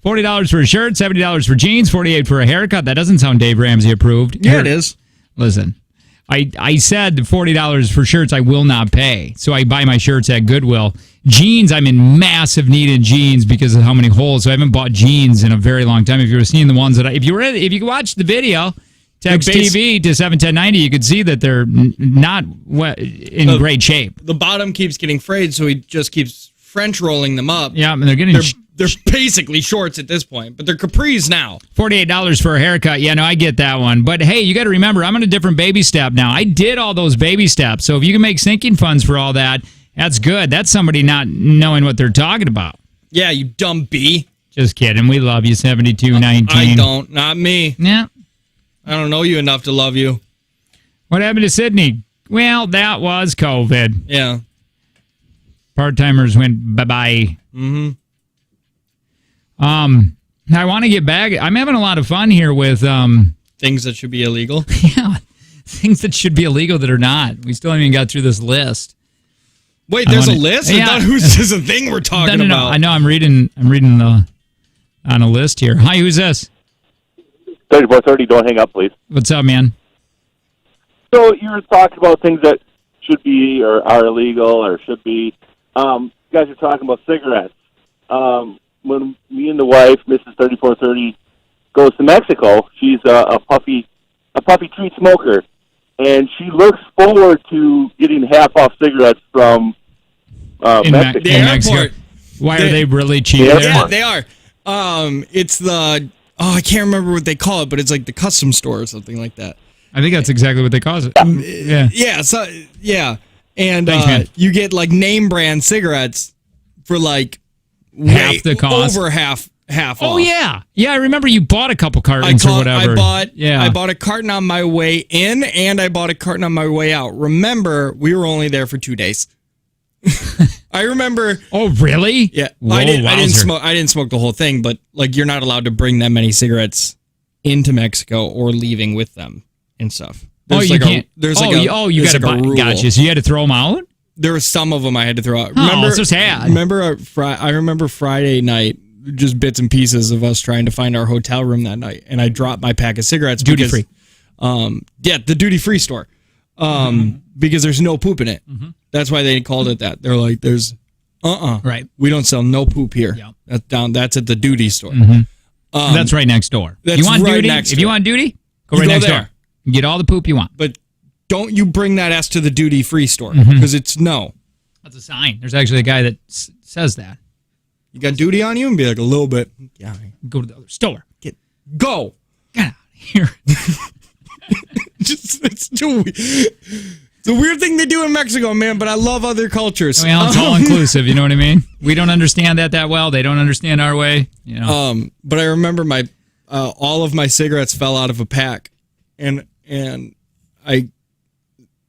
$40 for a shirt, $70 for jeans, $48 for a haircut. That doesn't sound Dave Ramsey approved. Yeah, it is. Listen, I said $40 for shirts I will not pay, so I buy my shirts at Goodwill. Jeans, I'm in massive need of jeans because of how many holes. So I haven't bought jeans in a very long time. If you were seeing the ones that if you watch the video, text TV to 71090, you could see that they're not in great shape. The bottom keeps getting frayed, so he just keeps French rolling them up. Yeah, and they're getting. They're basically shorts at this point, but they're capris now. $48 for a haircut. Yeah, no, I get that one. But hey, you got to remember, I'm on a different baby step now. I did all those baby steps. So if you can make sinking funds for all that, that's good. That's somebody not knowing what they're talking about. Yeah, you dumb bee. Just kidding. We love you, 7219. I don't. Not me. Yeah. I don't know you enough to love you. What happened to Sydney? Well, that was COVID. Yeah. Part-timers went bye-bye. Mm-hmm. I want to get back. I'm having a lot of fun here with things that should be illegal. Yeah, things that should be illegal that are not. We still haven't even got through this list. Wait, there's a list? Yeah. I thought who's this a thing we're talking No. about? I know. I'm reading on a list here. Hi, who's this? 3430, don't hang up, please. What's up, man? So you were talking about things that should be or are illegal or should be. You guys are talking about cigarettes. When me and the wife, Mrs. 3430, goes to Mexico, she's a puffy treat smoker, and she looks forward to getting half off cigarettes from Mexico. The airport. Why are they really cheap Yeah, there? Yeah, they are. It's the I can't remember what they call it, but it's like the custom store or something like that. I think that's exactly what they call it. Yeah. Yeah, so yeah. And Thanks, man. you get like name brand cigarettes for like Half the cost. over half off. Oh yeah, I remember you bought a couple cartons or whatever. I bought a carton on my way in, and I bought a carton on my way out. Remember, we were only there for 2 days. I remember. Oh really? Yeah, Whoa, I didn't wowzer. smoke. I didn't smoke the whole thing, but like you're not allowed to bring that many cigarettes into Mexico or leaving with them and stuff. There's you can't. you You got to buy. Gotcha. So you had to throw them out. There were some of them I had to throw out. Oh, so sad. Remember, I remember Friday night, just bits and pieces of us trying to find our hotel room that night, and I dropped my pack of cigarettes. Duty because, free. The duty free store. Because there's no poop in it. Mm-hmm. That's why they called it that. They're like, there's, Right. we don't sell no poop here. Yeah. That's at the duty store. That's right next door. that's You want right duty? next If you door. want duty, go You right go next there. door. You get all the poop you want. But don't you bring that ass to the duty free store, Mm-hmm. because it's no. That's a sign. There's actually a guy that says that. You got duty on you? And be like, a little bit. Yeah. Go to the other store. Go. Get out of here. It's a weird thing they do in Mexico, man, but I love other cultures. Well, it's all inclusive. You know what I mean? We don't understand that well. They don't understand our way. You know. But I remember my all of my cigarettes fell out of a pack, and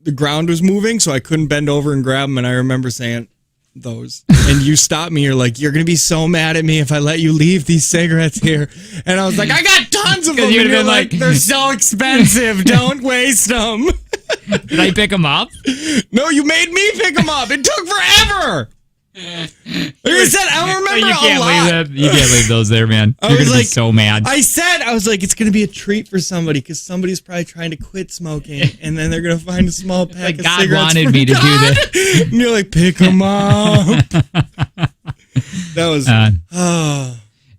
the ground was moving, so I couldn't bend over and grab them. And I remember saying those, and you stopped me. You're like, you're gonna be so mad at me if I let you leave these cigarettes here. And I was like, I got tons of them. 'Cause you'd And have you're been like, like- they're so expensive. Don't waste them. Did I pick them up? No, you made me pick them up. It took forever. Like I said, I remember You can't a lot. leave that. You can't leave those there, man. I You're was gonna be like- so mad. I was like, it's going to be a treat for somebody because somebody's probably trying to quit smoking, and then they're going to find a small pack like of God cigarettes. wanted for me to do God. that. And you're like, pick them up. That was.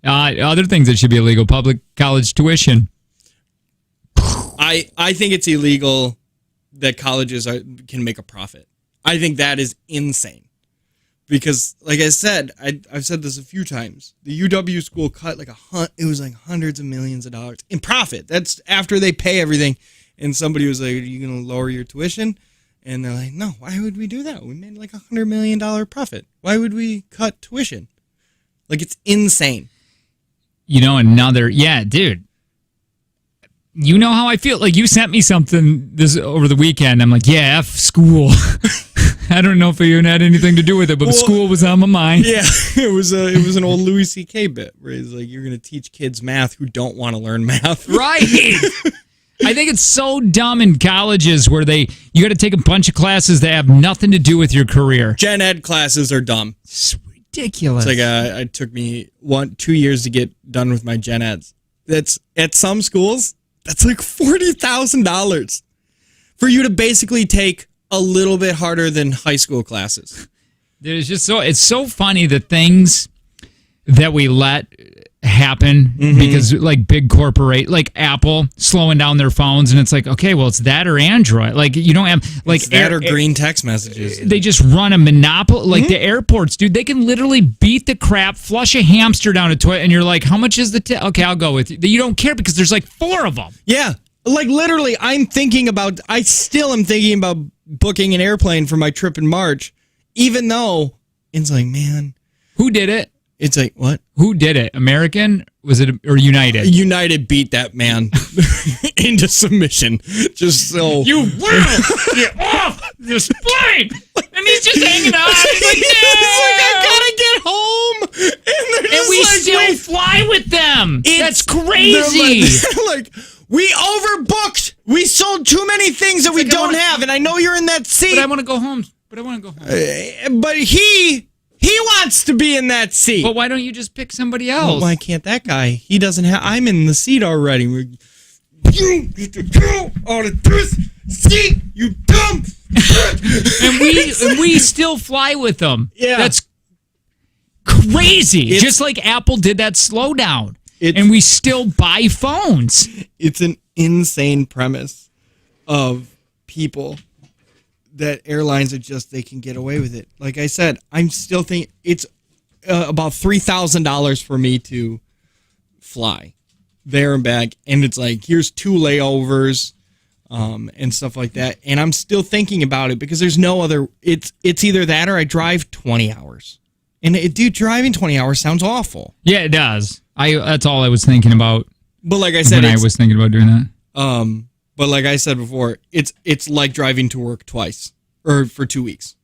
Other things that should be illegal: public college tuition. I think it's illegal that colleges can make a profit. I think that is insane. Because, like I said, I've said this a few times. The UW school cut it was like hundreds of millions of dollars in profit. That's after they pay everything, and somebody was like, "Are you going to lower your tuition?" And they're like, "No, why would we do that? We made like $100 million profit. Why would we cut tuition?" Like, it's insane. Yeah, dude. You know how I feel. Like, you sent me something this over the weekend. I'm like, yeah, F school. I don't know if it even had anything to do with it, but school was on my mind. Yeah, it was an old Louis C.K. bit where he's like, "You're going to teach kids math who don't want to learn math." Right. I think it's so dumb in colleges where you got to take a bunch of classes that have nothing to do with your career. Gen Ed classes are dumb. It's ridiculous. It's like it took me 2 years to get done with my Gen Eds. That's at some schools. That's like $40,000 for you to basically take a little bit harder than high school classes. It's so funny the things that we let happen because like big corporate, like Apple slowing down their phones, and it's like, okay, well, it's that or Android. Like, you don't have like it's that or green text messages. They just run a monopoly. Like the airports, dude, they can literally beat the crap, flush a hamster down a toilet, and you're like, how much is the okay, I'll go with you. You don't care because there's like 4 of them. Yeah. Like, literally, I still am thinking about booking an airplane for my trip in March, even though it's like, man. Who did it? It's like, what? Who did it? American? Was it or United? United beat that man into submission. Just so. You will get off this plane! And he's just hanging out. He's like, I gotta get home! And we still fly with them! That's crazy! They're like, we overbooked! We sold too many things that we don't have, and I know you're in that seat. But I want to go home. But he wants to be in that seat. But why don't you just pick somebody else? Well, why can't that guy? He doesn't have. I'm in the seat already. You get to go out of this seat, you dumb. and we still fly with them. Yeah, that's crazy. Just like Apple did that slowdown, and we still buy phones. It's an insane premise of people. That airlines are they can get away with it. Like I said, I'm still thinking it's about $3,000 for me to fly there and back. And it's like, here's 2 layovers and stuff like that. And I'm still thinking about it because there's no other, it's either that or I drive 20 hours. And dude, driving 20 hours sounds awful. Yeah, it does. That's all I was thinking about. But like I said, I was thinking about doing that. But like I said before, it's like driving to work twice or for 2 weeks.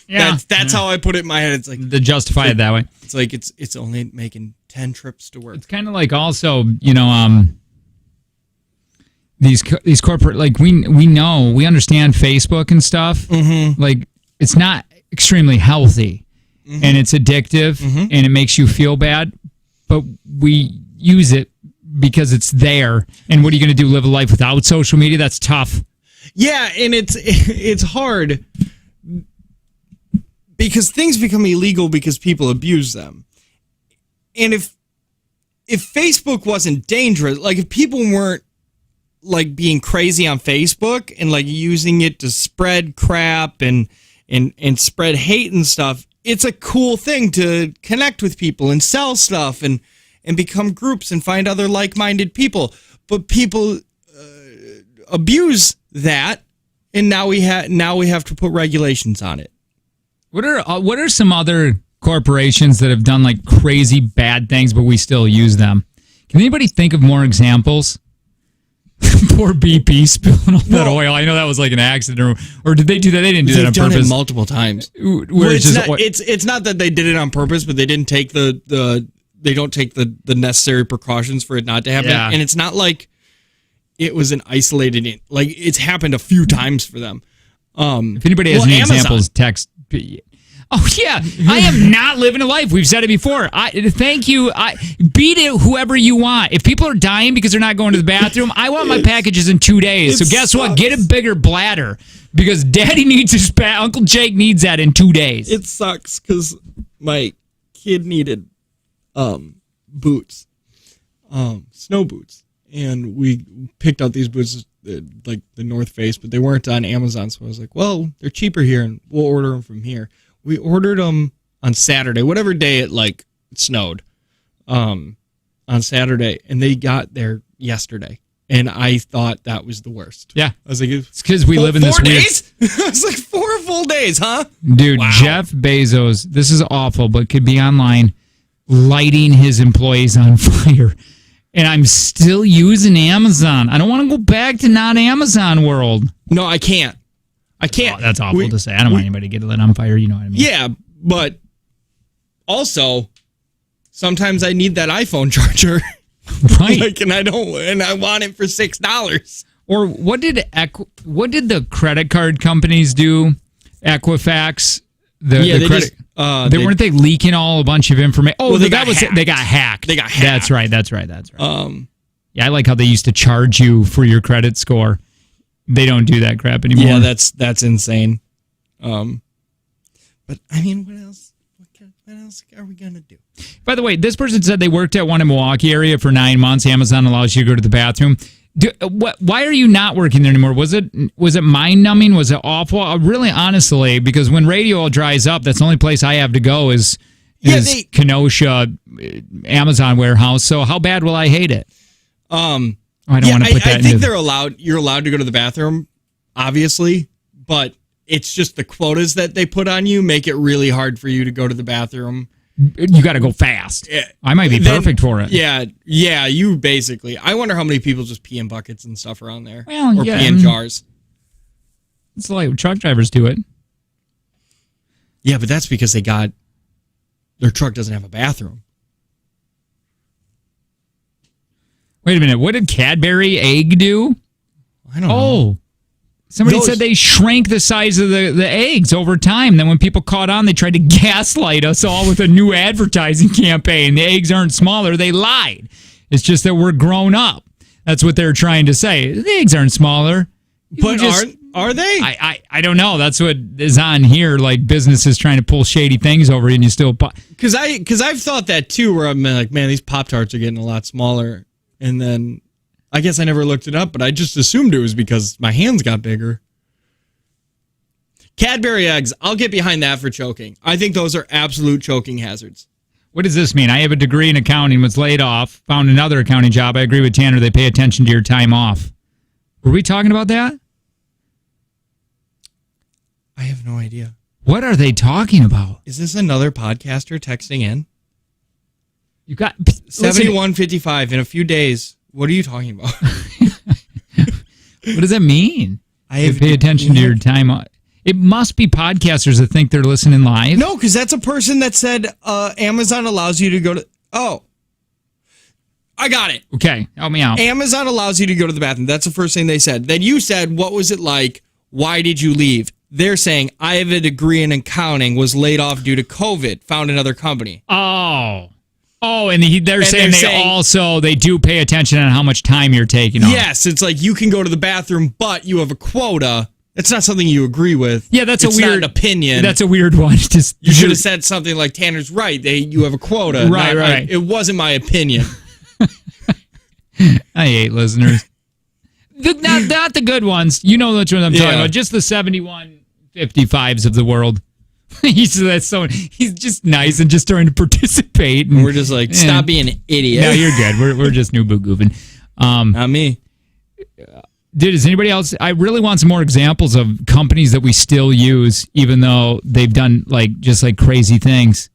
Yeah, that's how I put it in my head. It's like to justify it that way. It's like it's only making 10 trips to work. It's kind of like also, these corporate, like we understand Facebook and stuff. Mm-hmm. Like it's not extremely healthy, and it's addictive, and it makes you feel bad. But we use it because it's there. And what are you going to do? Live a life without social media? That's tough. Yeah, and it's hard because things become illegal because people abuse them. And if Facebook wasn't dangerous, like if people weren't like being crazy on Facebook and like using it to spread crap and spread hate and stuff, it's a cool thing to connect with people and sell stuff and become groups and find other like-minded people. But people abuse that, and now we have to put regulations on it. What are some other corporations that have done like crazy bad things, but we still use them? Can anybody think of more examples? Poor BP spilling all that oil. I know that was like an accident, or did they do that? They didn't do that on purpose. They've done it multiple times. It's not that they did it on purpose, but they didn't take they don't take the necessary precautions for it not to happen. Yeah. And it's not like it was an isolated, like it's happened a few times for them. If anybody has any examples, text. Oh yeah, I am not living a life. We've said it before. Thank you. Beat it whoever you want. If people are dying because they're not going to the bathroom, I want my packages in 2 days. So guess what? Get a bigger bladder because Daddy needs his Uncle Jake needs that in 2 days. It sucks because my kid needed boots, snow boots, and we picked out these boots like the North Face, but they weren't on Amazon. So I was like, well, they're cheaper here, and we'll order them from here. We ordered them on Saturday, whatever day it snowed, on Saturday, and they got there yesterday. And I thought that was the worst. Yeah. I was like, It's because we live in this 4 weird... days? I was like, 4 full days, huh? Dude, Wow. Jeff Bezos, this is awful, but could be online lighting his employees on fire. And I'm still using Amazon. I don't want to go back to not Amazon world. No, I can't. I can't. Oh, that's awful to say. I don't want anybody to get lit on fire. You know what I mean? Yeah, but also, sometimes I need that iPhone charger. Right. Like, and I want it for $6. Or what did the credit card companies do? Equifax, weren't they leaking all a bunch of information? Oh, Well, they that got was hacked. they got hacked. They got hacked. That's right. Yeah, I like how they used to charge you for your credit score. They don't do that crap anymore. that's insane. But I mean, what else? What else are we gonna do? By the way, this person said they worked at one in Milwaukee area for 9 months. Amazon allows you to go to the bathroom. Why are you not working there anymore? Was it mind numbing? Was it awful? Really, honestly, because when radio all dries up, that's the only place I have to go is Kenosha Amazon warehouse. So how bad will I hate it? I don't want to put that. I think they're allowed. You're allowed to go to the bathroom, obviously, but it's just the quotas that they put on you make it really hard for you to go to the bathroom. You got to go fast. I might be perfect for it. Yeah. You basically. I wonder how many people just pee in buckets and stuff around there, Well, or yeah, pee in jars. It's like truck drivers do it. Yeah, but that's because their truck doesn't have a bathroom. Wait a minute. What did Cadbury egg do? I don't know. Oh, somebody said they shrank the size of the eggs over time. Then when people caught on, they tried to gaslight us all with a new advertising campaign. The eggs aren't smaller. They lied. It's just that we're grown up. That's what they're trying to say. The eggs aren't smaller. But are they? I don't know. That's what is on here. Like businesses trying to pull shady things over, and you still... Because I've thought that too, where I'm like, man, these Pop-Tarts are getting a lot smaller. And then I guess I never looked it up, but I just assumed it was because my hands got bigger. Cadbury eggs, I'll get behind that for choking. I think those are absolute choking hazards. What does this mean? I have a degree in accounting, was laid off, found another accounting job. I agree with Tanner. They pay attention to your time off. Were we talking about that? I have no idea. What are they talking about? Is this another podcaster texting in? You got 7155 in a few days. What are you talking about? What does that mean? They pay attention to your time off. It must be podcasters that think they're listening live. No, because that's a person that said Amazon allows you to go to... Oh. I got it. Okay, help me out. Amazon allows you to go to the bathroom. That's the first thing they said. Then you said, what was it like? Why did you leave? They're saying, I have a degree in accounting, was laid off due to COVID, found another company. Oh, and they're saying they do pay attention on how much time you're taking off. Yes, it's like you can go to the bathroom, but you have a quota. It's not something you agree with. Yeah, that's it's a weird not an opinion. That's a weird one. You should have said something like Tanner's right. You have a quota. Right. It wasn't my opinion. I hate listeners. Not the good ones. You know which one I'm talking about. Just the 7155s of the world. He's just nice and just trying to participate. And we're just like, stop being an idiot. No, you're good. We're just new boo goofing. Not me. Dude, is anybody else? I really want some more examples of companies that we still use, even though they've done just crazy things.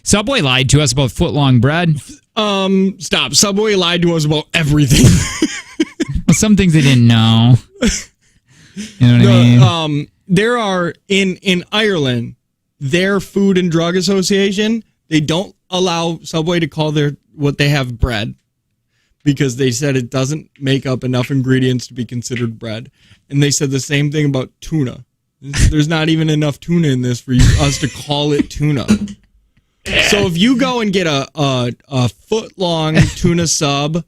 Subway lied to us about footlong bread. Stop. Subway lied to us about everything. Well, some things they didn't know. You know what I mean? There are in Ireland, their Food and Drug Association, they don't allow Subway to call what they have bread because they said it doesn't make up enough ingredients to be considered bread. And they said the same thing about tuna. There's not even enough tuna in this for us to call it tuna. So if you go and get a foot-long tuna sub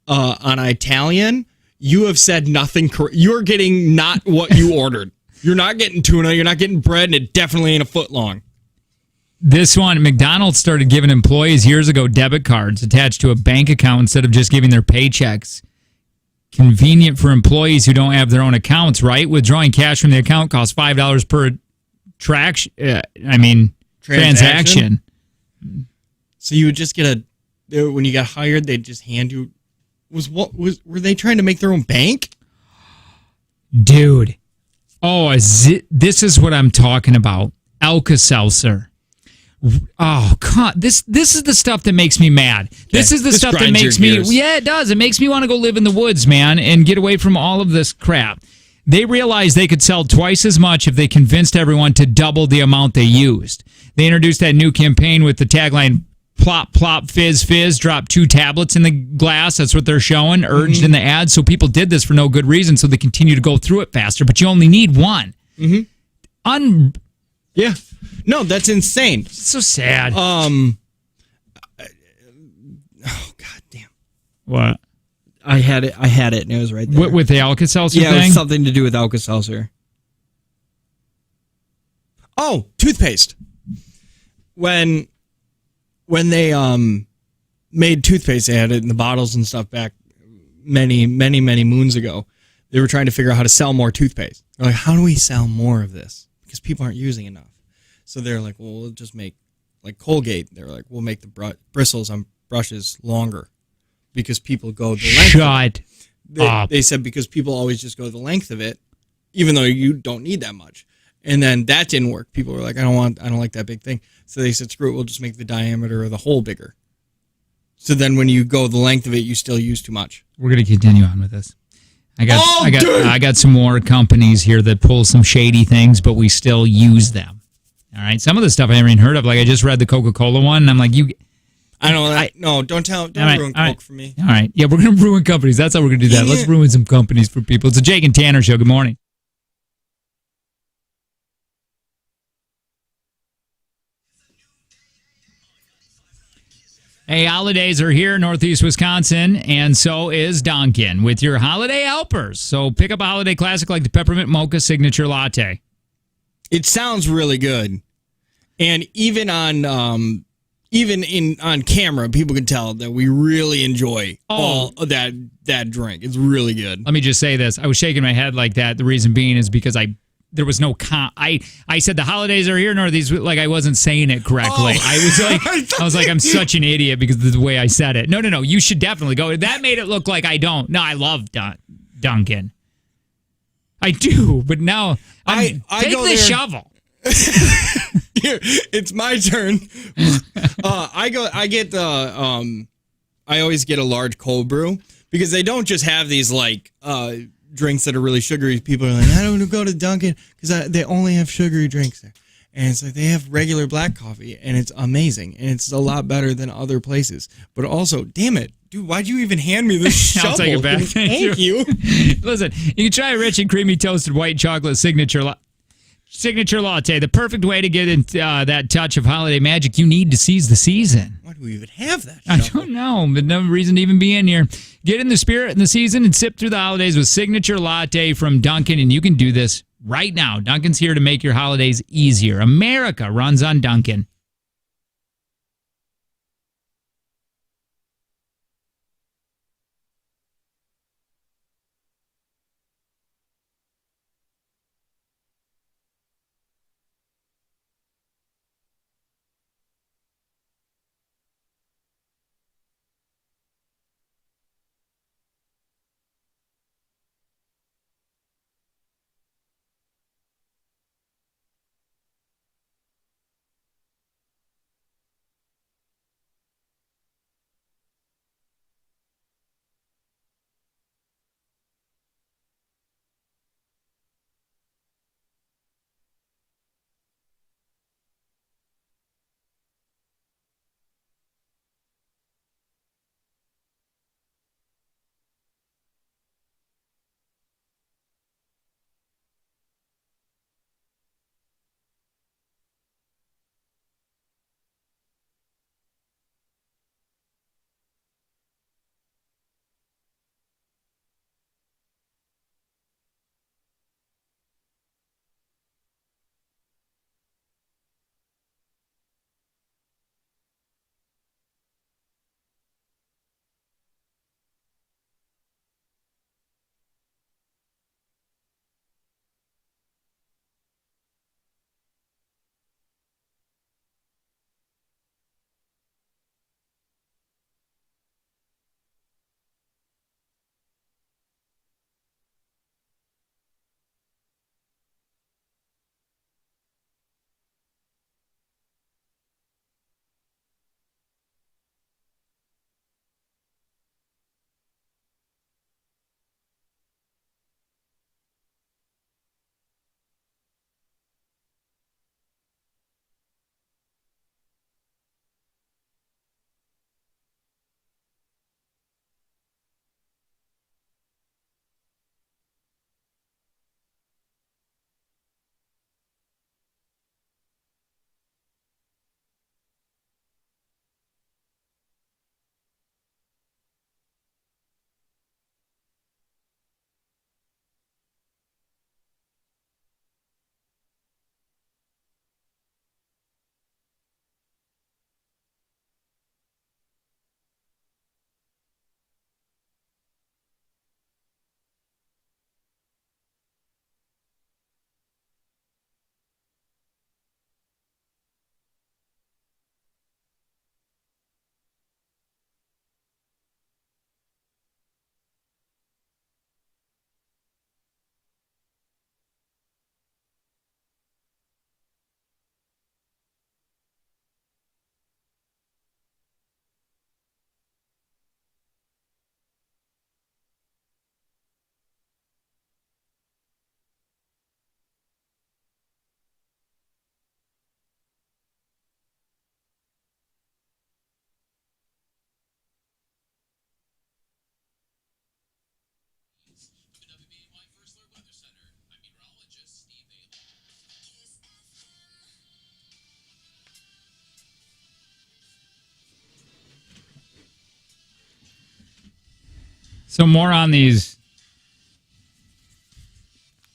on Italian, you have said nothing correct. You're getting not what you ordered. You're not getting tuna. You're not getting bread, and it definitely ain't a foot long. This one, McDonald's started giving employees years ago debit cards attached to a bank account instead of just giving their paychecks. Convenient for employees who don't have their own accounts, right? Withdrawing cash from the account costs $5 per transaction. So you would just get when you got hired, they'd just hand you were they trying to make their own bank? Dude. Oh, this is what I'm talking about. Alka-Seltzer. Oh, God. This is the stuff that makes me mad. This is the stuff that makes me... gears. Yeah, it does. It makes me want to go live in the woods, man, and get away from all of this crap. They realized they could sell twice as much if they convinced everyone to double the amount they used. They introduced that new campaign with the tagline, plop, plop, fizz, fizz, drop 2 tablets in the glass. That's what they're showing, urged in the ad. So people did this for no good reason, so they continue to go through it faster. But you only need one. Yeah. No, that's insane. So sad. Oh, God damn. What? I had it, and it was right there. With the Alka-Seltzer Yeah, it thing? was something to do with Alka-Seltzer. Oh, toothpaste. When they made toothpaste, they had it in the bottles and stuff back many moons ago. They were trying to figure out how to sell more toothpaste. They're like, how do we sell more of this? Because people aren't using enough. So they're like, well, we'll just make, like Colgate. They're like, we'll make the bristles on brushes longer because people go the length. Shut up. They said because people always just go the length of it, even though you don't need that much. And then that didn't work. People were like, I don't like that big thing. So they said, screw it, we'll just make the diameter of the hole bigger. So then when you go the length of it, you still use too much. We're going to continue on with this. I got some more companies here that pull some shady things, but we still use them. All right. Some of the stuff I haven't even heard of. Like I just read the Coca-Cola one, and I'm like, don't ruin Coke for me. All right. Yeah, we're going to ruin companies. That's how we're going to do that. Let's ruin some companies for people. It's a Jake and Tanner show. Good morning. Hey, holidays are here in Northeast Wisconsin, and so is Dunkin' with your holiday helpers. So pick up a holiday classic like the Peppermint Mocha Signature Latte. It sounds really good, and even on camera, people can tell that we really enjoy all of that drink. It's really good. Let me just say this: I was shaking my head like that. The reason being is because there was no I said the holidays are here, Northeast, like I wasn't saying it correctly. I was like, I'm such an idiot because of the way I said it. No, you should definitely go. That made it look like I don't. No, I love Dunkin'. I do, but now I take go the there. shovel. Here, it's my turn. I always get a large cold brew because they don't just have these like drinks that are really sugary. People are like, I don't want to go to Dunkin' because they only have sugary drinks there. And it's like they have regular black coffee, and it's amazing, and it's a lot better than other places. But also, damn it, dude, why'd you even hand me this shovel? I'll take it back. Thank you. Listen, you can try a rich and creamy toasted white chocolate signature latte, the perfect way to get into that touch of holiday magic you need to seize the season. Why do we even have that I shovel? don't know, but no reason to even be in here. Get in the spirit in the season and sip through the holidays with Signature Latte from Dunkin', and you can do this right now. Dunkin's here to make your holidays easier. America runs on Dunkin'. So more on these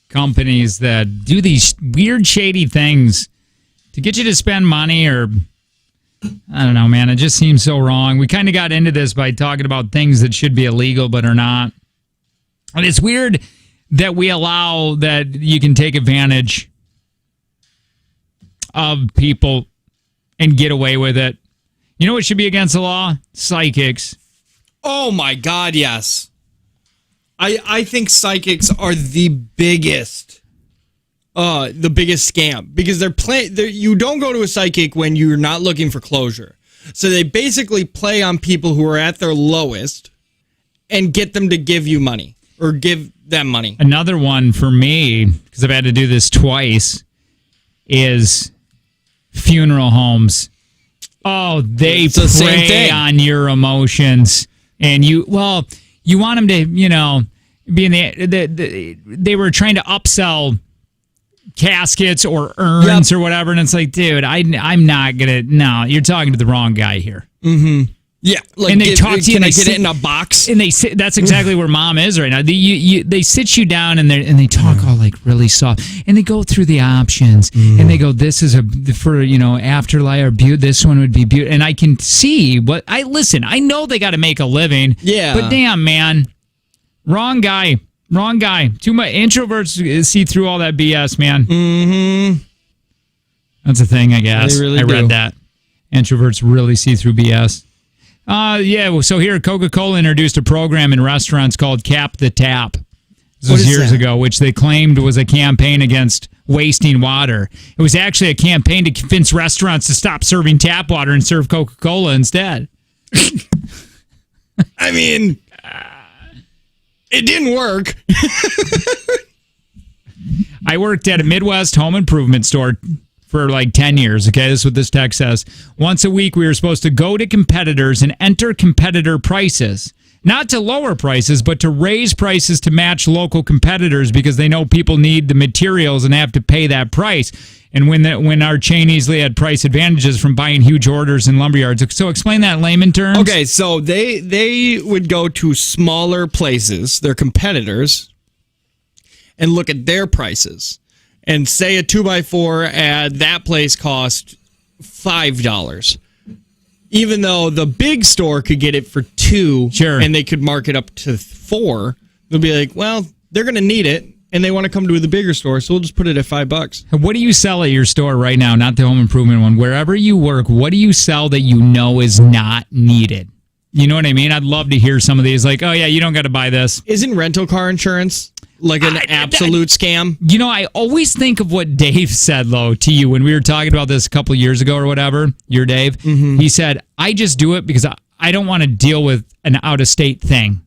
companies that do these weird, shady things to get you to spend money, or I don't know, man. It just seems so wrong. We kind of got into this by talking about things that should be illegal but are not. And it's weird that we allow that you can take advantage of people and get away with it. You know what should be against the law? Psychics. Oh my God, yes. I think psychics are the biggest scam, because you don't go to a psychic when you're not looking for closure. So they basically play on people who are at their lowest and get them to give you money or give them money. Another one for me, because I've had to do this twice, is funeral homes. Oh, they It's the same prey thing. on your emotions. And you want them to, be in they were trying to upsell caskets or urns or whatever. And it's like, dude, I'm not going to, no, you're talking to the wrong guy here. Yeah, like, And they talk to you Can and I they get sit- it in a box? And they sit, that's exactly where mom is right now. They sit you down and they talk all like really soft, and they go through the options and they go, this is for afterlife or this one would be beautiful. And I can see I know they got to make a living. Yeah. But damn, man, wrong guy. Too much introverts see through all that BS, man. Mm-hmm. That's a thing, I guess. They really I read do. that. Introverts really see through BS. So here Coca-Cola introduced a program in restaurants called Cap the Tap. This What was is years that? ago, which they claimed was a campaign against wasting water. It was actually a campaign to convince restaurants to stop serving tap water and serve Coca-Cola instead. I mean, it didn't work. I worked at a Midwest home improvement store for like 10 years. Okay, this is what this text says. Once a week, we were supposed to go to competitors and enter competitor prices. Not to lower prices, but to raise prices to match local competitors, because they know people need the materials and have to pay that price. And when our chain easily had price advantages from buying huge orders in lumberyards. So explain that in layman terms. Okay, so they would go to smaller places, their competitors, and look at their prices. And say a 2x4 at that place cost $5. Even though the big store could get it for $2, Sure. and they could mark it up to $4, they'll be like, well, they're going to need it, and they want to come to the bigger store, so we'll just put it at $5. What do you sell at your store right now? Not the home improvement one. Wherever you work, what do you sell that you know is not needed? You know what I mean? I'd love to hear some of these. Like, oh yeah, you don't got to buy this. Isn't rental car insurance like an absolute scam? You know, I always think of what Dave said, though, to you when we were talking about this a couple of years ago or whatever. You're Dave. Mm-hmm. He said, I just do it because I don't want to deal with an out-of-state thing.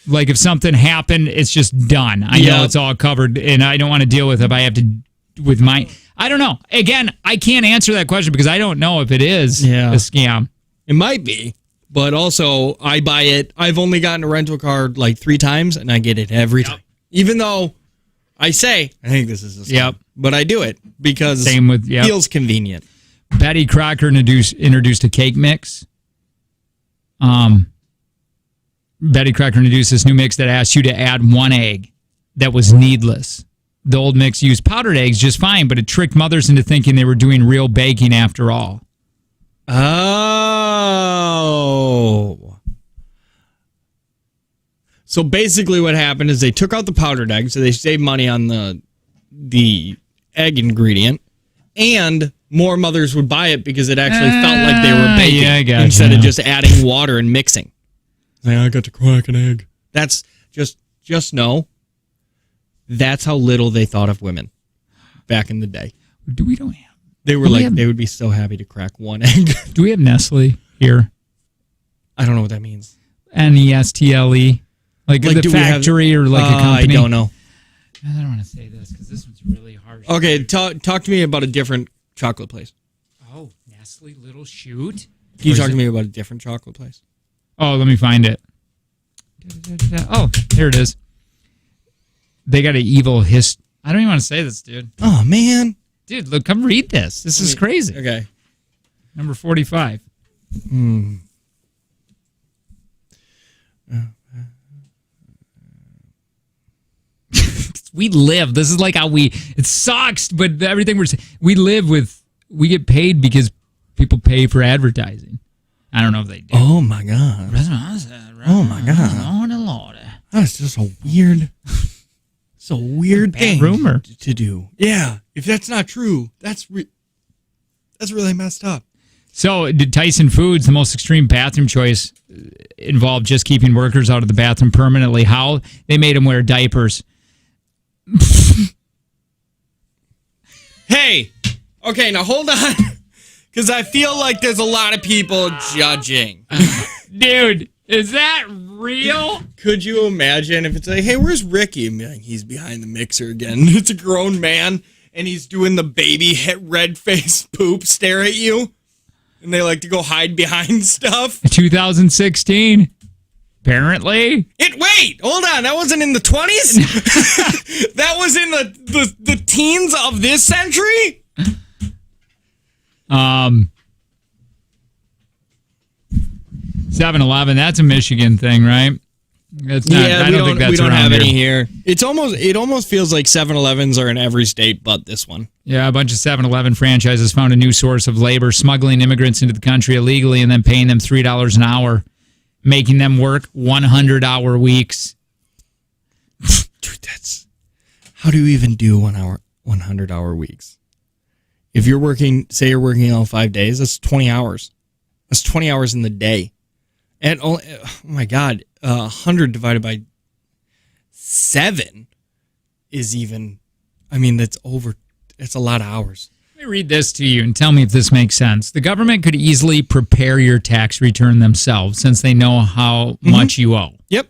Like if something happened, it's just done. I know it's all covered, and I don't want to deal with it. If I have to with my, I don't know. Again, I can't answer that question because I don't know if it is a scam. It might be, but also I buy it. I've only gotten a rental car like 3 times, and I get it every time. Even though I say, I think this is a scam. Yep. But I do it because Same with it feels convenient. Betty Crocker introduced a cake mix. Betty Crocker introduced this new mix that asked you to add 1 egg that was needless. The old mix used powdered eggs just fine, but it tricked mothers into thinking they were doing real baking after all. Oh. So basically what happened is they took out the powdered egg, so they saved money on the egg ingredient, and more mothers would buy it because it actually felt like they were baking yeah, I gotcha. instead of just adding water and mixing. I got to crack an egg. That's just know that's how little they thought of women back in the day. We don't have. They were they would be so happy to crack 1 egg. Do we have Nestle here? I don't know what that means. Nestle, like the do we have- factory or like a company? I don't know. I don't want to say this because this one's really harsh. Okay, talk to me about a different chocolate place. Oh, Nestle Little Shoot. Can you talk to me about a different chocolate place? Oh, let me find it. Oh, here it is. They got an evil I don't even want to say this, dude. Oh, man. Dude, look, come read this. This is crazy. Okay. Number 45. We live. This is like how it sucks, but everything we get paid because people pay for advertising. I don't know if they do. Oh my God. Oh my God. Lord. That's just a weird thing rumor to do. Yeah. If that's not true, that's really messed up. So, did Tyson Foods, the most extreme bathroom choice, involve just keeping workers out of the bathroom permanently? How? They made them wear diapers. Hey, okay, now hold on. Because I feel like there's a lot of people judging. Dude, is that real? Could you imagine if it's like, hey, where's Ricky? And be like, he's behind the mixer again. It's a grown man, and he's doing the baby red face poop stare at you. And they like to go hide behind stuff. 2016. Apparently. Wait, hold on. That wasn't in the 20s? That was in the teens of this century? 7-Eleven, that's a Michigan thing, right? That's not, yeah, I don't think that's we don't around have here. any here. It almost feels like 7-Elevens are in every state but this one. Yeah, a bunch of 7-Eleven franchises found a new source of labor, smuggling immigrants into the country illegally and then paying them $3 an hour, making them work 100-hour weeks. Dude, how do you even do 100-hour weeks? If you're working, say you're working all 5 days, that's 20 hours. That's 20 hours in the day. And oh my God, 100 divided by 7 is even, that's a lot of hours. Let me read this to you and tell me if this makes sense. The government could easily prepare your tax return themselves since they know how much you owe. Yep.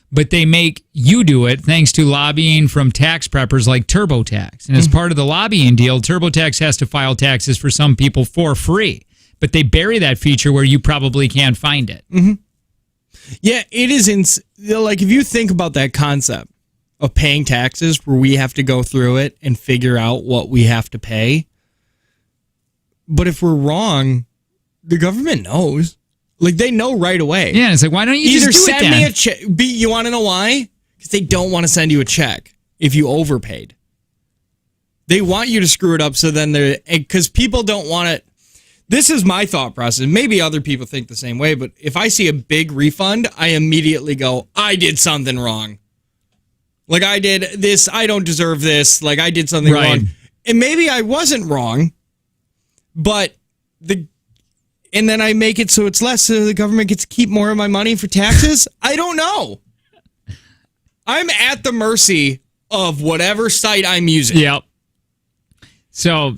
But they make you do it thanks to lobbying from tax preppers like TurboTax. And as part of the lobbying deal, TurboTax has to file taxes for some people for free. But they bury that feature where you probably can't find it. Mm-hmm. Yeah, it is. Like, if you think about that concept of paying taxes where we have to go through it and figure out what we have to pay. But if we're wrong, the government knows. Like, they know right away. Yeah, it's like, why don't you Either just do send it then? me a check. You want to know why? Because they don't want to send you a check if you overpaid. They want you to screw it up so then because people don't want it. This is my thought process. Maybe other people think the same way, but if I see a big refund, I immediately go, I did something wrong. Like, I did this, I don't deserve this. Like, I did something wrong. And maybe I wasn't wrong, but and then I make it so it's less, so the government gets to keep more of my money for taxes? I don't know. I'm at the mercy of whatever site I'm using. Yep. So,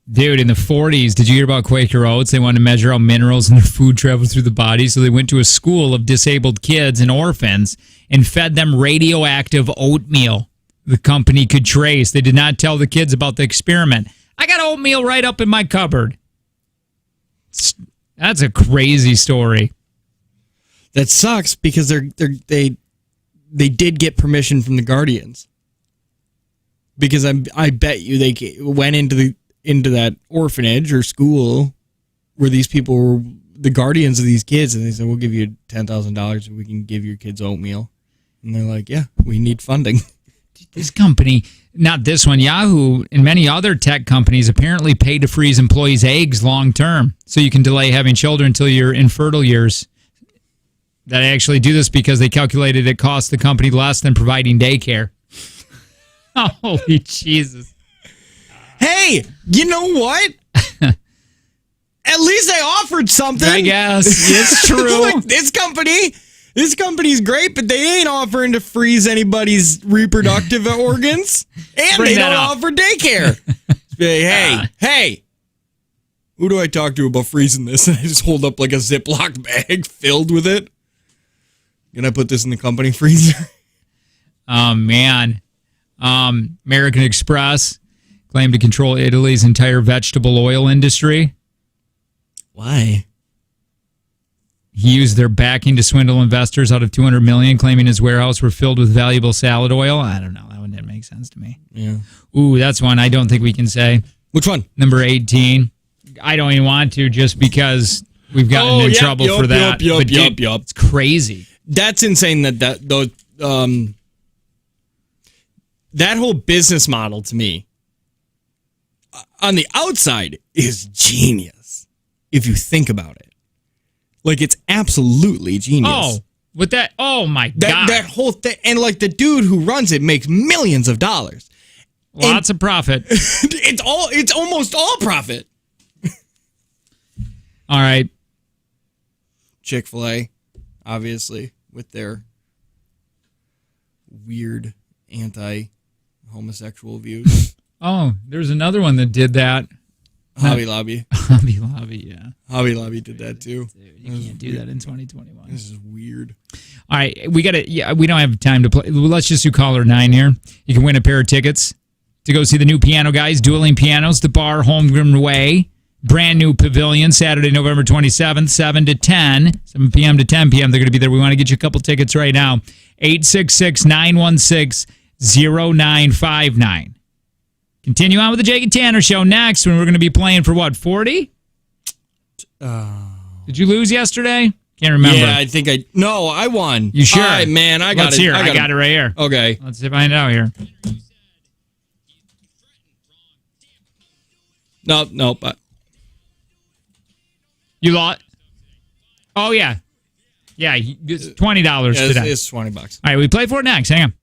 dude, in the 40s, did you hear about Quaker Oats? They wanted to measure how minerals in their food travel through the body, so they went to a school of disabled kids and orphans and fed them radioactive oatmeal the company could trace. They did not tell the kids about the experiment. I got oatmeal right up in my cupboard. That's a crazy story. That sucks because they did get permission from the Guardians. Because I bet you they went into that orphanage or school where these people were the guardians of these kids, and they said, we'll give you $10,000 if we can give your kids oatmeal. And they're like, yeah, we need funding. This company, not this one, Yahoo and many other tech companies apparently pay to freeze employees' eggs long term so you can delay having children until your infertile years. That actually do this because they calculated it costs the company less than providing daycare. Holy Jesus. Hey, you know what? At least they offered something. I guess. It's true. Like, this company's great, but they ain't offering to freeze anybody's reproductive organs. And Bring they that don't up. offer daycare. Hey, who do I talk to about freezing this? And I just hold up like a Ziploc bag filled with it. Can I put this in the company freezer? Oh, man. American Express claimed to control Italy's entire vegetable oil industry. Why? He used their backing to swindle investors out of $200 million, claiming his warehouse were filled with valuable salad oil. I don't know. That one didn't make sense to me. Yeah. Ooh, that's one I don't think we can say. Which one? Number 18. I don't even want to just because we've gotten in trouble for that. Yup. It's crazy. That's insane that whole business model to me, on the outside, is genius. If you think about it, like it's absolutely genius. Oh, with that. Oh my God. That whole thing, and like the dude who runs it makes millions of dollars. Lots of profit. It's almost all profit. All right. Chick-fil-A, obviously, with their weird anti-homosexual views. Oh, there's another one that did that. Hobby Lobby. Hobby Lobby, yeah. Hobby Lobby did that too. You can't do that in 2021. This is weird. All right, we got to. Yeah, we don't have time to play. Let's just do caller 9 here. You can win a pair of tickets to go see the new Piano Guys, Dueling Pianos, the Bar, Holmgren Way, brand new pavilion, Saturday, November 27th, 7 p.m. to 10 p.m. They're going to be there. We want to get you a couple tickets right now. 866-916-0959. Continue on with the Jake and Tanner Show next, when we're going to be playing for what, 40? Did you lose yesterday? Can't remember. Yeah, I think No, I won. You sure? All right, man, I got Let's it. hear. I got it right here. Okay. Let's find out here. No, but You lost? Oh, yeah. Yeah, it's $20 today. It's $20. All right, we play for it next. Hang on.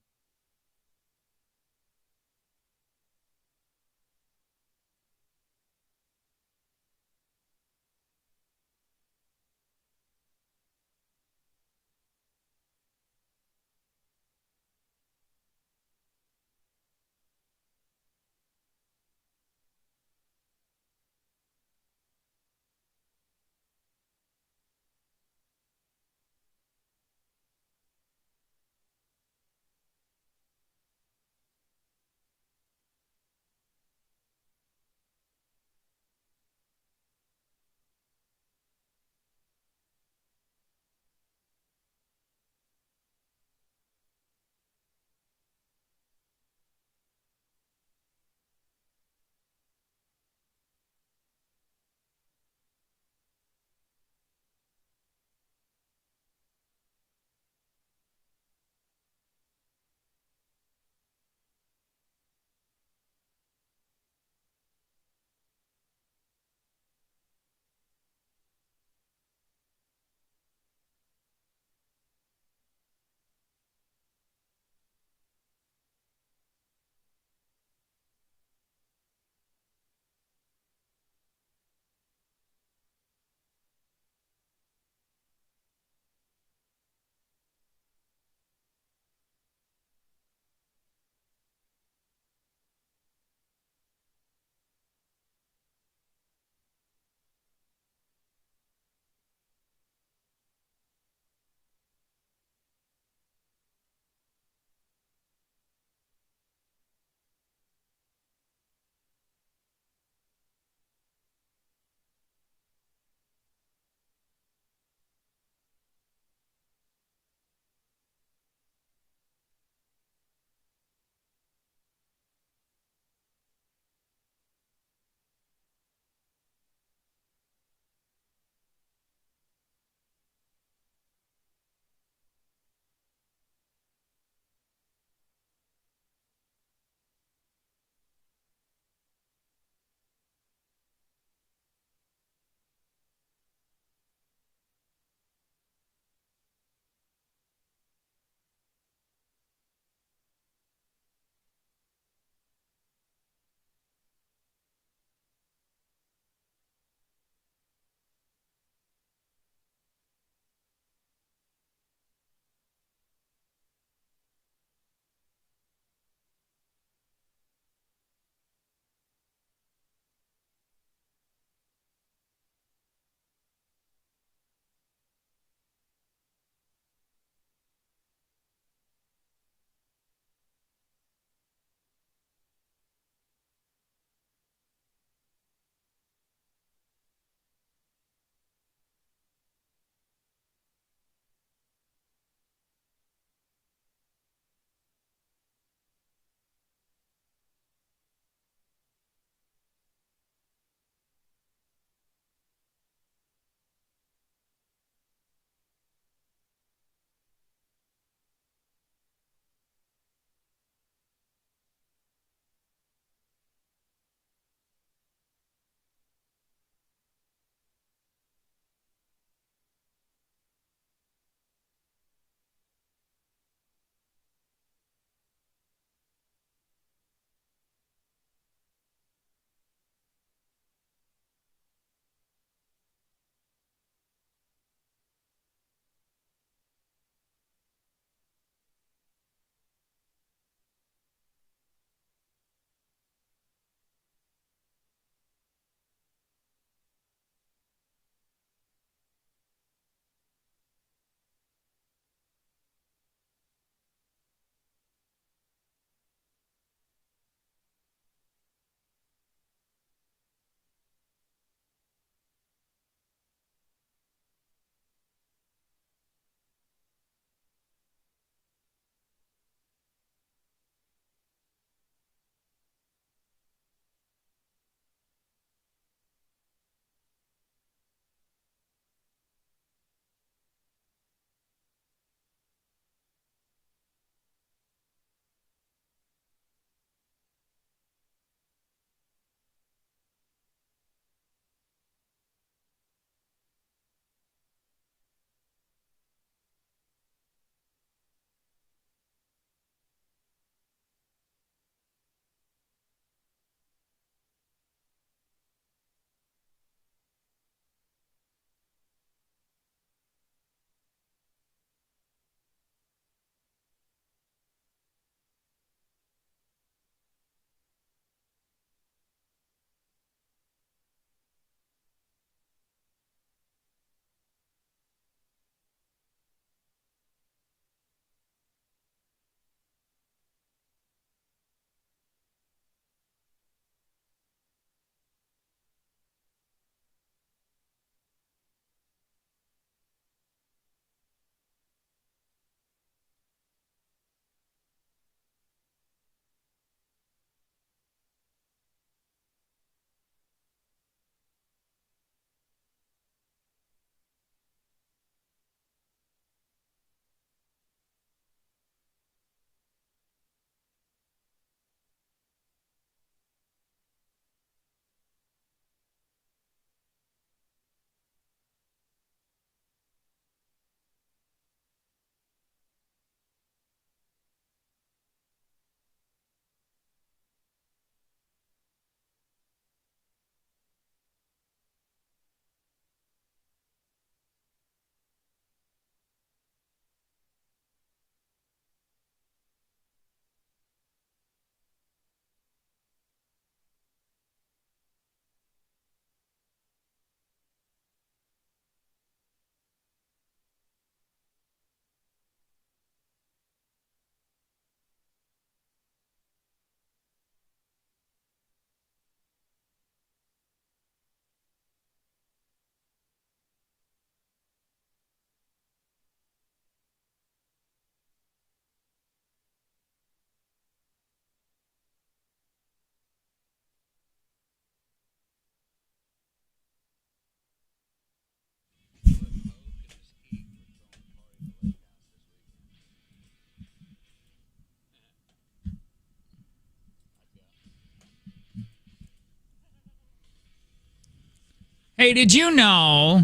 Hey, did you know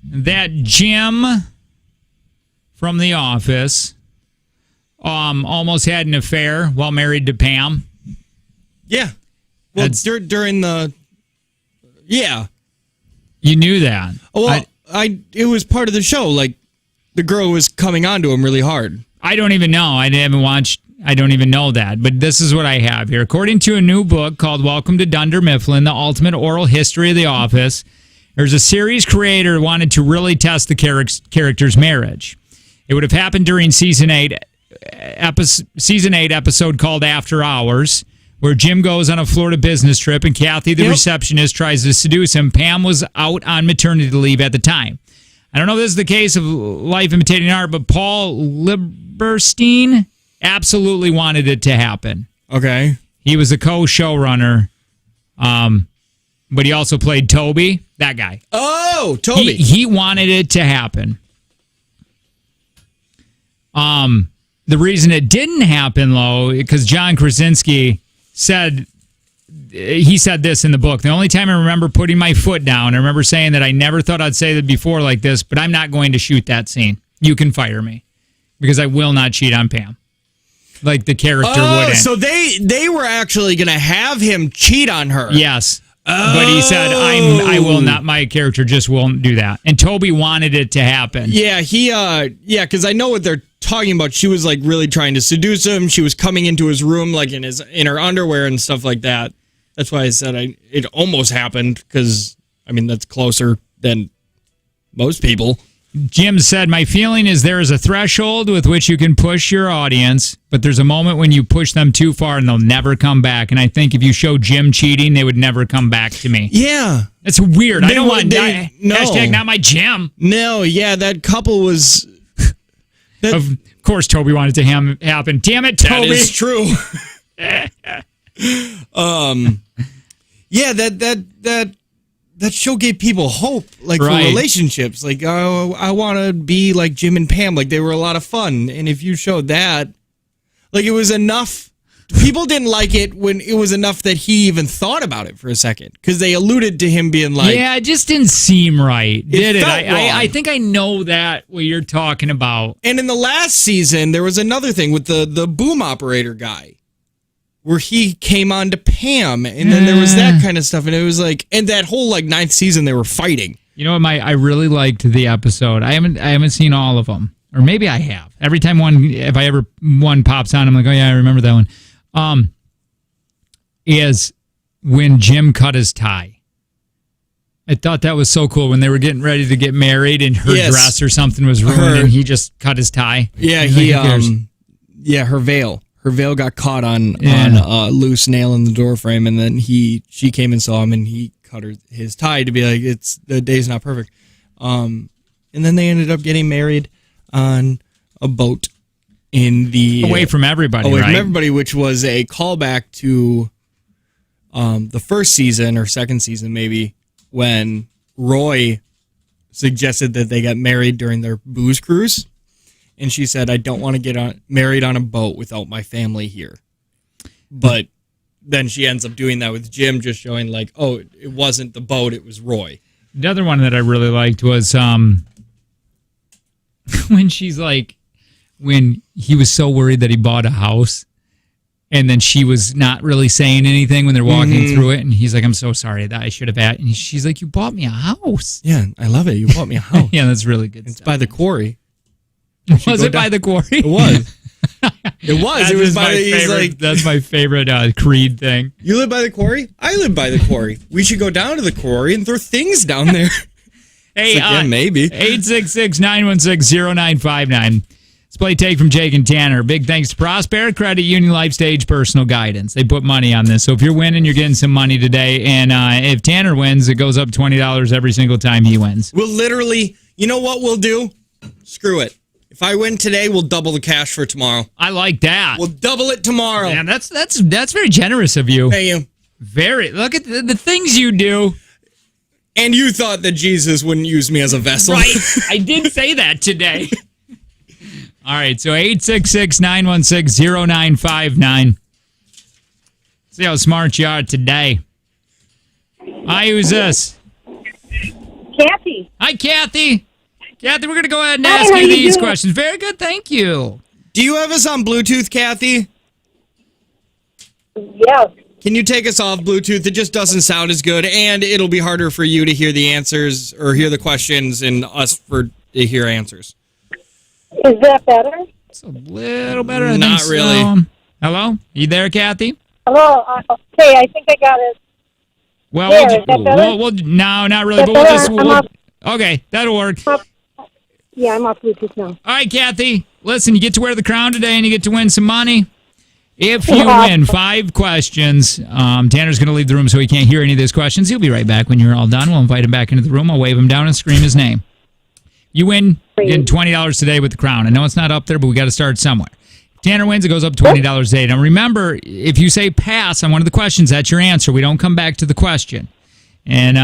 that Jim from The Office almost had an affair while married to Pam? Yeah. Well, That's- during the. Yeah. You knew that. Well, it was part of the show. Like, the girl was coming on to him really hard. I don't even know. I haven't watched. I don't even know that. But this is what I have here. According to a new book called Welcome to Dunder Mifflin, the ultimate oral history of The Office, there's a series creator who wanted to really test the character's marriage. It would have happened during season 8 episode called After Hours, where Jim goes on a Florida business trip and Kathy, the receptionist, tries to seduce him. Pam was out on maternity leave at the time. I don't know if this is the case of Life Imitating Art, but Paul Lieberstein absolutely wanted it to happen. Okay. He was a co-showrunner, but he also played Toby, that guy. Oh, Toby. He wanted it to happen. The reason it didn't happen, though, because John Krasinski said this in the book. The only time I remember putting my foot down, I remember saying that I never thought I'd say that before like this, but I'm not going to shoot that scene. You can fire me because I will not cheat on Pam. Like the character wouldn't. So they were actually going to have him cheat on her. Yes. But he said, I will not, my character just won't do that. And Toby wanted it to happen. Yeah, because I know what they're talking about. She was like really trying to seduce him. She was coming into his room like in her underwear and stuff like that. That's why I said it almost happened because, I mean, that's closer than most people. Jim said, my feeling is there is a threshold with which you can push your audience, but there's a moment when you push them too far and they'll never come back. And I think if you show Jim cheating, they would never come back to me. Yeah. That's weird. I don't want no. hashtag not my Jim. No, yeah, that couple was... Of course, Toby wanted to happen. Damn it, Toby. That is true. Yeah, that show gave people hope, like for relationships. Like, oh, I want to be like Jim and Pam. Like they were a lot of fun. And if you showed that, like it was enough. People didn't like it when it was enough that he even thought about it for a second because they alluded to him being like, yeah, it just didn't seem right, did it? felt wrong. I think I know that what you're talking about. And in the last season, there was another thing with the boom operator guy. Where he came on to Pam, and then there was that kind of stuff, and it was like, and that whole like 9th season they were fighting. You know what? I really liked the episode. I haven't seen all of them, or maybe I have. Every time one pops on, I'm like, oh yeah, I remember that one. Is when Jim cut his tie. I thought that was so cool when they were getting ready to get married, and her dress or something was ruined, and he just cut his tie. Yeah, her veil. Her veil got caught on a loose nail in the door frame, and then she came and saw him, and he cut his tie to be like, the day's not perfect. And then they ended up getting married on a boat in the away from everybody, away right? from everybody, which was a callback to the first season or second season, maybe when Roy suggested that they got married during their booze cruise. And she said, I don't want to get married on a boat without my family here. But then she ends up doing that with Jim, just showing like, oh, it wasn't the boat, it was Roy. The other one that I really liked was when she's like, when he was so worried that he bought a house, and then she was not really saying anything when they're walking through it, and he's like, I'm so sorry that I should have had. And she's like, you bought me a house. Yeah, I love it. You bought me a house. Yeah, that's really good. It's by the quarry. Was it by the quarry? It was. It was. It was by he's like, that's my favorite Creed thing. You live by the quarry? I live by the quarry. We should go down to the quarry and throw things down there. Hey, like, yeah, maybe. 866-916-0959. Let's play Take from Jake and Tanner. Big thanks to Prosper Credit Union Life Stage Personal Guidance. They put money on this. So if you're winning, you're getting some money today. And if Tanner wins, it goes up $20 every single time he wins. We'll literally, you know what we'll do? Screw it. If I win today, we'll double the cash for tomorrow. I like that. We'll double it tomorrow. Man, that's very generous of you. Thank you. Look at the things you do. And you thought that Jesus wouldn't use me as a vessel. Right. I did say that today. All right, so 866-916-0959. See how smart you are today. Hi, who's this? Kathy. Hi, Kathy. Kathy, we're going to go ahead and Hi, ask how you you these doing? questions. Very good, thank you. Do you have us on Bluetooth, Kathy? Yes. Can you take us off Bluetooth? It just doesn't sound as good, and it'll be harder for you to hear the answers or hear the questions and us to hear answers. Is that better? It's a little better. I Not think so. really. Hello? You there, Kathy? Hello. Okay, I think I got it. Well, There, is that better? no, not really. Is But that we'll just. better? I'm off. Okay, that'll work. Yeah, I'm off Bluetooth now. All right, Kathy. Listen, you get to wear the crown today, and you get to win some money. If you Yeah. win 5 questions, Tanner's going to leave the room so he can't hear any of these questions. He'll be right back when you're all done. We'll invite him back into the room. I'll wave him down and scream his name. You win, you get $20 today with the crown. I know it's not up there, but we got to start somewhere. If Tanner wins, it goes up $20 today. Now remember, if you say pass on one of the questions, that's your answer. We don't come back to the question. And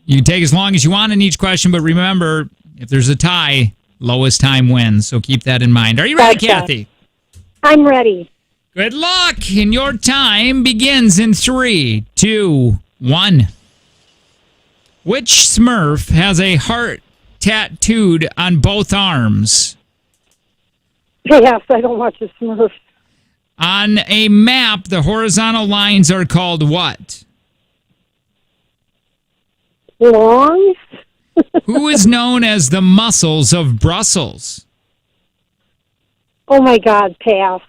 you can take as long as you want in each question, but remember, if there's a tie, lowest time wins. So keep that in mind. Are you ready, Gotcha. Kathy? I'm ready. Good luck. And your time begins in 3, 2, 1. Which Smurf has a heart tattooed on both arms? Yes, I don't watch the Smurfs. On a map, the horizontal lines are called what? Long? Who is known as the muscles of Brussels? Oh my God, pass.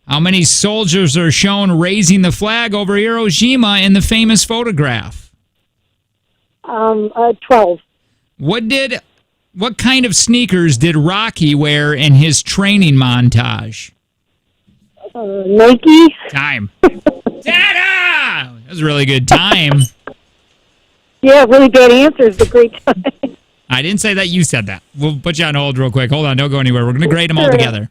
How many soldiers are shown raising the flag over Hiroshima in the famous photograph? 12. What kind of sneakers did Rocky wear in his training montage? Nike? Time. Ta-da! That was a really good time. Yeah, really bad answers, but great time. I didn't say that. You said that. We'll put you on hold real quick. Hold on. Don't go anywhere. We're going to grade them all Sure. together.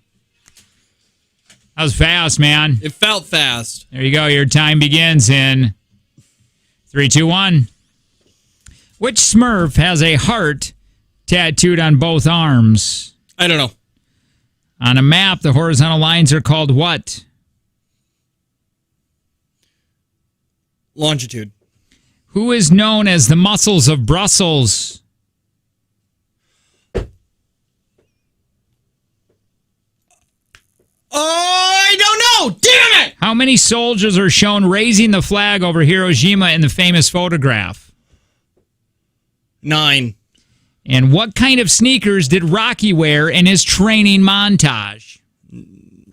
That was fast, man. It felt fast. There you go. Your time begins in 3, 2, 1. Which Smurf has a heart tattooed on both arms? I don't know. On a map, the horizontal lines are called what? Longitude. Who is known as the muscles of Brussels? Oh, I don't know. Damn it! How many soldiers are shown raising the flag over Hiroshima in the famous photograph? 9. And what kind of sneakers did Rocky wear in his training montage?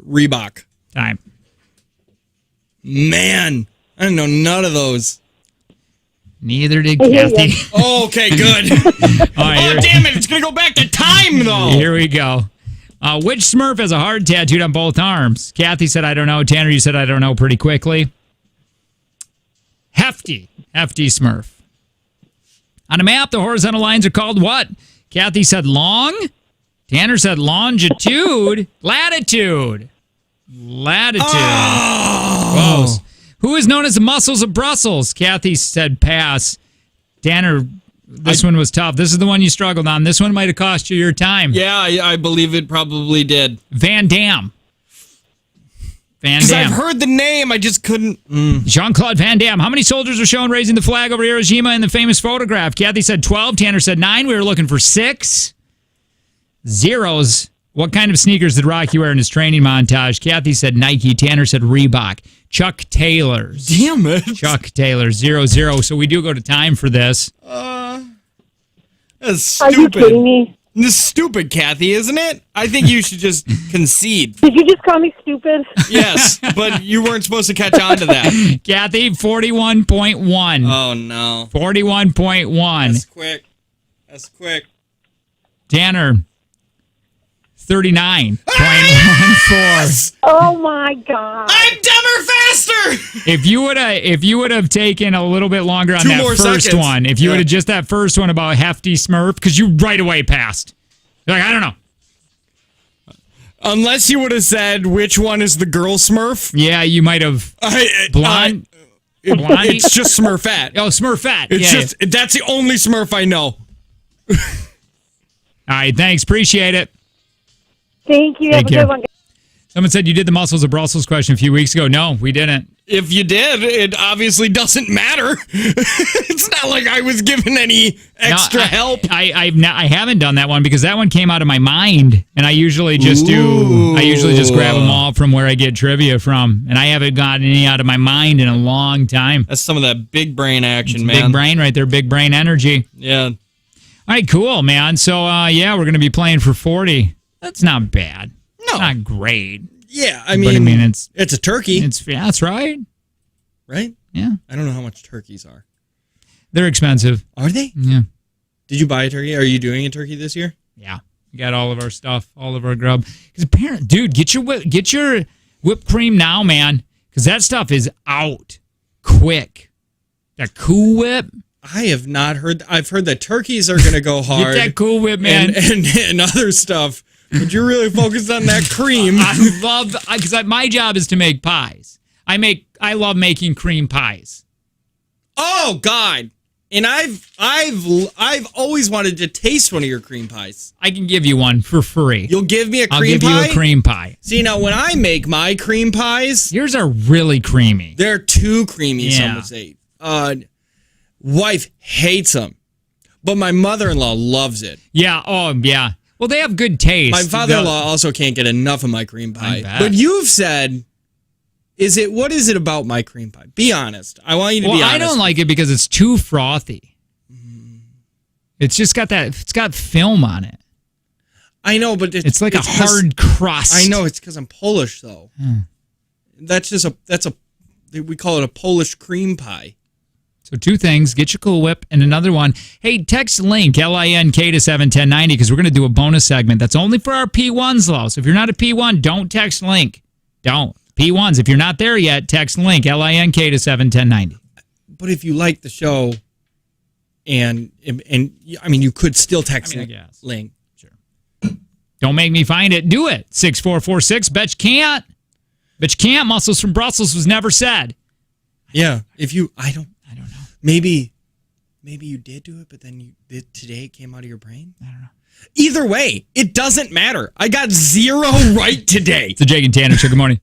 Reebok. Time. Man, I don't know none of those. Neither did hear Kathy. Oh, okay, good. All right, Oh, damn it. It's going to go back to time, though. here we go. Which Smurf has a heart tattooed on both arms? Kathy said, I don't know. Tanner, you said, I don't know, pretty quickly. Hefty Smurf. On a map, the horizontal lines are called what? Kathy said long. Tanner said longitude. Latitude. Close. Who is known as the muscles of Brussels? Kathy said pass. Tanner, this one was tough. This is the one you struggled on. This one might have cost you your time. Yeah, I believe it probably did. Van Damme. Van Because I've Damme. heard the name, I just couldn't. Jean-Claude Van Damme. How many soldiers are shown raising the flag over Hiroshima in the famous photograph? Kathy said 12. Tanner said 9. We were looking for 6. Zeros. What kind of sneakers did Rocky wear in his training montage? Kathy said Nike. Tanner said Reebok. Chuck Taylor's. Damn it. Chuck Taylor. 0-0. So we do go to time for this. That's Are you stupid. kidding me? This is stupid, Kathy, isn't it? I think you should just concede. Did you just call me stupid? Yes, but you weren't supposed to catch on to that. Kathy, 41.1. Oh, no. 41.1. That's quick. Tanner, 39.14. Oh my God. I'm dumber faster! If you would have taken a little bit longer on 2 that more first seconds. one, if you would have just that first one about Hefty Smurf, because you right away passed. You're like, I don't know. Unless you would have said which one is the girl Smurf. Yeah, you might have blonde. Blondie? It's just Smurfette. Oh, Smurfette. It's Yeah, just that's the only Smurf I know. yeah. All right, thanks. Appreciate it. Thank you. Take Have a care. good one. Someone said you did the muscles of Brussels question a few weeks ago. No, we didn't. If you did, it obviously doesn't matter. It's not like I was given any extra help. I haven't done that one because that one came out of my mind, and I usually just grab them all from where I get trivia from, and I haven't gotten any out of my mind in a long time. That's some of that big brain action, It's man. big brain right there, big brain energy. Yeah. All right, cool, man. So, we're going to be playing for 40. That's not bad. No. Not great. Yeah, I But, mean, it's a turkey, that's right. right? Yeah. I don't know how much turkeys are. They're expensive. Are they? Yeah. Did you buy a turkey? Are you doing a turkey this year? Yeah. We got all of our stuff, all of our grub. Because dude, get your whipped cream now, man. Because that stuff is out quick. That Cool Whip. I have not heard. I've heard that turkeys are going to go hard. Get that Cool Whip, man. and other stuff. But you're really focused on that cream. I love, because my job is to make pies. I love making cream pies. Oh God! And I've always wanted to taste one of your cream pies. I can give you one for free. You'll give me a cream I'll give pie? you a cream pie. See, now when I make my cream pies, Yours are really creamy. they're too creamy. Yeah. Some would say. Wife hates them, but my mother-in-law loves it. Yeah. Oh, yeah. Well, they have good taste. My father-in-law also can't get enough of my cream pie. bet. But you've said, what is it about my cream pie? Be honest. I want you to be honest. I don't like it because it's too frothy. It's just got it's got film on it. I know, but It's like a hard crust. I know, it's because I'm Polish, though. That's we call it a Polish cream pie. So two things, get your Cool Whip, and another one. Hey, text LINK, L-I-N-K to 71090, because we're going to do a bonus segment. That's only for our P1s, though. So if you're not a P1, don't text LINK. Don't. P1s, if you're not there yet, text LINK, L-I-N-K to 71090. But if you like the show, and I mean, you could still text I guess. link. Sure. Don't make me find it. Do it. 6446. Bet you can't. Bet you can't. Muscles from Brussels was never said. Yeah. If you, I don't know. Maybe you did do it, but then today it came out of your brain? I don't know. Either way, it doesn't matter. I got 0 right today. It's a Jake and Tanner show. Good morning.